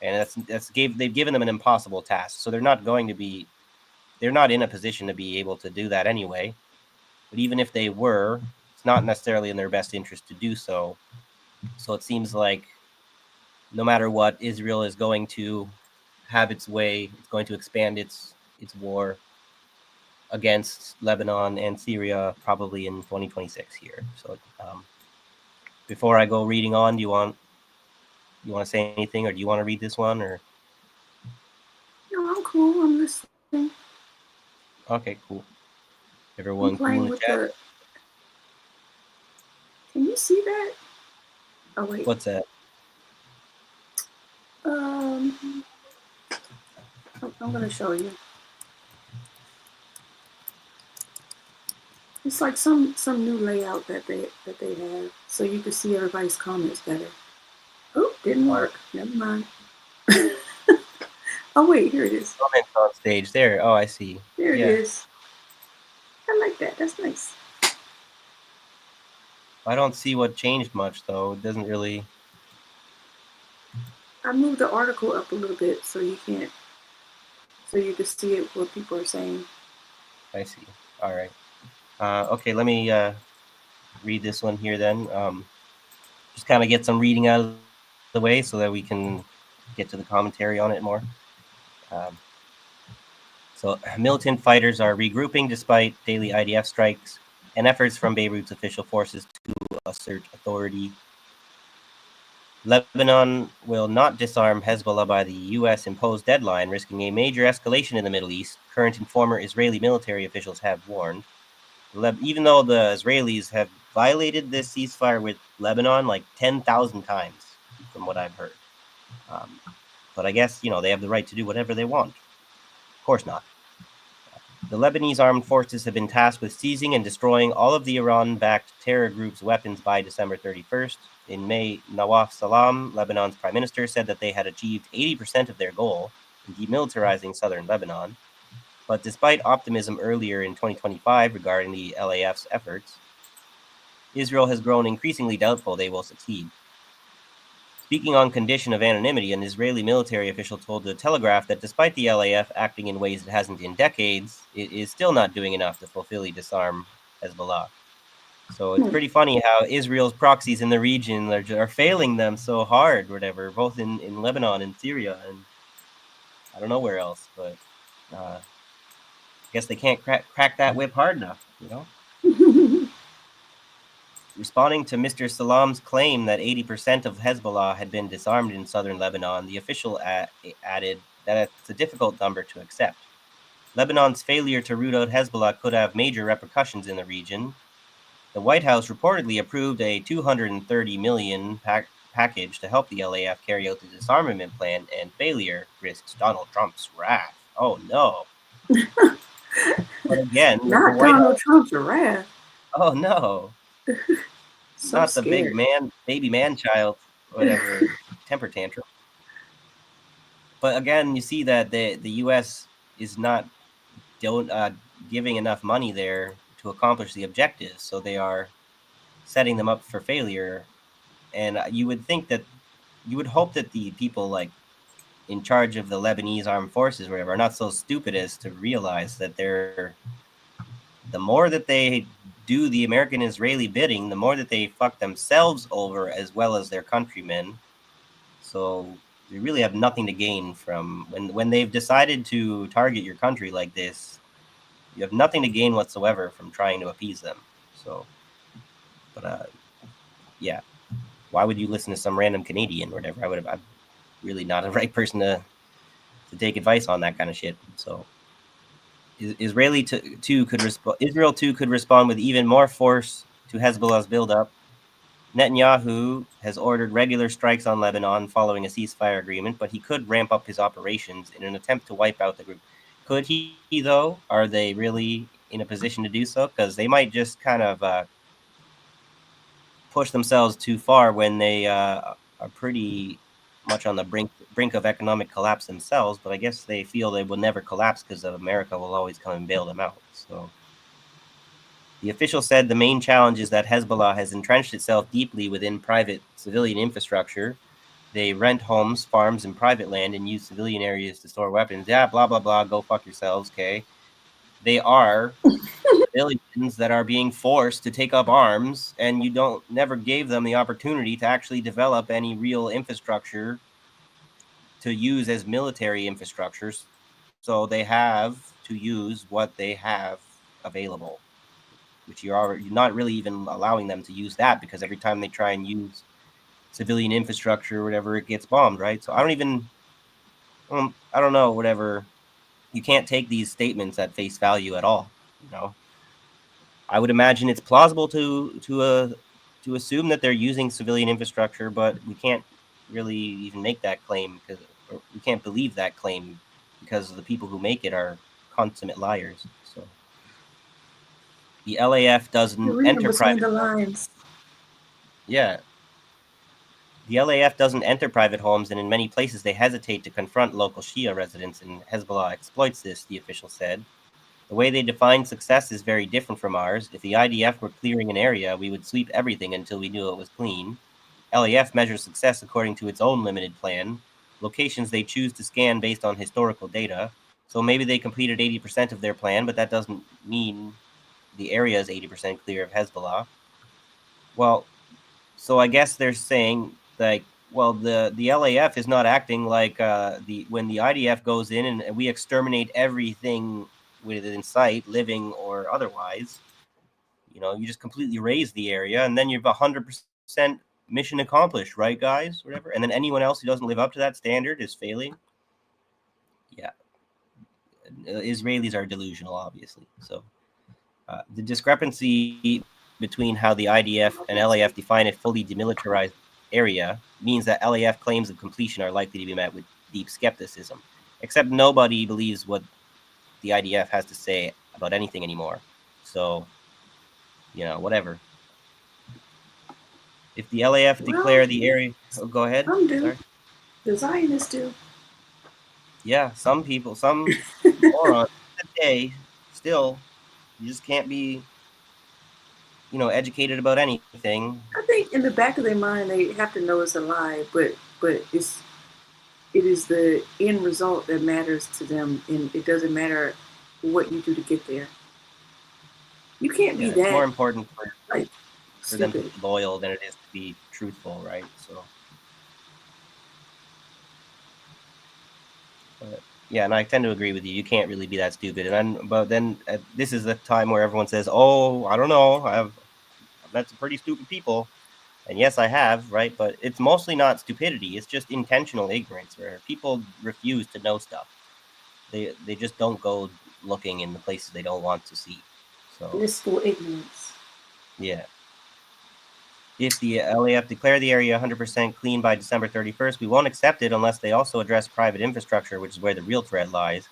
And they've given them an impossible task. So they're not in a position to be able to do that anyway. But even if they were, it's not necessarily in their best interest to do so. So it seems like no matter what, Israel is going to have its way. It's going to expand its war against Lebanon and Syria probably in 2026 here. So before I go reading on, do you want to say anything, or do you want to read this one? Or No, I'm cool. I'm listening. Okay, cool. Everyone I'm playing cool in the with chat? Can you see that? Oh wait. What's that? I'm gonna show you. It's like some new layout that they have, so you can see everybody's comments better. Oh, didn't work. Never mind. Oh wait, here it is. Comments on stage there. Oh, I see. There Yeah. it is. I like that. That's nice. I don't see what changed much though. It doesn't really. I moved the article up a little bit so you can see it, what people are saying. I see. All right. Okay, let me read this one here then. Just kind of get some reading out of the way so that we can get to the commentary on it more. So militant fighters are regrouping despite daily IDF strikes and efforts from Beirut's official forces to assert authority. Lebanon will not disarm Hezbollah by the U.S. imposed deadline, risking a major escalation in the Middle East, current and former Israeli military officials have warned. Even though the Israelis have violated this ceasefire with Lebanon like 10,000 times, from what I've heard. But I guess, they have the right to do whatever they want. Of course not. The Lebanese armed forces have been tasked with seizing and destroying all of the Iran-backed terror group's weapons by December 31st. In May, Nawaf Salam, Lebanon's prime minister, said that they had achieved 80% of their goal in demilitarizing southern Lebanon. But despite optimism earlier in 2025 regarding the LAF's efforts, Israel has grown increasingly doubtful they will succeed. Speaking on condition of anonymity, an Israeli military official told The Telegraph that despite the LAF acting in ways it hasn't in decades, it is still not doing enough to fully disarm Hezbollah. So it's pretty funny how Israel's proxies in the region are failing them so hard, whatever, both in Lebanon and Syria, and I don't know where else, but I guess they can't crack that whip hard enough, Responding to Mr. Salam's claim that 80% of Hezbollah had been disarmed in southern Lebanon, the official added that it's a difficult number to accept. Lebanon's failure to root out Hezbollah could have major repercussions in the region. The White House reportedly approved a $230 million package to help the LAF carry out the disarmament plan, and failure risks Donald Trump's wrath. Oh no! But again, not Donald Trump's wrath. Oh no! So not scared. The big baby man child, whatever temper tantrum. But again, you see that the U.S. is not giving enough money there to accomplish the objectives, so they are setting them up for failure. And you would hope that the people like in charge of the Lebanese armed forces, or whatever, are not so stupid as to realize that the more that they do the American-Israeli bidding, the more that they fuck themselves over as well as their countrymen. So they really have nothing to gain from when they've decided to target your country like this. You have nothing to gain whatsoever from trying to appease them. So, but yeah, why would you listen to some random Canadian or whatever? I'm really not the right person to take advice on that kind of shit. So Israel too could respond with even more force to Hezbollah's buildup. Netanyahu has ordered regular strikes on Lebanon following a ceasefire agreement, but he could ramp up his operations in an attempt to wipe out the group. Could he though? Are they really in a position to do so? Because they might just kind of push themselves too far when they are pretty much on the brink of economic collapse themselves. But I guess they feel they will never collapse because America will always come and bail them out. So the official said the main challenge is that Hezbollah has entrenched itself deeply within private civilian infrastructure. They rent homes, farms, and private land and use civilian areas to store weapons. Yeah, blah, blah, blah. Go fuck yourselves, okay? They are civilians that are being forced to take up arms, and you never gave them the opportunity to actually develop any real infrastructure to use as military infrastructures. So they have to use what they have available, which you're not really even allowing them to use that, because every time they try and use civilian infrastructure or whatever, it gets bombed, right? So I don't know, whatever. You can't take these statements at face value at all, you know. I would imagine it's plausible to assume that they're using civilian infrastructure, but we can't really even make that claim or we can't believe that claim because the people who make it are consummate liars. So the LAF doesn't enter private lines. Yeah. The LAF doesn't enter private homes, and in many places they hesitate to confront local Shia residents, and Hezbollah exploits this, the official said. The way they define success is very different from ours. If the IDF were clearing an area, we would sweep everything until we knew it was clean. LAF measures success according to its own limited plan, locations they choose to scan based on historical data. So maybe they completed 80% of their plan, but that doesn't mean the area is 80% clear of Hezbollah. Well, so I guess they're saying, like, well, the LAF is not acting like when the IDF goes in and we exterminate everything within sight, living or otherwise. You know, you just completely raise the area, and then you've 100% mission accomplished, right, guys? Whatever. And then anyone else who doesn't live up to that standard is failing. Yeah, Israelis are delusional, obviously. So the discrepancy between how the IDF and LAF define a fully demilitarized area means that LAF claims of completion are likely to be met with deep skepticism. Except nobody believes what the IDF has to say about anything anymore. So, you know, whatever. If the LAF declare the area... Oh, go ahead. Some do. Sorry. The Zionists do. Yeah, some people, some morons today, still, you just can't be, you know, educated about anything. I think in the back of their mind they have to know it's a lie, but it is the end result that matters to them, and it doesn't matter what you do to get there. You can't be that. It's more important for them to stupid. be loyal than it is to be truthful, right? So, yeah, and I tend to agree with you. You can't really be that stupid. But then this is the time where everyone says, "Oh, I don't know. I've met some pretty stupid people," and yes, I have, right? But it's mostly not stupidity. It's just intentional ignorance, where people refuse to know stuff. They just don't go looking in the places they don't want to see. So Blissful ignorance. yeah. If the LAF declare the area 100% clean by December 31st, we won't accept it unless they also address private infrastructure, which is where the real threat lies.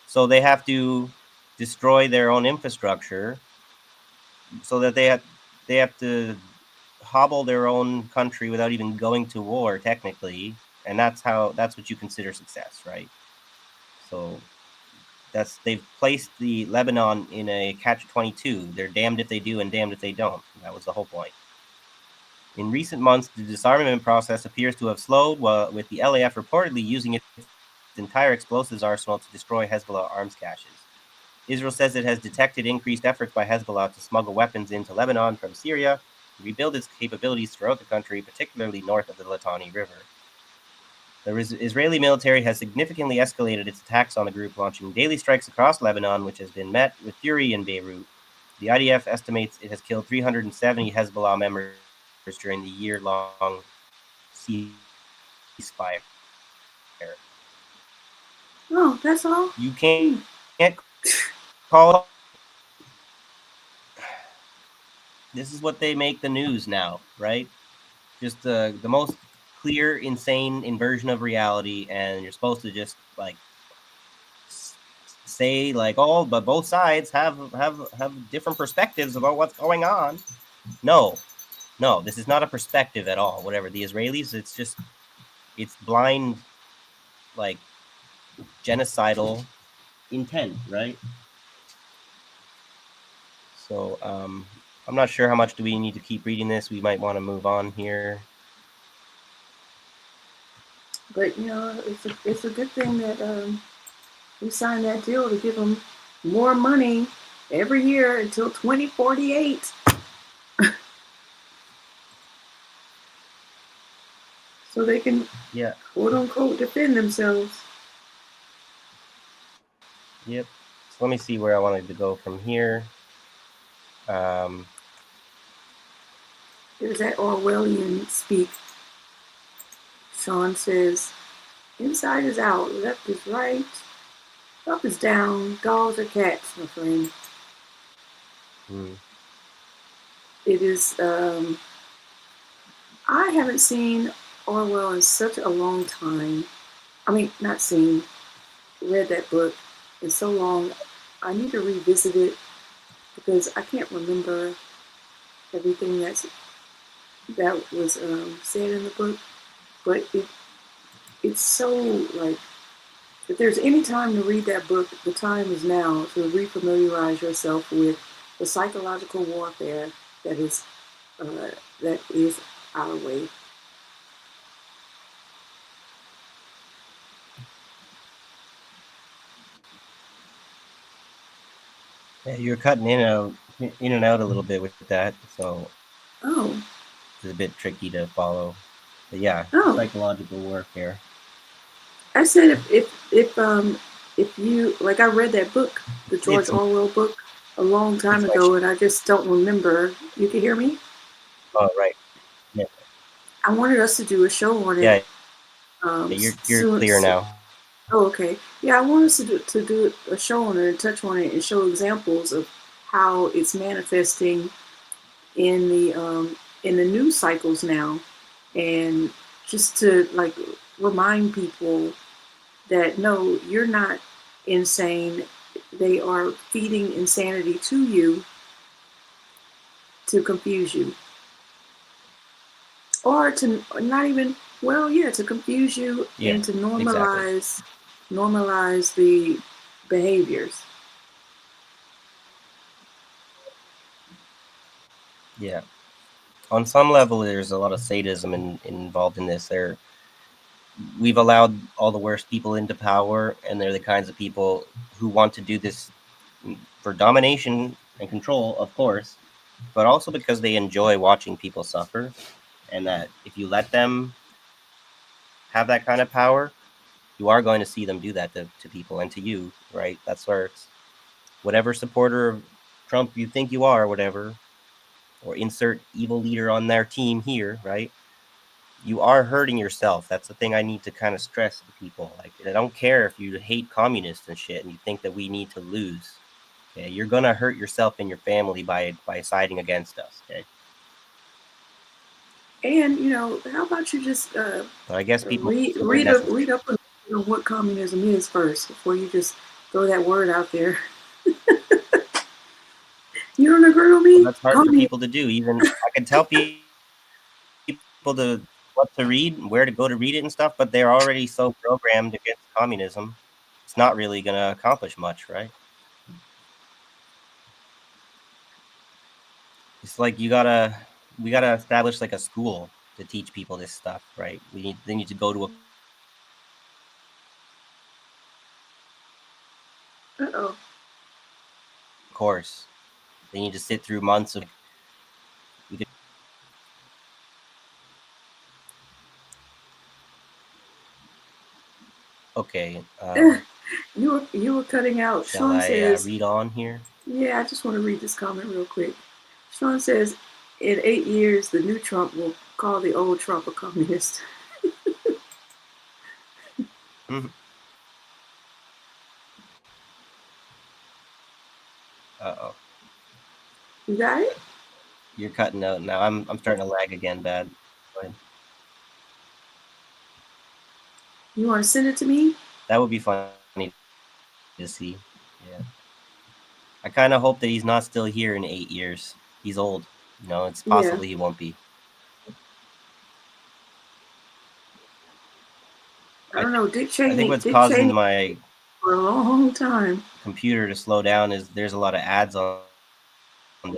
So they have to destroy their own infrastructure, so that they have to hobble their own country without even going to war, technically, and that's what you consider success, right? So they've placed the Lebanon in a catch-22. They're damned if they do and damned if they don't. That was the whole point. In recent months, the disarmament process appears to have slowed, with the LAF reportedly using its entire explosives arsenal to destroy Hezbollah arms caches. Israel says it has detected increased efforts by Hezbollah to smuggle weapons into Lebanon from Syria to rebuild its capabilities throughout the country, particularly north of the Litani River. The Israeli military has significantly escalated its attacks on the group, launching daily strikes across Lebanon, which has been met with fury in Beirut. The IDF estimates it has killed 370 Hezbollah members during the year-long ceasefire. Oh, that's all. You can't call. This is what they make the news now, right? Just the most clear, insane inversion of reality, and you're supposed to just like say like, oh, but both sides have different perspectives about what's going on. No, this is not a perspective at all. Whatever the Israelis, it's blind, like genocidal intent, right? So I'm not sure how much do we need to keep reading this. We might want to move on here. But you know, it's a good thing that we signed that deal to give them more money every year until 2048. So they can, quote unquote, defend themselves. Yep. So let me see where I wanted to go from here. There's that Orwellian speak. Sean says, inside is out, left is right, up is down, dogs are cats, my friend. It is, I haven't seen Orwell in such a long time. I mean, not seen, read that book in so long. I need to revisit it because I can't remember everything that was said in the book. But it's so, like, if there's any time to read that book, the time is now to refamiliarize yourself with the psychological warfare that is our way. Yeah, you're cutting in and out a little bit with that, so it's a bit tricky to follow. But yeah, psychological warfare. I said if you like, I read that book, the George Orwell book, a long time ago, and I just don't remember. You can hear me? Oh, right. Yeah. I wanted us to do a show on it. Yeah. You're clear now. Oh, okay. Yeah, I want us to do a show on it and touch on it and show examples of how it's manifesting in the news cycles now, and just to like remind people that no, you're not insane. They are feeding insanity to you to confuse you, or to not even to confuse you and to normalize the behaviors. Yeah. On some level, there's a lot of sadism involved in this. We've allowed all the worst people into power, and they're the kinds of people who want to do this for domination and control, of course, but also because they enjoy watching people suffer, and that if you let them have that kind of power, you are going to see them do that to people and to you, right? That's where it's whatever supporter of Trump you think you are, whatever, or insert evil leader on their team here, right? You are hurting yourself. That's the thing I need to kind of stress to people. Like, I don't care if you hate communists and shit and you think that we need to lose. Okay, you're gonna hurt yourself and your family by siding against us. Okay. And you know, how about you just but I guess people read up on what communism is first before you just throw that word out there. You don't agree with me? Well, that's hard for people to do. Even I can tell people to what to read, where to go to read it and stuff, but they're already so programmed against communism. It's not really going to accomplish much, right? It's like we gotta establish like a school to teach people this stuff, right? They need to go to a course. They need to sit through months of. Okay. You were cutting out. Shall Sean says, read on here? Yeah, I just want to read this comment real quick. Sean says, in 8 years, the new Trump will call the old Trump a communist. Uh-oh. You got it? You're cutting out now. I'm starting to lag again bad. Go ahead. You want to send it to me? That would be funny to see. Yeah. I kind of hope that he's not still here in 8 years. He's old. You know, it's possible he won't be. I don't know. Dick I Cheney. think what's Dick causing Cheney my for a long time. computer to slow down is there's a lot of ads on this.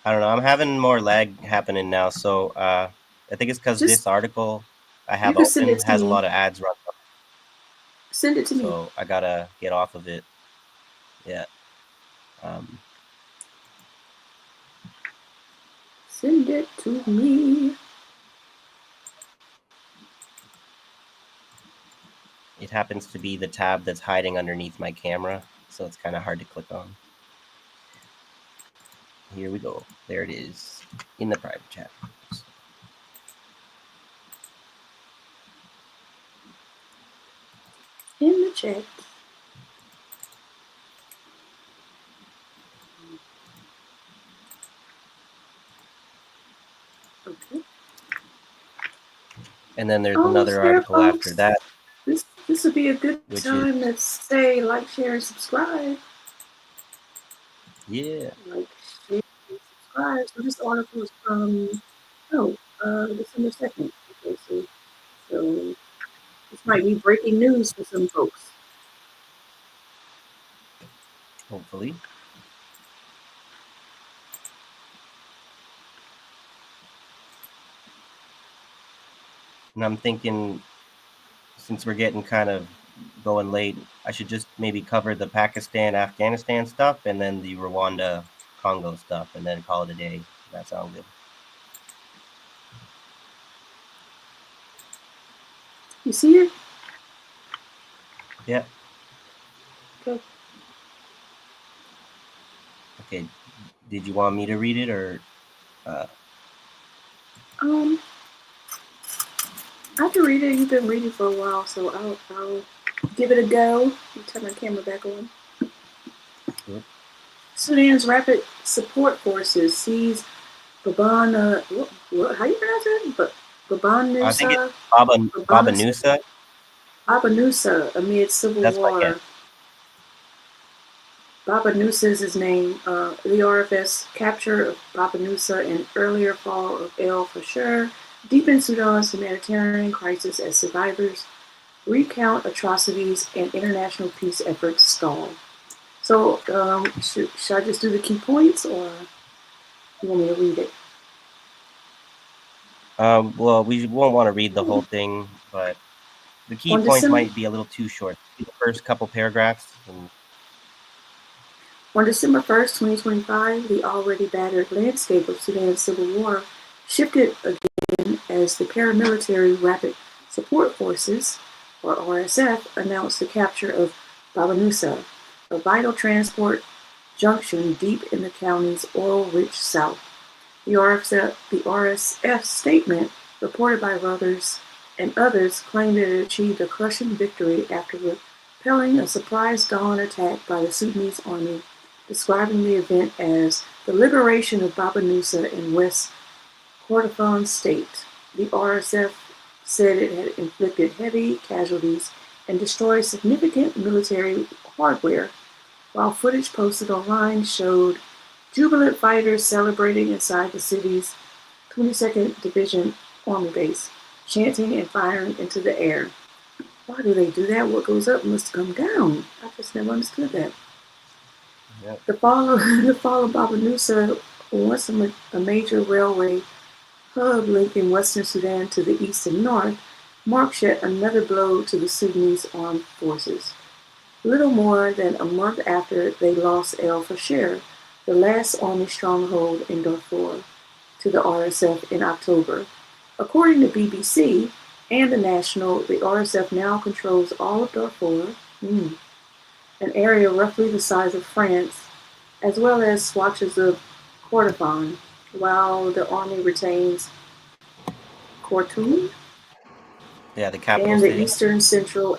I don't know. I'm having more lag happening now. So I think it's because this article I have can send open it to has a me. lot of ads run. Send it to me. So I gotta get off of it. Yeah. Send it to me. It happens to be the tab that's hiding underneath my camera, so it's kind of hard to click on. Here we go. There it is in the private chat. In the chat. Okay. And then there's another article after that. This would be a good Which time to say like, share, and subscribe. Yeah. Like, share, and subscribe. So this article is from December 2nd. Okay, so this might be breaking news for some folks. Hopefully. And I'm thinking, since we're getting kind of going late, I should just maybe cover the Pakistan, Afghanistan stuff and then the Rwanda, Congo stuff and then call it a day. That sounds good. You see it? Yeah. Okay. Okay. Did you want me to read it or? I can read it. You've been reading for a while, so I'll give it a go. Let me turn my camera back on. Good. Sudan's Rapid Support Forces seize Babana. How you pronounce it? Babanusa. I think it's Babanusa. Babanusa amid civil war. Babanusa is his name. The RFS capture of Babanusa in earlier fall of El Fasher deepened Sudan's humanitarian crisis as survivors recount atrocities and international peace efforts stall. So, should I just do the key points, or you want me to read it? Well, we won't want to read the whole thing, but the key points might be a little too short. The first couple paragraphs. On December 1st, 2025, the already battered landscape of Sudan's civil war shifted again as the paramilitary Rapid Support Forces, or RSF, announced the capture of Babanusa, a vital transport junction deep in the county's oil-rich south. The RSF statement, reported by Reuters and others, claimed that it achieved a crushing victory after repelling a surprise dawn attack by the Sudanese army, describing the event as the liberation of Babanusa in West Kordofan state. The RSF said it had inflicted heavy casualties and destroyed significant military hardware, while footage posted online showed jubilant fighters celebrating inside the city's 22nd Division Army base, chanting and firing into the air. Why do they do that? What goes up must come down. I just never understood that. Yep. The fall of Babanusa, once a major railway hub linking Western Sudan to the east and north, marks yet another blow to the Sudanese armed forces. Little more than a month after they lost El Fasher, the last army stronghold in Darfur, to the RSF in October. According to BBC and The National, the RSF now controls all of Darfur, an area roughly the size of France, as well as swatches of Kordofan, while the army retains Khartoum Yeah, the capital and the city. eastern central.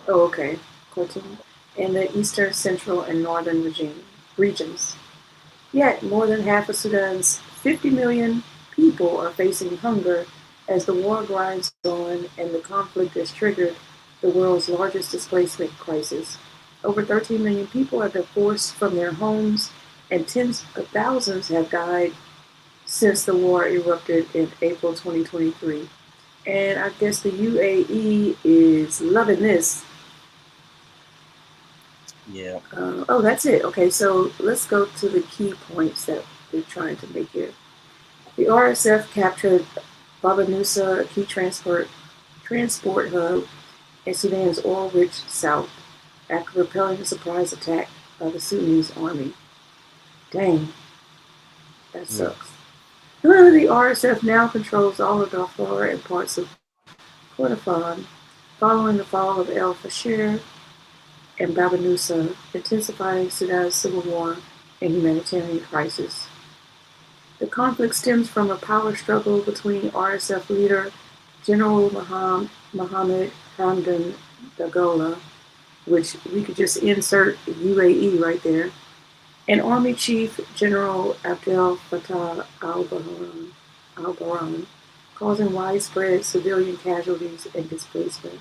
Oh, okay, Khartoum and the eastern, central, and northern regions. Yet, more than half of Sudan's 50 million people are facing hunger as the war grinds on and the conflict has triggered the world's largest displacement crisis. Over 13 million people have been forced from their homes, and tens of thousands have died since the war erupted in April 2023. And I guess the UAE is loving this. Yeah. Oh, that's it. Okay, so let's go to the key points that we're trying to make here. The RSF captured Baba Nusa, a key transport hub in Sudan's oil-rich south, after repelling a surprise attack by the Sudanese army. Dang, that sucks. The RSF now controls all of Darfur and parts of Kordofan, following the fall of El Fasher and Baba Nusa, intensifying Sudan's civil war and humanitarian crisis. The conflict stems from a power struggle between RSF leader General Mohammed Hamdan Dagalo, which we could just insert UAE right there, and Army Chief General Abdel Fattah al-Burhan, causing widespread civilian casualties and displacement.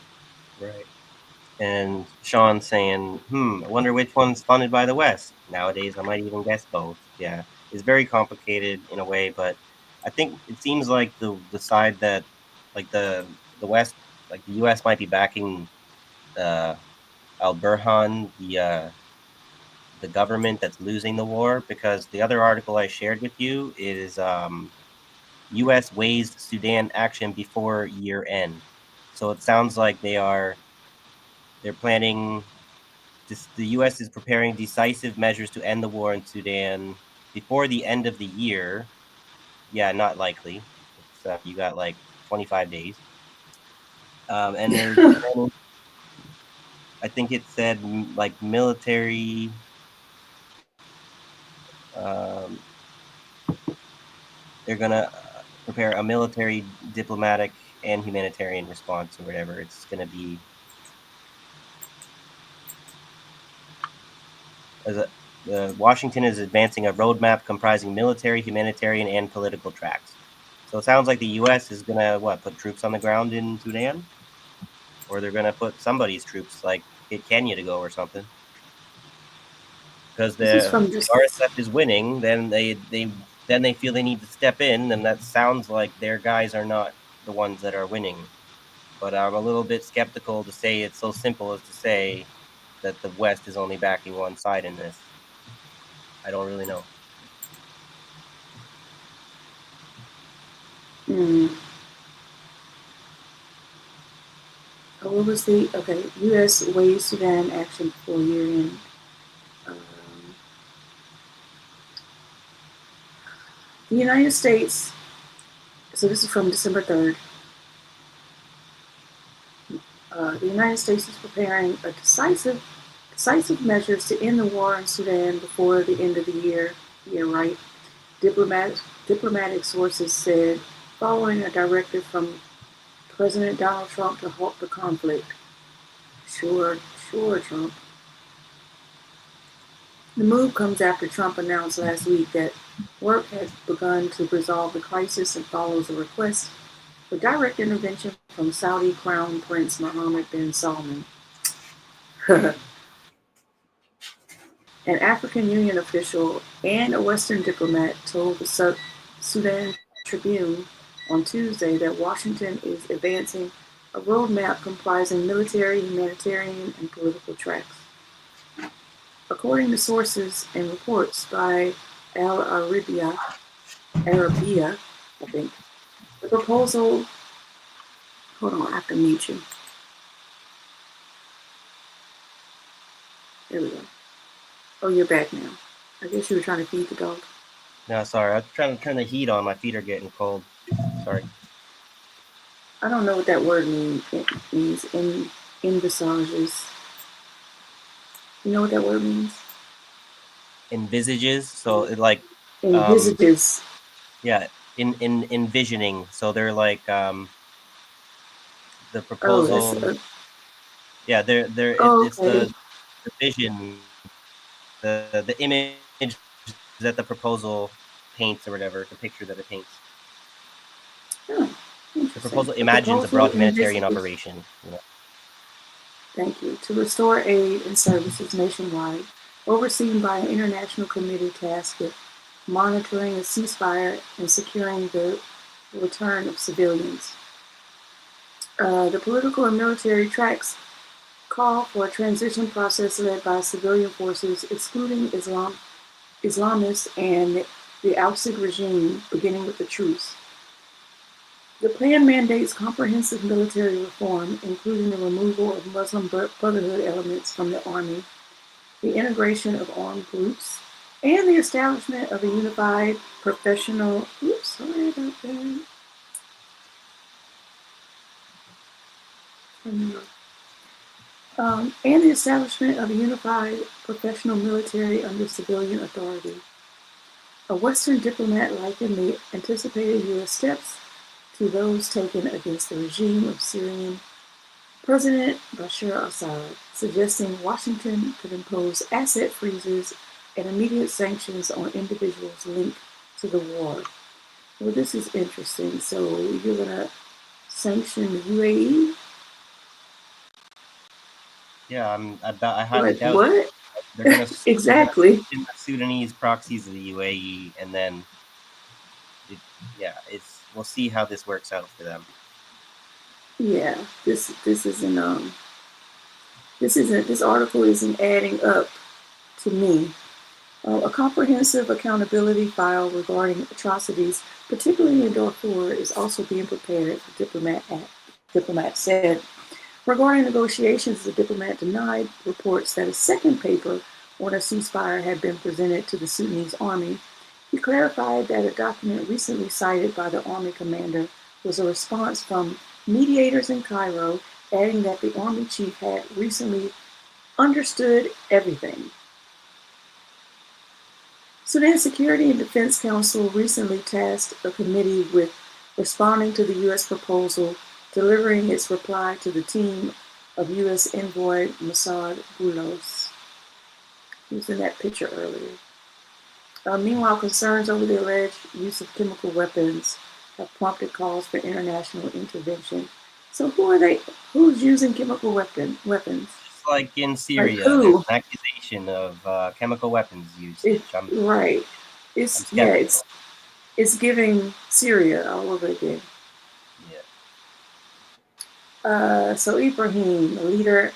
Right. And Sean saying, I wonder which one's funded by the West. Nowadays, I might even guess both. Yeah, it's very complicated in a way, but I think it seems like the side that, like the West, like the U.S. might be backing al-Burhan, the government that's losing the war, because the other article I shared with you is U.S. weighs Sudan action before year end. So it sounds like they're planning. The U.S. is preparing decisive measures to end the war in Sudan before the end of the year. Yeah, not likely. You got like 25 days. And there's, I think it said like military. They're gonna prepare a military, diplomatic, and humanitarian response or whatever. It's gonna be. Washington is advancing a roadmap comprising military, humanitarian, and political tracks. So it sounds like the U.S. is gonna put troops on the ground in Sudan, or they're gonna put somebody's troops, like get Kenya to go or something. Because the RSF is winning, then they feel they need to step in, and that sounds like their guys are not the ones that are winning. But I'm a little bit skeptical to say it's so simple as to say that the West is only backing one side in this. I don't really know. What was the U.S. weighs Sudan action for year end? The United States. So this is from December 3rd. The United States is preparing a decisive measures to end the war in Sudan before the end of the year. Yeah, right. Diplomatic sources said, following a directive from President Donald Trump to halt the conflict. Sure, Trump. The move comes after Trump announced last week that work has begun to resolve the crisis and follows a request for direct intervention from Saudi Crown Prince Mohammed bin Salman. An African Union official and a Western diplomat told the Sudan Tribune on Tuesday that Washington is advancing a roadmap comprising military, humanitarian, and political tracks. According to sources and reports by Al Arabiya, I think, the proposal. Hold on, I have to mute you. There we go. Oh, you're back now. I guess you were trying to feed the dog. No, sorry. I was trying to turn the heat on. My feet are getting cold. Sorry. I don't know what that word means. It means envisages. You know what that word means? Envisages. So it like Envisages. yeah, in envisioning. So they're like the Oh, proposal. that's Yeah, it's okay. the vision, the image that the proposal paints or whatever, the picture that it paints. Oh, The interesting. proposal The imagines a proposal broad humanitarian envisages- operation. You know. Thank you. To restore aid and services nationwide, overseen by an international committee tasked with monitoring a ceasefire and securing the return of civilians. The political and military tracks call for a transition process led by civilian forces, excluding Islamists and the Al-Assad regime, beginning with the truce. The plan mandates comprehensive military reform, including the removal of Muslim Brotherhood elements from the army, the integration of armed groups, and the establishment of a unified professional. Oops, sorry about that. And the establishment of a unified professional military under civilian authority. A Western diplomat likened the anticipated U.S. steps to those taken against the regime of Syrian President Bashar Assad, suggesting Washington could impose asset freezes and immediate sanctions on individuals linked to the war. Well, this is interesting. So you're going to sanction the UAE? Yeah, I highly Like doubt what? they're gonna Exactly. the Sudanese proxies of the UAE, and then we'll see how this works out for them. Yeah, this article isn't adding up to me. A comprehensive accountability file regarding atrocities, particularly in Darfur, is also being prepared, the diplomat said. Regarding negotiations, the diplomat denied reports that a second paper on a ceasefire had been presented to the Sudanese army. He clarified that a document recently cited by the army commander was a response from mediators in Cairo, adding that the army chief had recently understood everything. Sudan Security and Defense Council recently tasked a committee with responding to the U.S. proposal, delivering its reply to the team of U.S. envoy Mossad Boulos. He was in that picture earlier. Meanwhile, concerns over the alleged use of chemical weapons have prompted calls for international intervention. So who's using chemical weapons? Just like in Syria, who? there's an accusation of chemical weapons usage. Right. It's giving Syria all over again. Yeah. So Ibrahim, a leader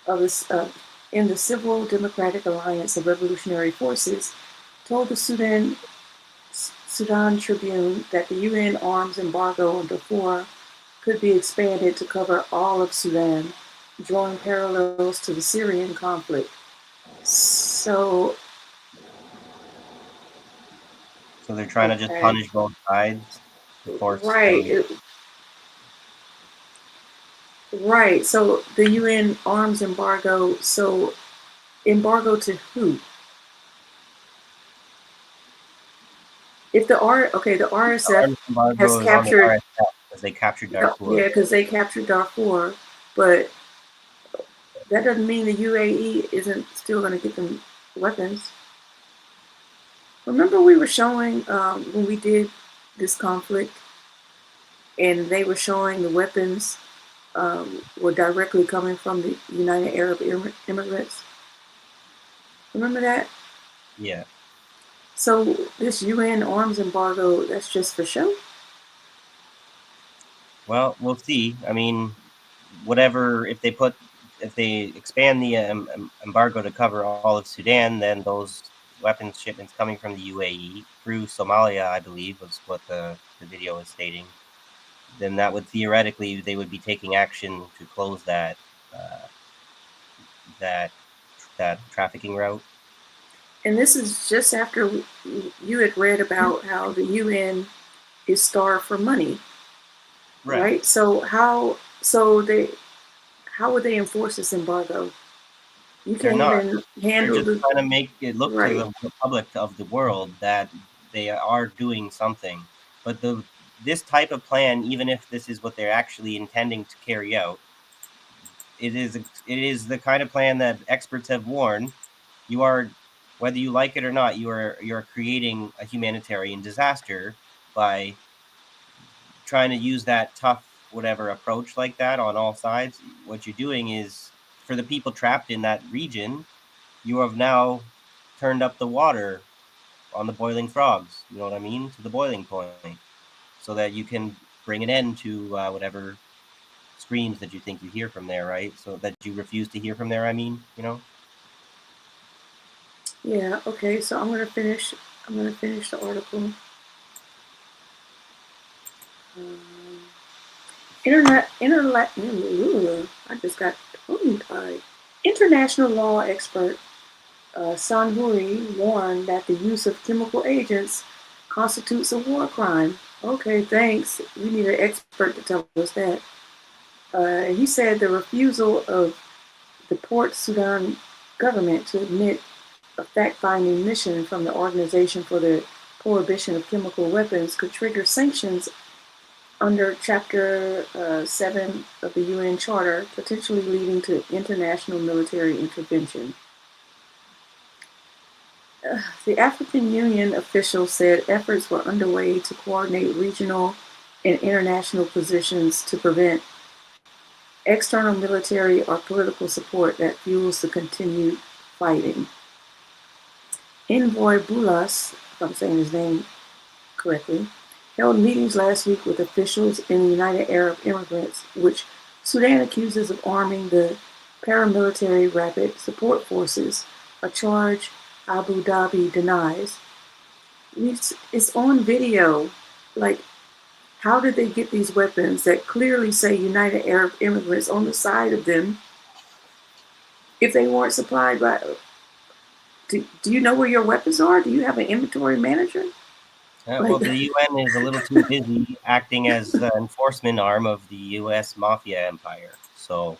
of this in the Civil Democratic Alliance of Revolutionary Forces, told the Sudan Tribune that the UN arms embargo on Darfur could be expanded to cover all of Sudan, drawing parallels to the Syrian conflict. So they're trying to just punish both sides to force Right. So the UN arms embargo. So embargo to who? If the RSF has captured, because they captured Darfur. Yeah, because they captured Darfur, but that doesn't mean the UAE isn't still going to get them weapons. Remember, we were showing when we did this conflict, and they were showing the weapons were directly coming from the United Arab Emirates. Remember that? Yeah. So this UN arms embargo, that's just for show? Well, we'll see. I mean, whatever, if they expand the embargo to cover all of Sudan, then those weapons shipments coming from the UAE through Somalia, I believe, was what the video is stating, then that would theoretically, they would be taking action to close that trafficking route. And this is just after you had read about how the UN is starved for money, right? So how how would they enforce this embargo? You They're can't not. even They're handle just the trying to make it look right. to the public of the world that they are doing something. But this type of plan, even if this is what they're actually intending to carry out, it is the kind of plan that experts have warned. You are, whether you like it or not, you're creating a humanitarian disaster by trying to use that tough whatever approach like that on all sides. What you're doing is, for the people trapped in that region, you have now turned up the water on the boiling frogs, you know what I mean, to the boiling point, so that you can bring an end to whatever screams that you think you hear from there, right? So that you refuse to hear from there, I mean, you know? Yeah, okay, so I'm gonna finish the article. I just got tongue-tied. International law expert Sanhuri warned that the use of chemical agents constitutes a war crime. Okay, thanks. We need an expert to tell us that. He said the refusal of the Port Sudan government to admit a fact-finding mission from the Organization for the Prohibition of Chemical Weapons could trigger sanctions under Chapter 7 of the UN Charter, potentially leading to international military intervention. The African Union official said efforts were underway to coordinate regional and international positions to prevent external military or political support that fuels the continued fighting. Envoy Bulas, if I'm saying his name correctly, held meetings last week with officials in the United Arab Emirates, which Sudan accuses of arming the paramilitary Rapid Support Forces, a charge Abu Dhabi denies. It's on video. Like, how did they get these weapons that clearly say United Arab Emirates on the side of them if they weren't supplied by... Do you know where your weapons are? Do you have an inventory manager? Well, the UN is a little too busy acting as the enforcement arm of the US mafia empire. So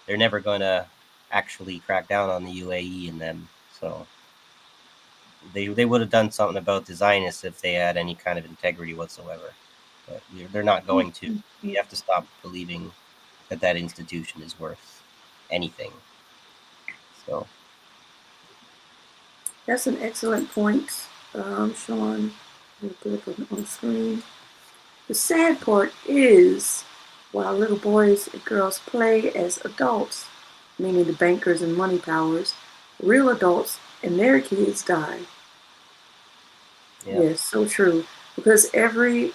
they're never going to actually crack down on the UAE and them. So they would have done something about the Zionists if they had any kind of integrity whatsoever. But they're not going to. You have to stop believing that institution is worth anything. So that's an excellent point, Sean. I'll put it on screen. The sad part is, while little boys and girls play as adults, meaning the bankers and money powers, real adults and their kids die. yeah. Yes, so true. Because every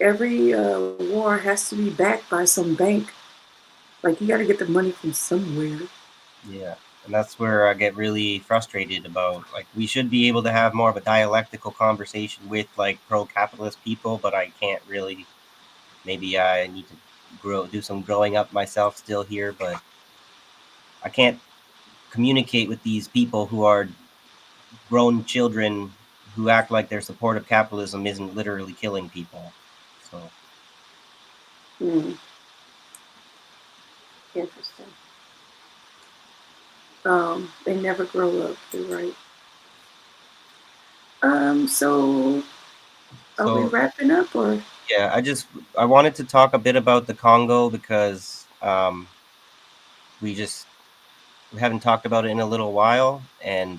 war has to be backed by some bank. Like, you got to get the money from somewhere. Yeah. And that's where I get really frustrated about, like, we should be able to have more of a dialectical conversation with, like, pro-capitalist people, but I can't really. Maybe I need to do some growing up myself still here, but I can't communicate with these people who are grown children who act like their support of capitalism isn't literally killing people. So. Interesting. They never grow up. You're right. So are we wrapping up, or? Yeah, I wanted to talk a bit about the Congo because we haven't talked about it in a little while, and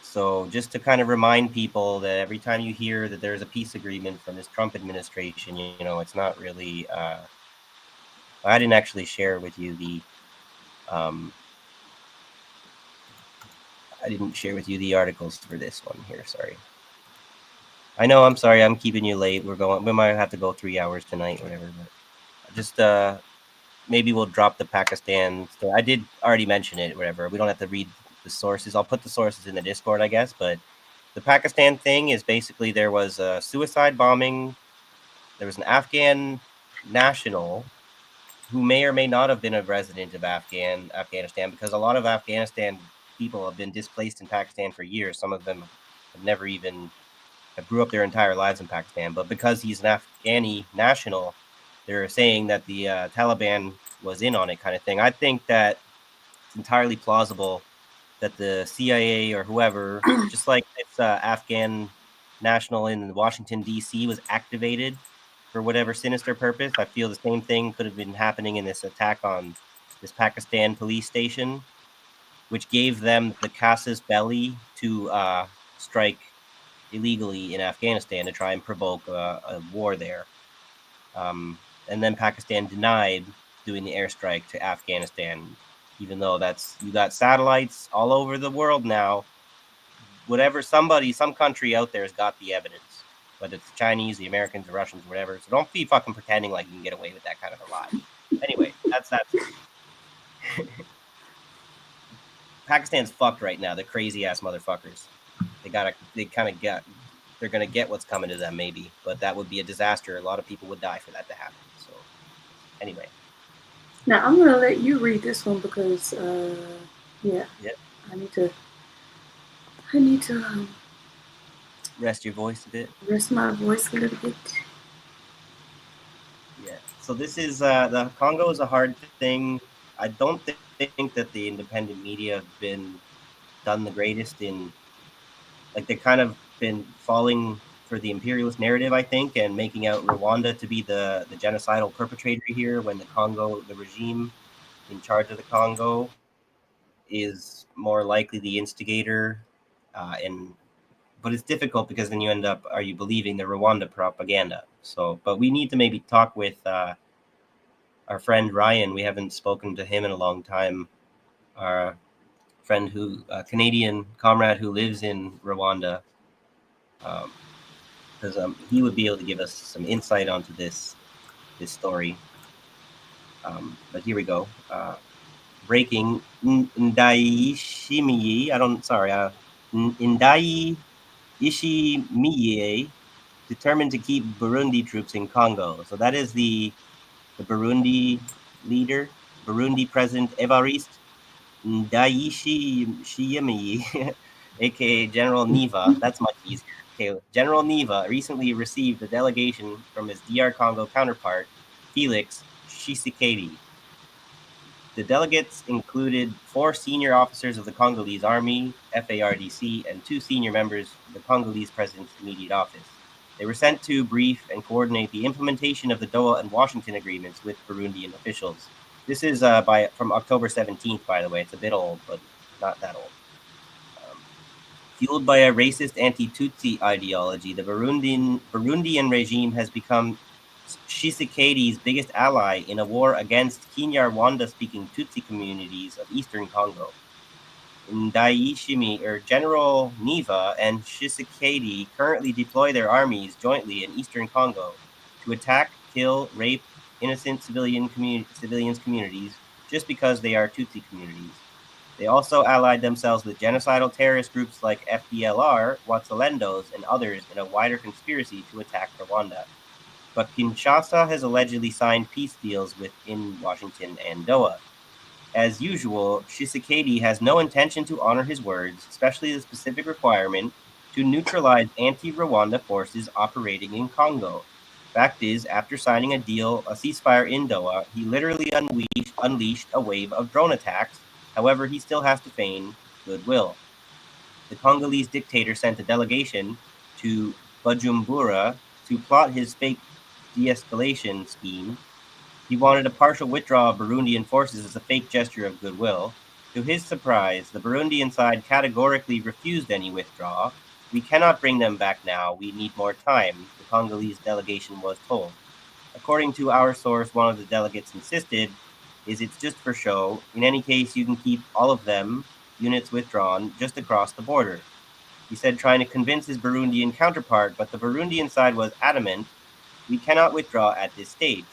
so just to kind of remind people that every time you hear that there's a peace agreement from this Trump administration, you know, it's not really. I didn't actually share with you the. I didn't share with you the articles for this one here. Sorry. I know. I'm sorry. I'm keeping you late. We might have to go 3 hours tonight, whatever. But just maybe we'll drop the Pakistan story. I did already mention it. Whatever. We don't have to read the sources. I'll put the sources in the Discord, I guess. But the Pakistan thing is basically there was a suicide bombing. There was an Afghan national who may or may not have been a resident of Afghanistan, because a lot of Afghanistan people have been displaced in Pakistan for years. Some of them have never even that grew up their entire lives in Pakistan, but because he's an Afghani national, they're saying that the Taliban was in on it, kind of thing. I think that it's entirely plausible that the CIA or whoever, just like this Afghan national in Washington, D.C. was activated for whatever sinister purpose. I feel the same thing could have been happening in this attack on this Pakistan police station, which gave them the casus belli to strike illegally in Afghanistan to try and provoke a war there. And then Pakistan denied doing the airstrike to Afghanistan, even though you got satellites all over the world now. Whatever, some country out there has got the evidence, whether it's the Chinese, the Americans, the Russians, whatever. So don't be fucking pretending like you can get away with that kind of a lie. Anyway, that's Pakistan's fucked right now. They're crazy ass motherfuckers. They're gonna get what's coming to them, maybe, but that would be a disaster. A lot of people would die for that to happen. So anyway. Now I'm gonna let you read this one because yeah. I need to Rest your voice a bit. Rest my voice a little bit. Yeah. So this is the Congo is a hard thing. I don't think that the independent media have been done the greatest in, like, they've kind of been falling for the imperialist narrative, I think, and making out Rwanda to be the genocidal perpetrator here, when the regime in charge of the Congo is more likely the instigator. But it's difficult because then you end up, are you believing the Rwanda propaganda? So, but we need to maybe talk with our friend Ryan. We haven't spoken to him in a long time. Our friend Canadian comrade who lives in Rwanda, because he would be able to give us some insight onto this story. But here we go. Breaking Ndayishimiye. Ndai Ishimiye determined to keep Burundi troops in Congo. So that is the Burundi leader, Burundi President Evariste Ndayishimiye, aka General Neva. That's much easier. Okay, General Neva recently received a delegation from his DR Congo counterpart, Felix Tshisekedi. The delegates included 4 senior officers of the Congolese Army, FARDC, and 2 senior members of the Congolese President's immediate office. They were sent to brief and coordinate the implementation of the Doha and Washington agreements with Burundian officials. This is from October 17th, by the way. It's a bit old, but not that old. Fueled by a racist anti-Tutsi ideology, the Burundian regime has become Tshisekedi's biggest ally in a war against Kinyarwanda-speaking Tutsi communities of eastern Congo. Ndayishimiye, or General Neva, and Tshisekedi currently deploy their armies jointly in eastern Congo to attack, kill, rape innocent civilians communities just because they are Tutsi communities. They also allied themselves with genocidal terrorist groups like FDLR, Watsalendos, and others in a wider conspiracy to attack Rwanda. But Kinshasa has allegedly signed peace deals within Washington and Doha. As usual, Tshisekedi has no intention to honor his words, especially the specific requirement to neutralize anti-Rwanda forces operating in Congo. Fact is, after signing a ceasefire in Doha, he literally unleashed a wave of drone attacks. However, he still has to feign goodwill. The Congolese dictator sent a delegation to Bujumbura to plot his fake de-escalation scheme. He wanted a partial withdrawal of Burundian forces as a fake gesture of goodwill. To his surprise, the Burundian side categorically refused any withdrawal. We cannot bring them back now. We need more time, the Congolese delegation was told. According to our source, one of the delegates insisted, it's just for show. In any case, you can keep all of them, units withdrawn, just across the border. He said, trying to convince his Burundian counterpart, but the Burundian side was adamant, we cannot withdraw at this stage.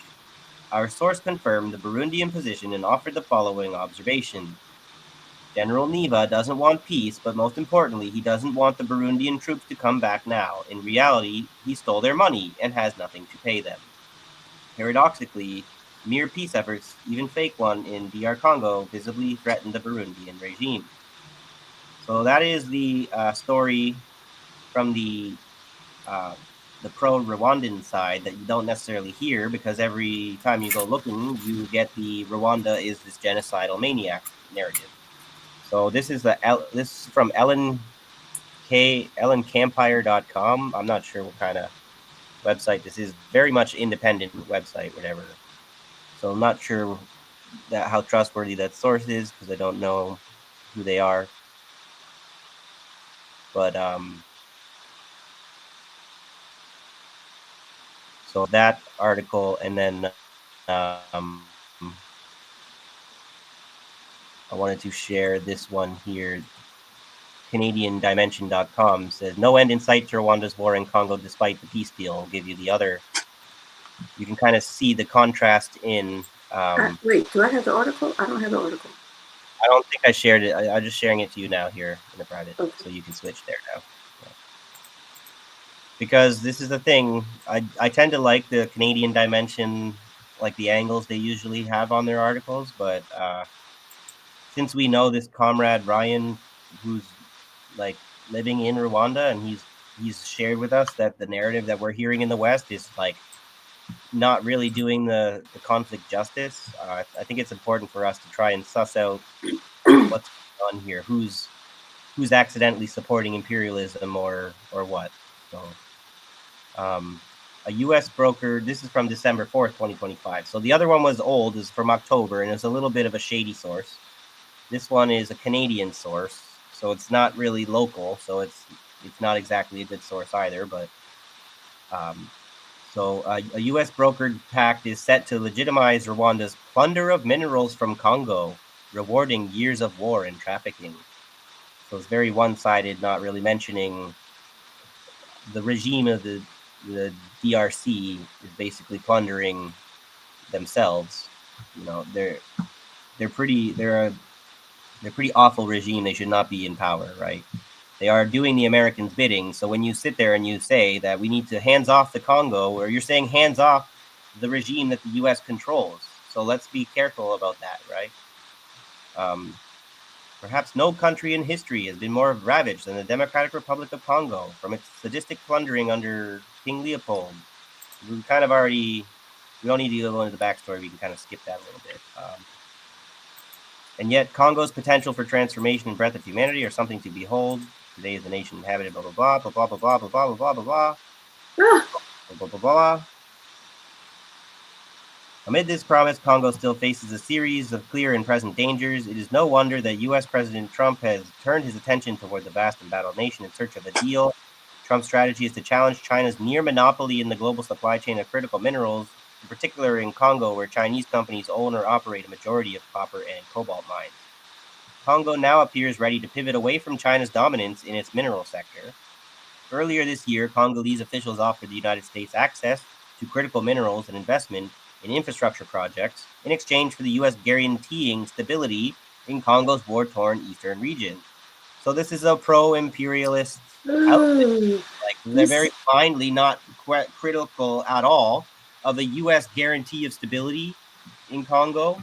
Our source confirmed the Burundian position and offered the following observation. General Neva doesn't want peace, but most importantly, he doesn't want the Burundian troops to come back now. In reality, he stole their money and has nothing to pay them. Paradoxically, mere peace efforts, even fake one in DR Congo, visibly threaten the Burundian regime. So that is the story from the the pro-Rwandan side that you don't necessarily hear, because every time you go looking, you get the Rwanda is this genocidal maniac narrative. So this is this is from ellencampire.com. I'm not sure what kind of website this is. Very much independent website, whatever. So I'm not sure how trustworthy that source is, because I don't know who they are. But so that article, and then I wanted to share this one here. CanadianDimension.com says, no end in sight to Rwanda's war in Congo despite the peace deal. I'll give you the other. You can kind of see the contrast in. Wait, do I have the article? I don't have the article. I don't think I shared it. I'm just sharing it to you now here in the private, Okay. so you can switch there now. Yeah. Because this is the thing, I tend to like the Canadian Dimension, like the angles they usually have on their articles, but since we know this comrade Ryan, who's like living in Rwanda, and he's shared with us that the narrative that we're hearing in the West is like not really doing the conflict justice. I think it's important for us to try and suss out what's going on here, who's accidentally supporting imperialism or what. So a U.S. broker, this is from December 4th, 2025. So the other one was old, is from October, and it's a little bit of a shady source. This one is a Canadian source, so it's not really local, so it's not exactly a good source either, but so a U.S. brokered pact is set to legitimize Rwanda's plunder of minerals from Congo, rewarding years of war and trafficking. So it's very one-sided, not really mentioning the regime of the DRC is basically plundering themselves. You know, they're a pretty awful regime. They should not be in power, right? They are doing the Americans' bidding. So when you sit there and you say that we need to hands off the Congo, or you're saying hands off the regime that the U.S. controls. So let's be careful about that, right? Perhaps no country in history has been more ravaged than the Democratic Republic of Congo from its sadistic plundering under King Leopold. We kind of already, we don't need to go into the backstory. We can kind of skip that a little bit. And yet, Congo's potential for transformation and breadth of humanity are something to behold. Today is the nation inhabited, blah, blah, blah, blah, blah, blah, blah, blah, blah, blah, blah, blah, blah, blah, blah. Amid this promise, Congo still faces a series of clear and present dangers. It is no wonder that U.S. President Trump has turned his attention toward the vast embattled nation in search of a deal. Trump's strategy is to challenge China's near monopoly in the global supply chain of critical minerals, in particular in Congo, where Chinese companies own or operate a majority of copper and cobalt mines. Congo now appears ready to pivot away from China's dominance in its mineral sector. Earlier this year, Congolese officials offered the United States access to critical minerals and investment in infrastructure projects in exchange for the U.S. guaranteeing stability in Congo's war-torn eastern region. So this is a pro-imperialist outfit. Like, they're very blindly not critical at all of the U.S. guarantee of stability in Congo.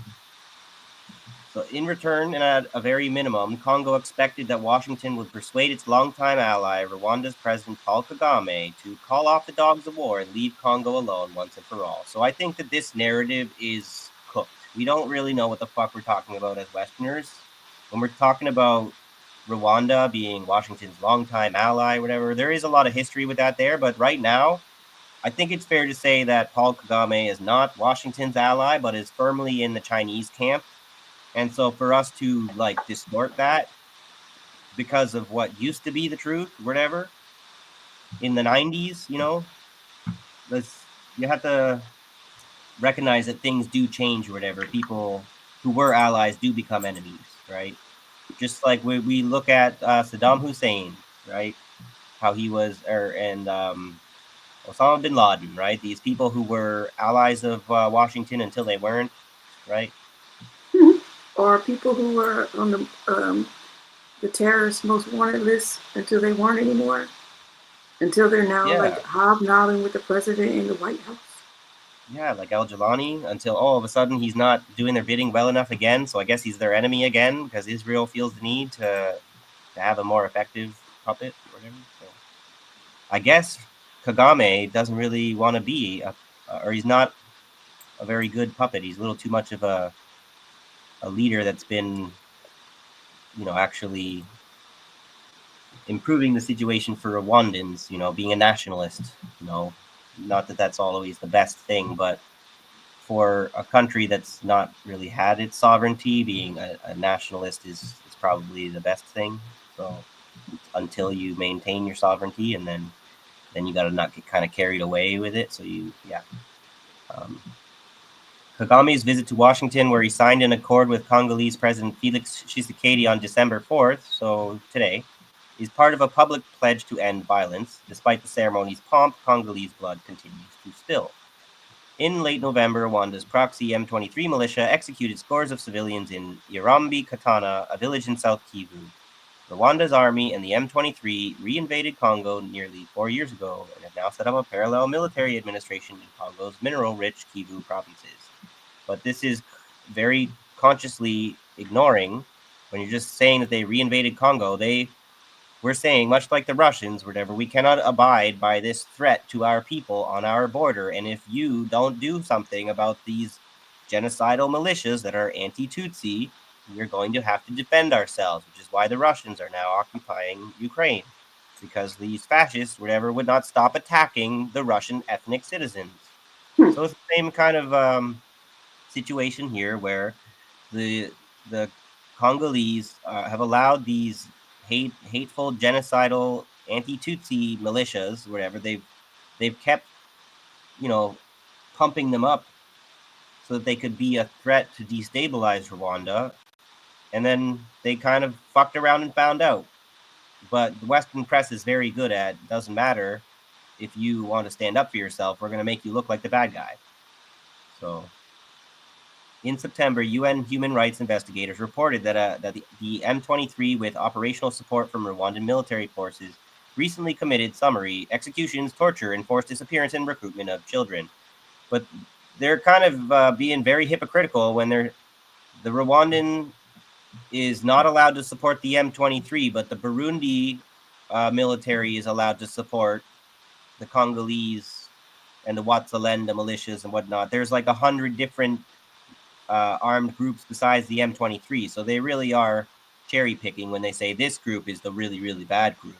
So in return, and at a very minimum, Congo expected that Washington would persuade its longtime ally, Rwanda's President Paul Kagame, to call off the dogs of war and leave Congo alone once and for all. So I think that this narrative is cooked. We don't really know what the fuck we're talking about as Westerners. When we're talking about Rwanda being Washington's longtime ally, whatever, there is a lot of history with that there. But right now, I think it's fair to say that Paul Kagame is not Washington's ally, but is firmly in the Chinese camp. And so for us to like distort that because of what used to be the truth, whatever, in the 90s, you know, you have to recognize that things do change or whatever. People who were allies do become enemies, right? Just like we look at Saddam Hussein, right? How he was, and Osama bin Laden, right? These people who were allies of Washington until they weren't, right? Or people who were on the terrorist most wanted list until they weren't anymore, until they're now like hobnobbing with the president in the White House. Yeah, like Al-Jilani, until all of a sudden he's not doing their bidding well enough again. So I guess he's their enemy again because Israel feels the need to have a more effective puppet or whatever. So I guess Kagame doesn't really want to be, or he's not a very good puppet. He's a little too much of a leader that's been, actually improving the situation for Rwandans, being a nationalist, not that that's always the best thing, but for a country that's not really had its sovereignty, being a nationalist is probably the best thing. So until you maintain your sovereignty, and then you got to not get kind of carried away with it. So Kagame's visit to Washington, where he signed an accord with Congolese President Felix Tshisekedi on December 4th, so today, is part of a public pledge to end violence. Despite the ceremony's pomp, Congolese blood continues to spill. In late November, Rwanda's proxy M23 militia executed scores of civilians in Irambi Katana, a village in South Kivu. Rwanda's army and the M23 reinvaded Congo nearly 4 years ago and have now set up a parallel military administration in Congo's mineral-rich Kivu provinces. But this is very consciously ignoring, when you're just saying that they reinvaded Congo, we're saying, much like the Russians, whatever, we cannot abide by this threat to our people on our border. And if you don't do something about these genocidal militias that are anti-Tutsi, we're going to have to defend ourselves, which is why the Russians are now occupying Ukraine, because these fascists, whatever, would not stop attacking the Russian ethnic citizens. So it's the same kind of situation here, where the Congolese have allowed these hateful, genocidal, anti-Tutsi militias, whatever, they've kept, pumping them up so that they could be a threat to destabilize Rwanda. And then they kind of fucked around and found out. But the Western press is very good at, doesn't matter if you want to stand up for yourself, we're going to make you look like the bad guy. So in September, UN human rights investigators reported that the M23, with operational support from Rwandan military forces, recently committed summary executions, torture, and forced disappearance and recruitment of children. But they're kind of being very hypocritical when the Rwandan is not allowed to support the M23, but the Burundi military is allowed to support the Congolese and the Wazalenda militias and whatnot. There's like 100 different armed groups besides the M23, so they really are cherry picking when they say this group is the really, really bad group.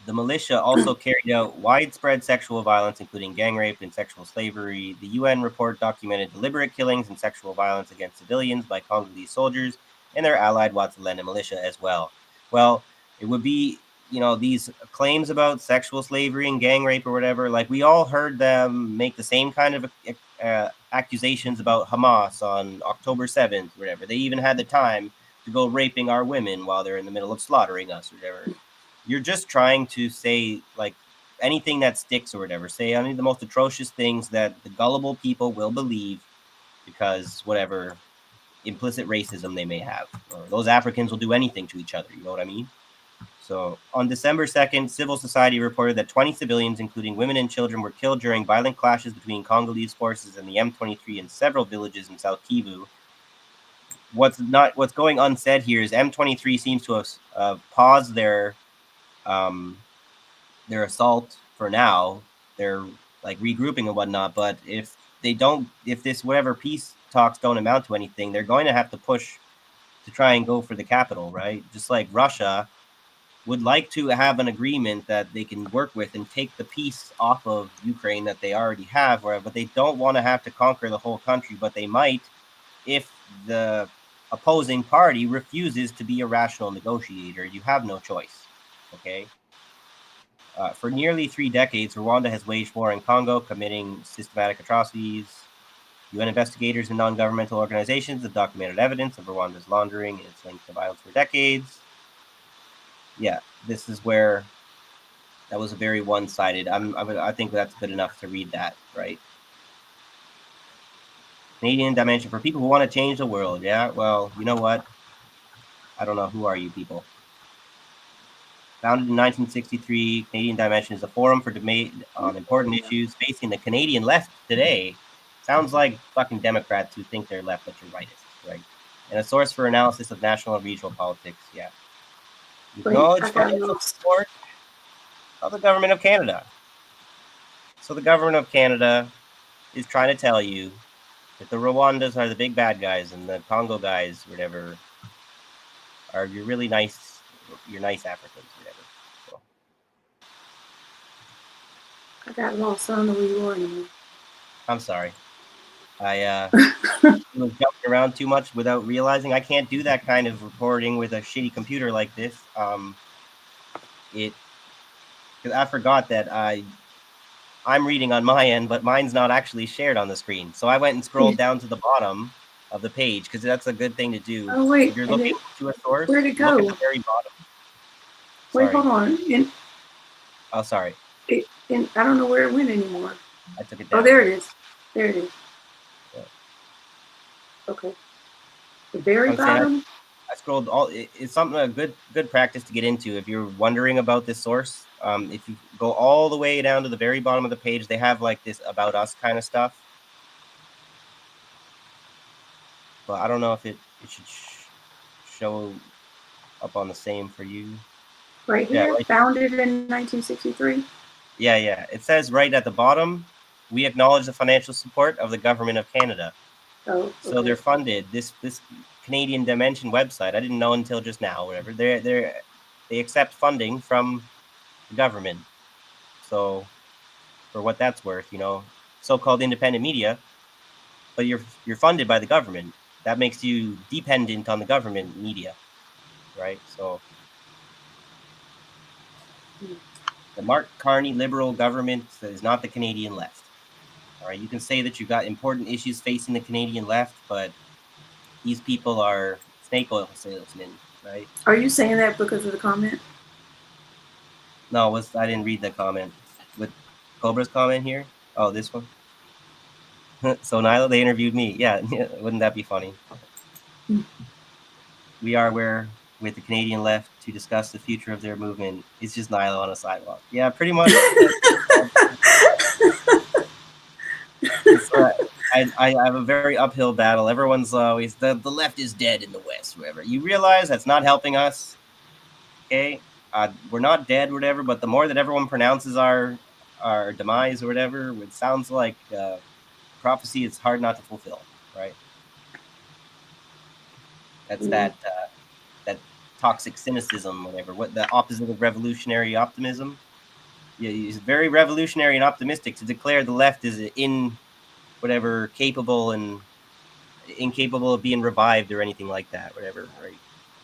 The militia also carried out widespread sexual violence, including gang rape and sexual slavery. The UN report documented deliberate killings and sexual violence against civilians by Congolese soldiers and their allied Wazalenda militia as well. Well, it would be, these claims about sexual slavery and gang rape or whatever, like we all heard them make the same kind of accusations about Hamas on October 7th, or whatever. They even had the time to go raping our women while they're in the middle of slaughtering us or whatever. You're just trying to say like anything that sticks or whatever. Say any of the most atrocious things that the gullible people will believe because whatever implicit racism they may have. Or those Africans will do anything to each other. You know what I mean? So on December 2nd, civil society reported that 20 civilians, including women and children, were killed during violent clashes between Congolese forces and the M23 in several villages in South Kivu. What's going unsaid here is M23 seems to have paused their assault for now. They're like regrouping and whatnot, but if this whatever peace talks don't amount to anything, they're going to have to push to try and go for the capital, right? Just like Russia would like to have an agreement that they can work with and take the peace off of Ukraine that they already have, but they don't want to have to conquer the whole country, but they might if the opposing party refuses to be a rational negotiator. You have no choice, okay? For nearly 3 decades, Rwanda has waged war in Congo, committing systematic atrocities. UN investigators and non-governmental organizations have documented evidence of Rwanda's laundering and its links to violence for decades. Yeah, this is where that was a very one-sided. I think that's good enough to read that, right? Canadian Dimension for people who want to change the world. Yeah, well, you know what? I don't know. Who are you people? Founded in 1963, Canadian Dimension is a forum for debate on important issues facing the Canadian left today. Sounds like fucking Democrats who think they're left but you're rightist, right? And a source for analysis of national and regional politics. Yeah. Acknowledge financial support. the government of Canada. So the government of Canada is trying to tell you that the Rwandas are the big bad guys and the Congo guys, whatever, are you're really nice. You're nice Africans, whatever. So, I got lost. I don't know where you are anymore. I'm sorry. I was jumping around too much without realizing I can't do that kind of reporting with a shitty computer like this. Because I forgot that I'm reading on my end, but mine's not actually shared on the screen. So I went and scrolled down to the bottom of the page because that's a good thing to do. Oh wait, if you're looking to a source, where'd it look go? at the very bottom. Wait, Sorry. hold on. Oh, sorry. I don't know where it went anymore. I took it down. Oh, there it is. There it is. Yeah. Okay. The very I'm saying bottom. I scrolled all. It's something a good practice to get into if you're wondering about this source. If you go all the way down to the very bottom of the page, they have like this about us kind of stuff. But I don't know if it should show up on the same for you. Right here, Yeah, right. Founded in 1963. Yeah. It says right at the bottom, we acknowledge the financial support of the government of Canada. Oh, okay. So they're funded. This Canadian Dimension website, I didn't know until just now. Whatever. They accept funding from the government. So, for what that's worth, so-called independent media, but you're funded by the government. That makes you dependent on the government media, right? So, the Mark Carney Liberal government is not the Canadian left. All right, you can say that you've got important issues facing the Canadian left, but these people are snake oil salesmen, right? Are you saying that because of the comment? No, I didn't read the comment. With Cobra's comment here? Oh, this one? So Nyla, they interviewed me. Yeah, wouldn't that be funny? We are with the Canadian left to discuss the future of their movement. It's just Nyla on a sidewalk. Yeah, pretty much. I have a very uphill battle. Everyone's always, the left is dead in the West, whatever. You realize that's not helping us, okay? We're not dead, whatever, but the more that everyone pronounces our demise or whatever, it sounds like prophecy is hard not to fulfill, right? That's that toxic cynicism, whatever. What the opposite of revolutionary optimism? Yeah, it's very revolutionary and optimistic to declare the left is capable and incapable of being revived or anything like that, whatever, right?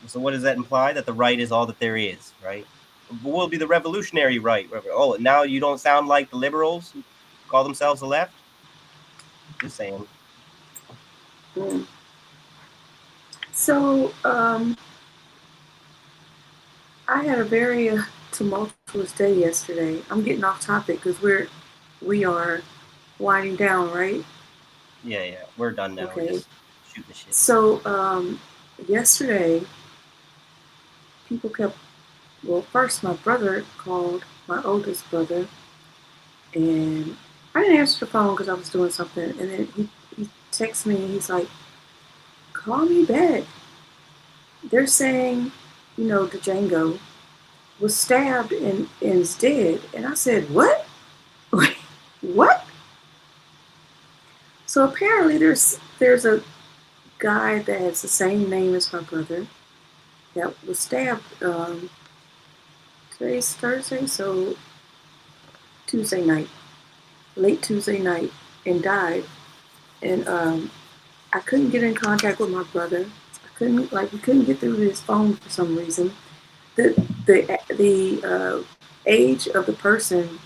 So what does that imply? That the right is all that there is, right? We'll be the revolutionary right. Whatever. Oh, now you don't sound like the liberals who call themselves the left? Just saying. So, I had a very tumultuous day yesterday. I'm getting off topic because we are winding down, right? Yeah, we're done now. Okay. We're just shooting the shit. So, yesterday, people first my brother called, my oldest brother, and I didn't answer the phone because I was doing something, and then he texts me and he's like, call me back. They're saying, Django was stabbed and is dead. And I said, what? What? So apparently there's a guy that has the same name as my brother that was stabbed. Today's Thursday, so Tuesday night, late Tuesday night, and died. And I couldn't get in contact with my brother. We couldn't get through his phone for some reason. The age of the person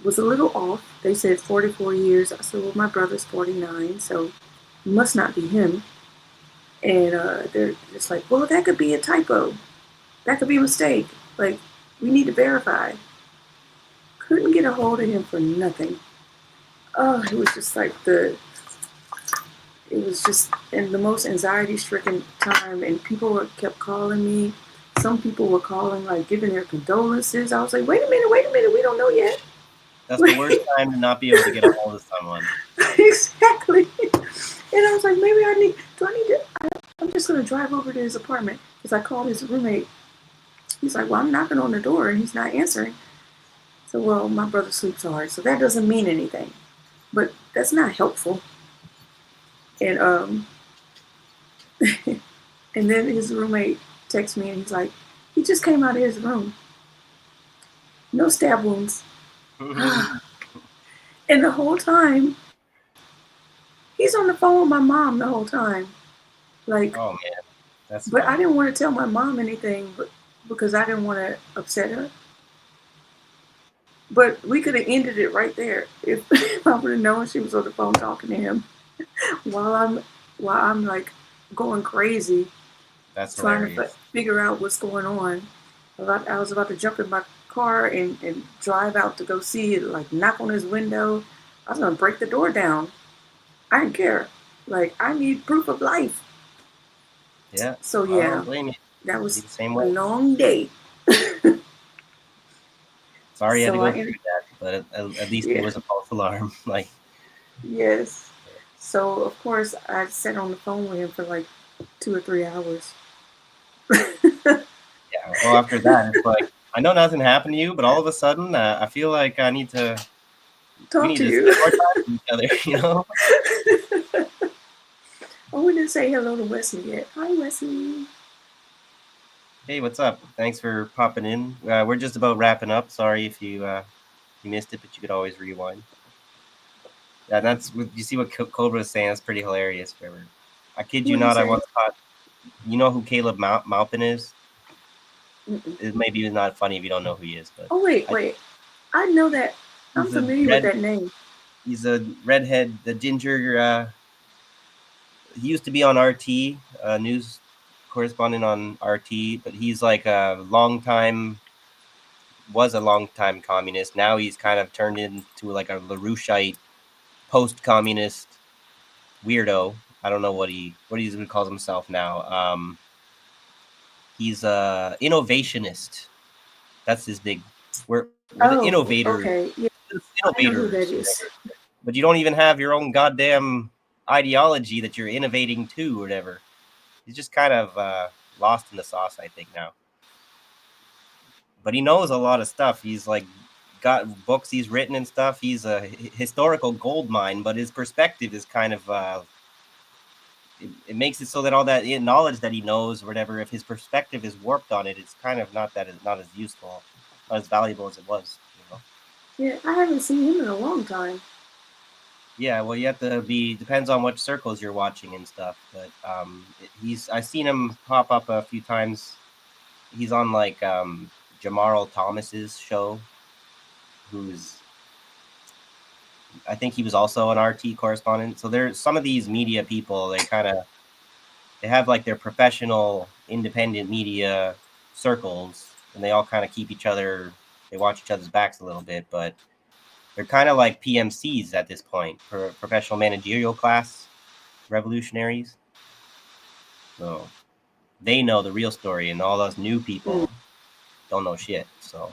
was a little off. They said 44 years. I said, well, my brother's 49, so it must not be him. And they're just like, well, that could be a typo. That could be a mistake. Like, we need to verify. Couldn't get a hold of him for nothing. Oh, it was just like it was just in the most anxiety-stricken time, and people kept calling me. Some people were calling, like, giving their condolences. I was like, wait a minute, we don't know yet. That's the worst time to not be able to get a hold of someone. Exactly. And I was like, maybe I'm just going to drive over to his apartment. Because I called his roommate. He's like, well, I'm knocking on the door, and he's not answering. So, well, my brother sleeps hard, so that doesn't mean anything. But that's not helpful. And and then his roommate texts me and he's like, he just came out of his room. No stab wounds. And the whole time, he's on the phone with my mom the whole time. Like, Oh man, that's but I funny. didn't want to tell my mom anything because I didn't want to upset her. But we could have ended it right there if, if I would have known she was on the phone talking to him while I'm like going crazy That's trying to hilarious. figure out what's going on. I was about to jump in my car and drive out to go see it, like knock on his window. I was gonna break the door down. I didn't care. Like I need proof of life. Yeah. So I don't yeah, blame you. that Be was the same a way. long day. Sorry you had to So go I through ended, that, but at least there yeah, was a false alarm. Like, yes. So of course I sat on the phone with him for like 2 or 3 hours. yeah. Well, after that, it's like I know nothing happened to you, but all of a sudden, I feel like we Talk need to to you. spend more time with each other. You know? Oh, we didn't say hello to Wesley yet. Hi, Wesley. Hey, what's up? Thanks for popping in. We're just about wrapping up. Sorry if you missed it, but you could always rewind. Yeah, that's what you see what Cobra was saying. That's pretty hilarious. Trevor. I kid you What did he not. I say? once caught. You know who Caleb Maupin is? Mm-mm. It maybe it's not funny if you don't know who he is, but Oh wait, I, wait. I know that. I'm he's a familiar with that name. he's a redhead, the ginger. He used to be on RT, news correspondent on RT, but he's like was a long time communist. Now he's kind of turned into like a LaRoucheite post-communist weirdo. I don't know what he calls himself now. He's a innovationist. That's his big. We're the Oh, innovators, okay. Yeah, I know who that is. but you don't even have your own goddamn ideology that you're innovating to or whatever. He's just kind of lost in the sauce, I think, now. But he knows a lot of stuff. He's like got books he's written and stuff. He's a historical gold mine, but his perspective is kind of it makes it so that all that knowledge that he knows or whatever, if his perspective is warped on it, it's kind of not as useful, not as valuable as it was. You know? Yeah, I haven't seen him in a long time. Yeah, well, you have to depends on what circles you're watching and stuff. But I've seen him pop up a few times. He's on like Jamarl Thomas's show, I think he was also an RT correspondent. So there's some of these media people, they have like their professional independent media circles, and they all kind of they watch each other's backs a little bit, but they're kind of like PMCs at this point, for professional managerial class revolutionaries. So they know the real story, and all those new people don't know shit. So,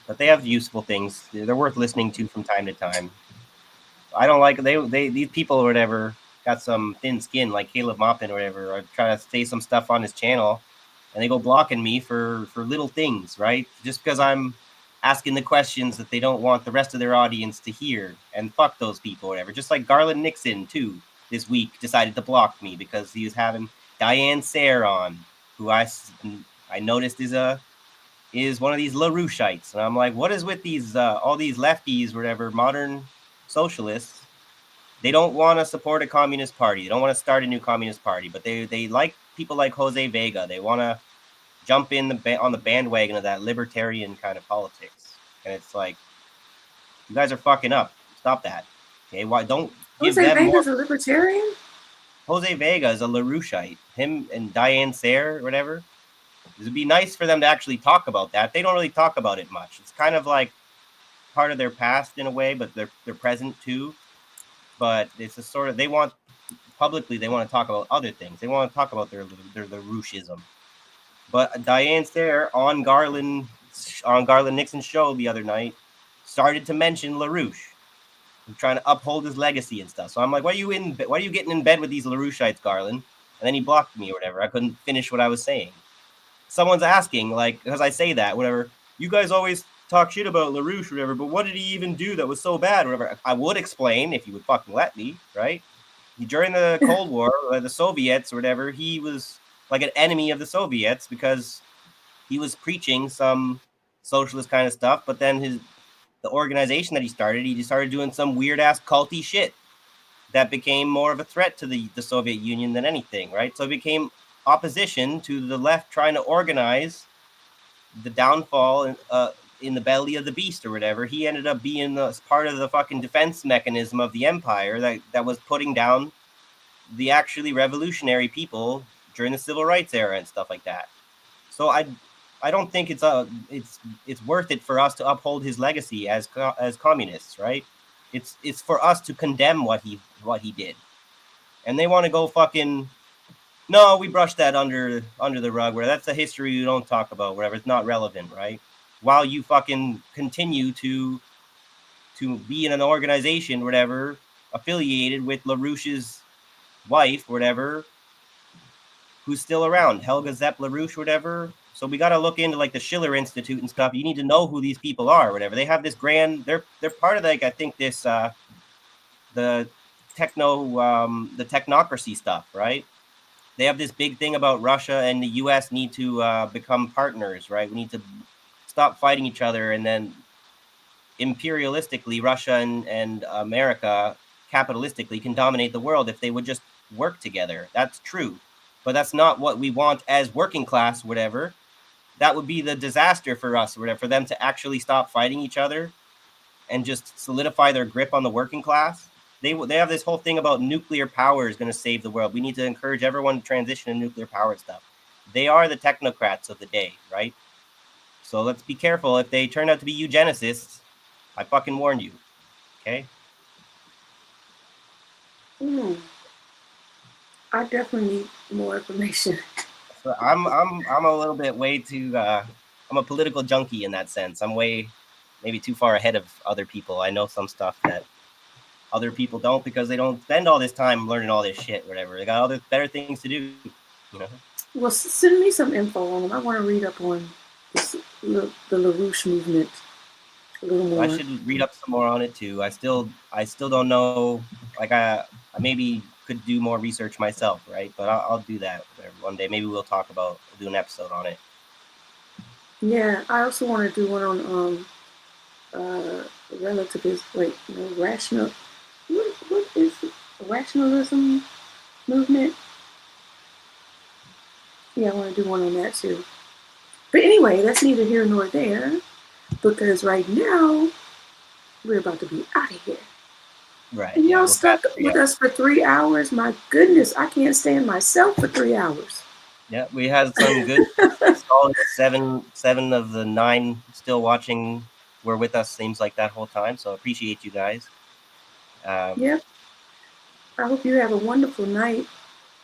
but they have useful things. They're worth listening to from time to time. I don't like these people or whatever got some thin skin, like Caleb Maupin or whatever, or try to say some stuff on his channel, and they go blocking me for little things, right? Just because I'm asking the questions that they don't want the rest of their audience to hear, and fuck those people or whatever. Just like Garland Nixon too, this week decided to block me because he was having Diane Sayre on, who I noticed is one of these LaRoucheites, and I'm like, what is with these all these lefties, whatever, modern socialists? They don't want to support a communist party. They don't want to start a new communist party, but they like people like Jose Vega. They want to jump in on the bandwagon of that libertarian kind of politics, and it's like, you guys are fucking up. Stop that. Okay, why don't give Jose them more? Vega's a libertarian? Jose Vega is a LaRoucheite. Him and Diane Sayre, or whatever. It would be nice for them to actually talk about that. They don't really talk about it much. It's kind of like part of their past in a way, but they're present too. But it's a sort of, they want to talk about other things. They want to talk about their LaRoucheism. But Diane Sayre on Garland Nixon's show the other night started to mention LaRouche, trying to uphold his legacy and stuff. So I'm like, why are you getting in bed with these LaRoucheites, Garland? And then he blocked me or whatever. I couldn't finish what I was saying. Someone's asking, like, because I say that, whatever, you guys always talk shit about LaRouche or whatever, but what did he even do that was so bad or whatever? I would explain if you would fucking let me, right? During the Cold War, the Soviets or whatever, he was like an enemy of the Soviets because he was preaching some socialist kind of stuff, but then the organization that he started doing some weird ass culty shit that became more of a threat to the Soviet Union than anything, right? So it became opposition to the left trying to organize the downfall in the belly of the beast or whatever. He ended up being part of the fucking defense mechanism of the empire that was putting down the actually revolutionary people during the civil rights era and stuff like that. So I don't think it's worth it for us to uphold his legacy as communists, right? It's for us to condemn what he did, and they want to go fucking no, we brushed that under the rug. Where that's a history you don't talk about. Whatever, it's not relevant, right? While you fucking continue to be in an organization, whatever, affiliated with LaRouche's wife, whatever, who's still around, Helga Zepp LaRouche, whatever. So we got to look into like the Schiller Institute and stuff. You need to know who these people are, whatever. They have this grand. They're part of like I think this the technocracy stuff, right? They have this big thing about Russia and the U.S. need to become partners, right? We need to stop fighting each other, and then imperialistically, Russia and America capitalistically can dominate the world if they would just work together. That's true, but that's not what we want as working class, whatever. That would be the disaster for us, whatever, for them to actually stop fighting each other and just solidify their grip on the working class. They have this whole thing about nuclear power is going to save the world. We need to encourage everyone to transition to nuclear power and stuff. They are the technocrats of the day, right? So let's be careful. If they turn out to be eugenicists, I fucking warned you. Okay? I definitely need more information. So I'm a little bit way too. I'm a political junkie in that sense. I'm way maybe too far ahead of other people. I know some stuff that other people don't because they don't spend all this time learning all this shit, whatever. They got other better things to do, you know. Well, send me some info on them. I want to read up on the LaRouche movement a little more. I should read up some more on it too. I still don't know. Like I maybe could do more research myself, right? But I'll do that one day. Maybe we'll do an episode on it. Yeah, I also want to do one on relativism. Wait, no, rational. What is it? Rationalism movement? Yeah, I want to do one on that too. But anyway, that's neither here nor there, because right now we're about to be out of here. Right. And y'all stuck with us for 3 hours. My goodness, I can't stand myself for 3 hours. Yeah, we had some good solid seven of the 9 still watching were with us, seems like that whole time. So appreciate you guys. Yep. I hope you have a wonderful night.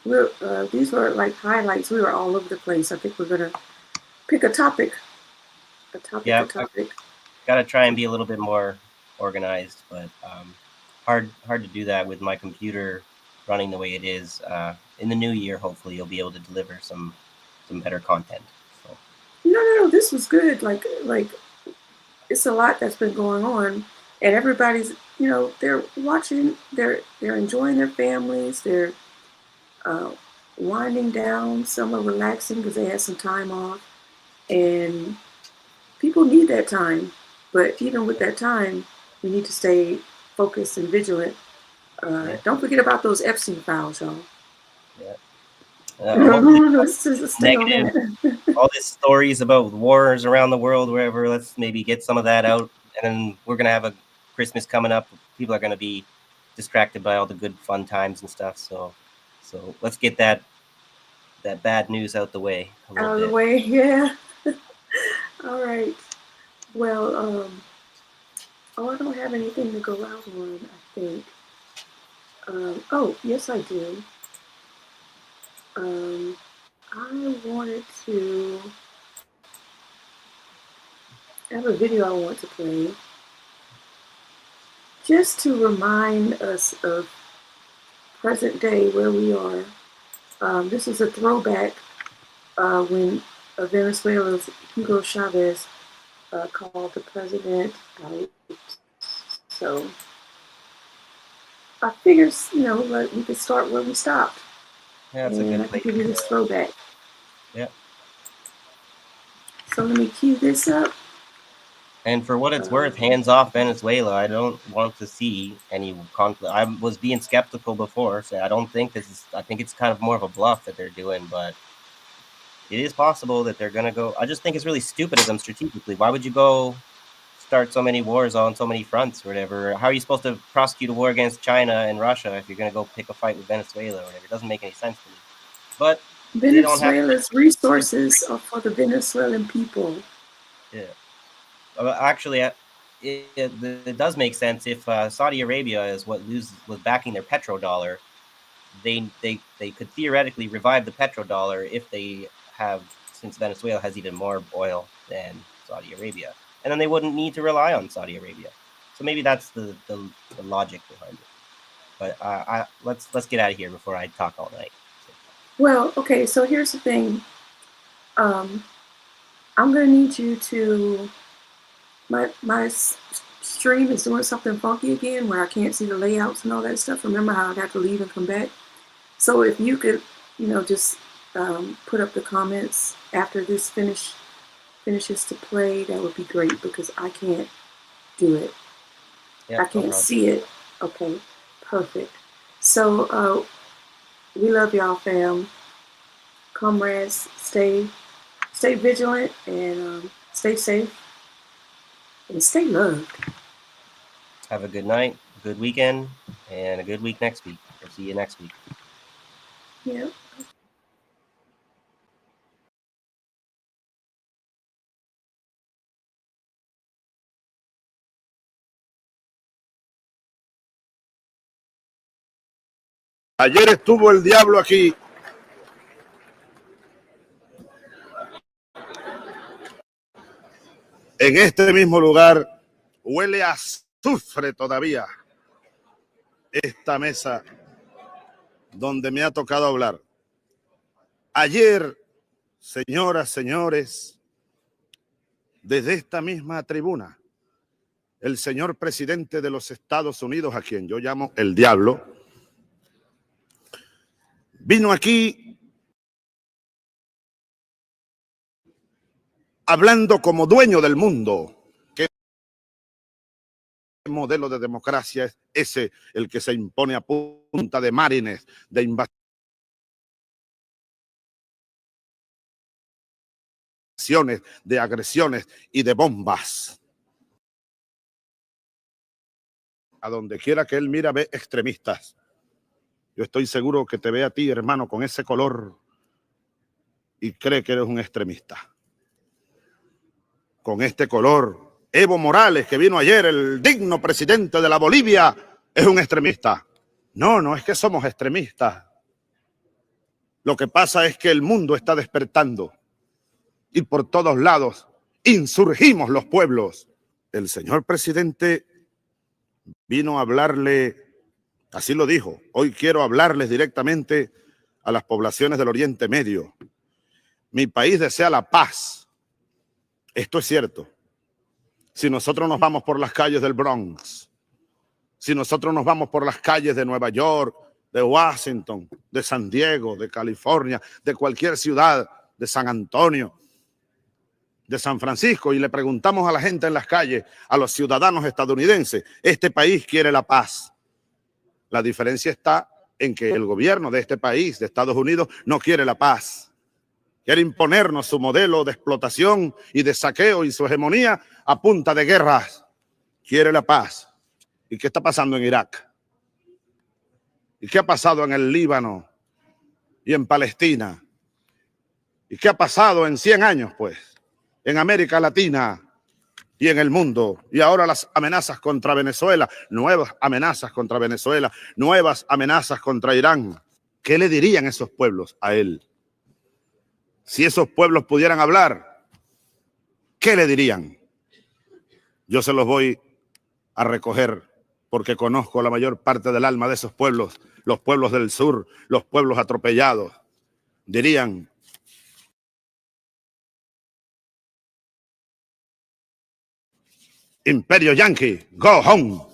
These were like highlights. We were all over the place. I think we're gonna pick a topic. Got to try and be a little bit more organized, but hard to do that with my computer running the way it is. In the new year, hopefully, you'll be able to deliver some better content. So. No. This was good. Like it's a lot that's been going on, and everybody's, they're watching. They're enjoying their families. They're winding down. Some are relaxing because they had some time off, and people need that time. But even with that time, we need to stay focused and vigilant. Don't forget about those Epstein files, y'all. Yeah. Negative. All these stories about wars around the world, wherever. Let's maybe get some of that out, and then we're gonna have a Christmas coming up. People are gonna be distracted by all the good fun times and stuff. So let's get that bad news out the way. Out of the way, yeah. All right. Well, I don't have anything to go out on, I think. Yes, I do. I wanted to have a video I want to play just to remind us of present day where we are. This is a throwback when Venezuela's Hugo Chavez called the president. So I figure, like, we could start where we stopped. Yeah, that's a And good I can place. give you this throwback. Yeah. So let me cue this up. And for what it's worth, hands off Venezuela. I don't want to see any conflict. I was being skeptical before, so I don't think this is. I think it's kind of more of a bluff that they're doing, but it is possible that they're gonna go. I just think it's really stupid of them strategically. Why would you go start so many wars on so many fronts or whatever? How are you supposed to prosecute a war against China and Russia if you're gonna go pick a fight with Venezuela or whatever? It doesn't make any sense to me. But they don't have. Venezuela's resources are for the Venezuelan people. Yeah. Actually, it does make sense if Saudi Arabia is what was backing their petrodollar. They could theoretically revive the petrodollar if they have, since Venezuela has even more oil than Saudi Arabia, and then they wouldn't need to rely on Saudi Arabia. So maybe that's the logic behind it. But let's get out of here before I talk all night. Well, okay. So here's the thing. I'm gonna need you to. My stream is doing something funky again where I can't see the layouts and all that stuff. Remember how I'd have to leave and come back? So if you could, just put up the comments after this finishes to play, that would be great because I can't do it. Yeah, I can't see it. Okay, perfect. So we love y'all, fam. Comrades, stay vigilant and stay safe. And stay loved. Have a good night, a good weekend, and a good week next week. We'll see you next week. Yeah. Ayer estuvo el diablo aquí. En este mismo lugar huele a azufre todavía esta mesa donde me ha tocado hablar. Ayer, señoras, señores, desde esta misma tribuna, el señor presidente de los Estados Unidos, a quien yo llamo el diablo, vino aquí hablando como dueño del mundo. ¿Qué modelo de democracia es ese el que se impone a punta de marines, de invasiones, de agresiones y de bombas? A donde quiera que él mira ve extremistas. Yo estoy seguro que te ve a ti, hermano, con ese color y cree que eres un extremista. Con este color, Evo Morales, que vino ayer, el digno presidente de la Bolivia, es un extremista. No, no es que somos extremistas. Lo que pasa es que el mundo está despertando y por todos lados insurgimos los pueblos. El señor presidente vino a hablarle, así lo dijo, hoy quiero hablarles directamente a las poblaciones del Oriente Medio. Mi país desea la paz. Esto es cierto. Si nosotros nos vamos por las calles del Bronx, si nosotros nos vamos por las calles de Nueva York, de Washington, de San Diego, de California, de cualquier ciudad, de San Antonio, de San Francisco, y le preguntamos a la gente en las calles, a los ciudadanos estadounidenses, este país quiere la paz. La diferencia está en que el gobierno de este país, de Estados Unidos, no quiere la paz. Quiere imponernos su modelo de explotación y de saqueo y su hegemonía a punta de guerras. Quiere la paz. ¿Y qué está pasando en Irak? ¿Y qué ha pasado en el Líbano y en Palestina? ¿Y qué ha pasado en 100 años, pues? En América Latina y en el mundo. Y ahora las amenazas contra Venezuela, nuevas amenazas contra Venezuela, nuevas amenazas contra Irán. ¿Qué le dirían esos pueblos a él? Si esos pueblos pudieran hablar, ¿qué le dirían? Yo se los voy a recoger porque conozco la mayor parte del alma de esos pueblos, los pueblos del sur, los pueblos atropellados. Dirían, Imperio Yankee, go home.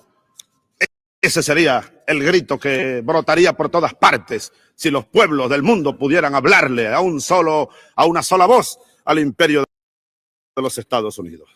Ese sería el grito que brotaría por todas partes si los pueblos del mundo pudieran hablarle a una sola voz al imperio de los Estados Unidos.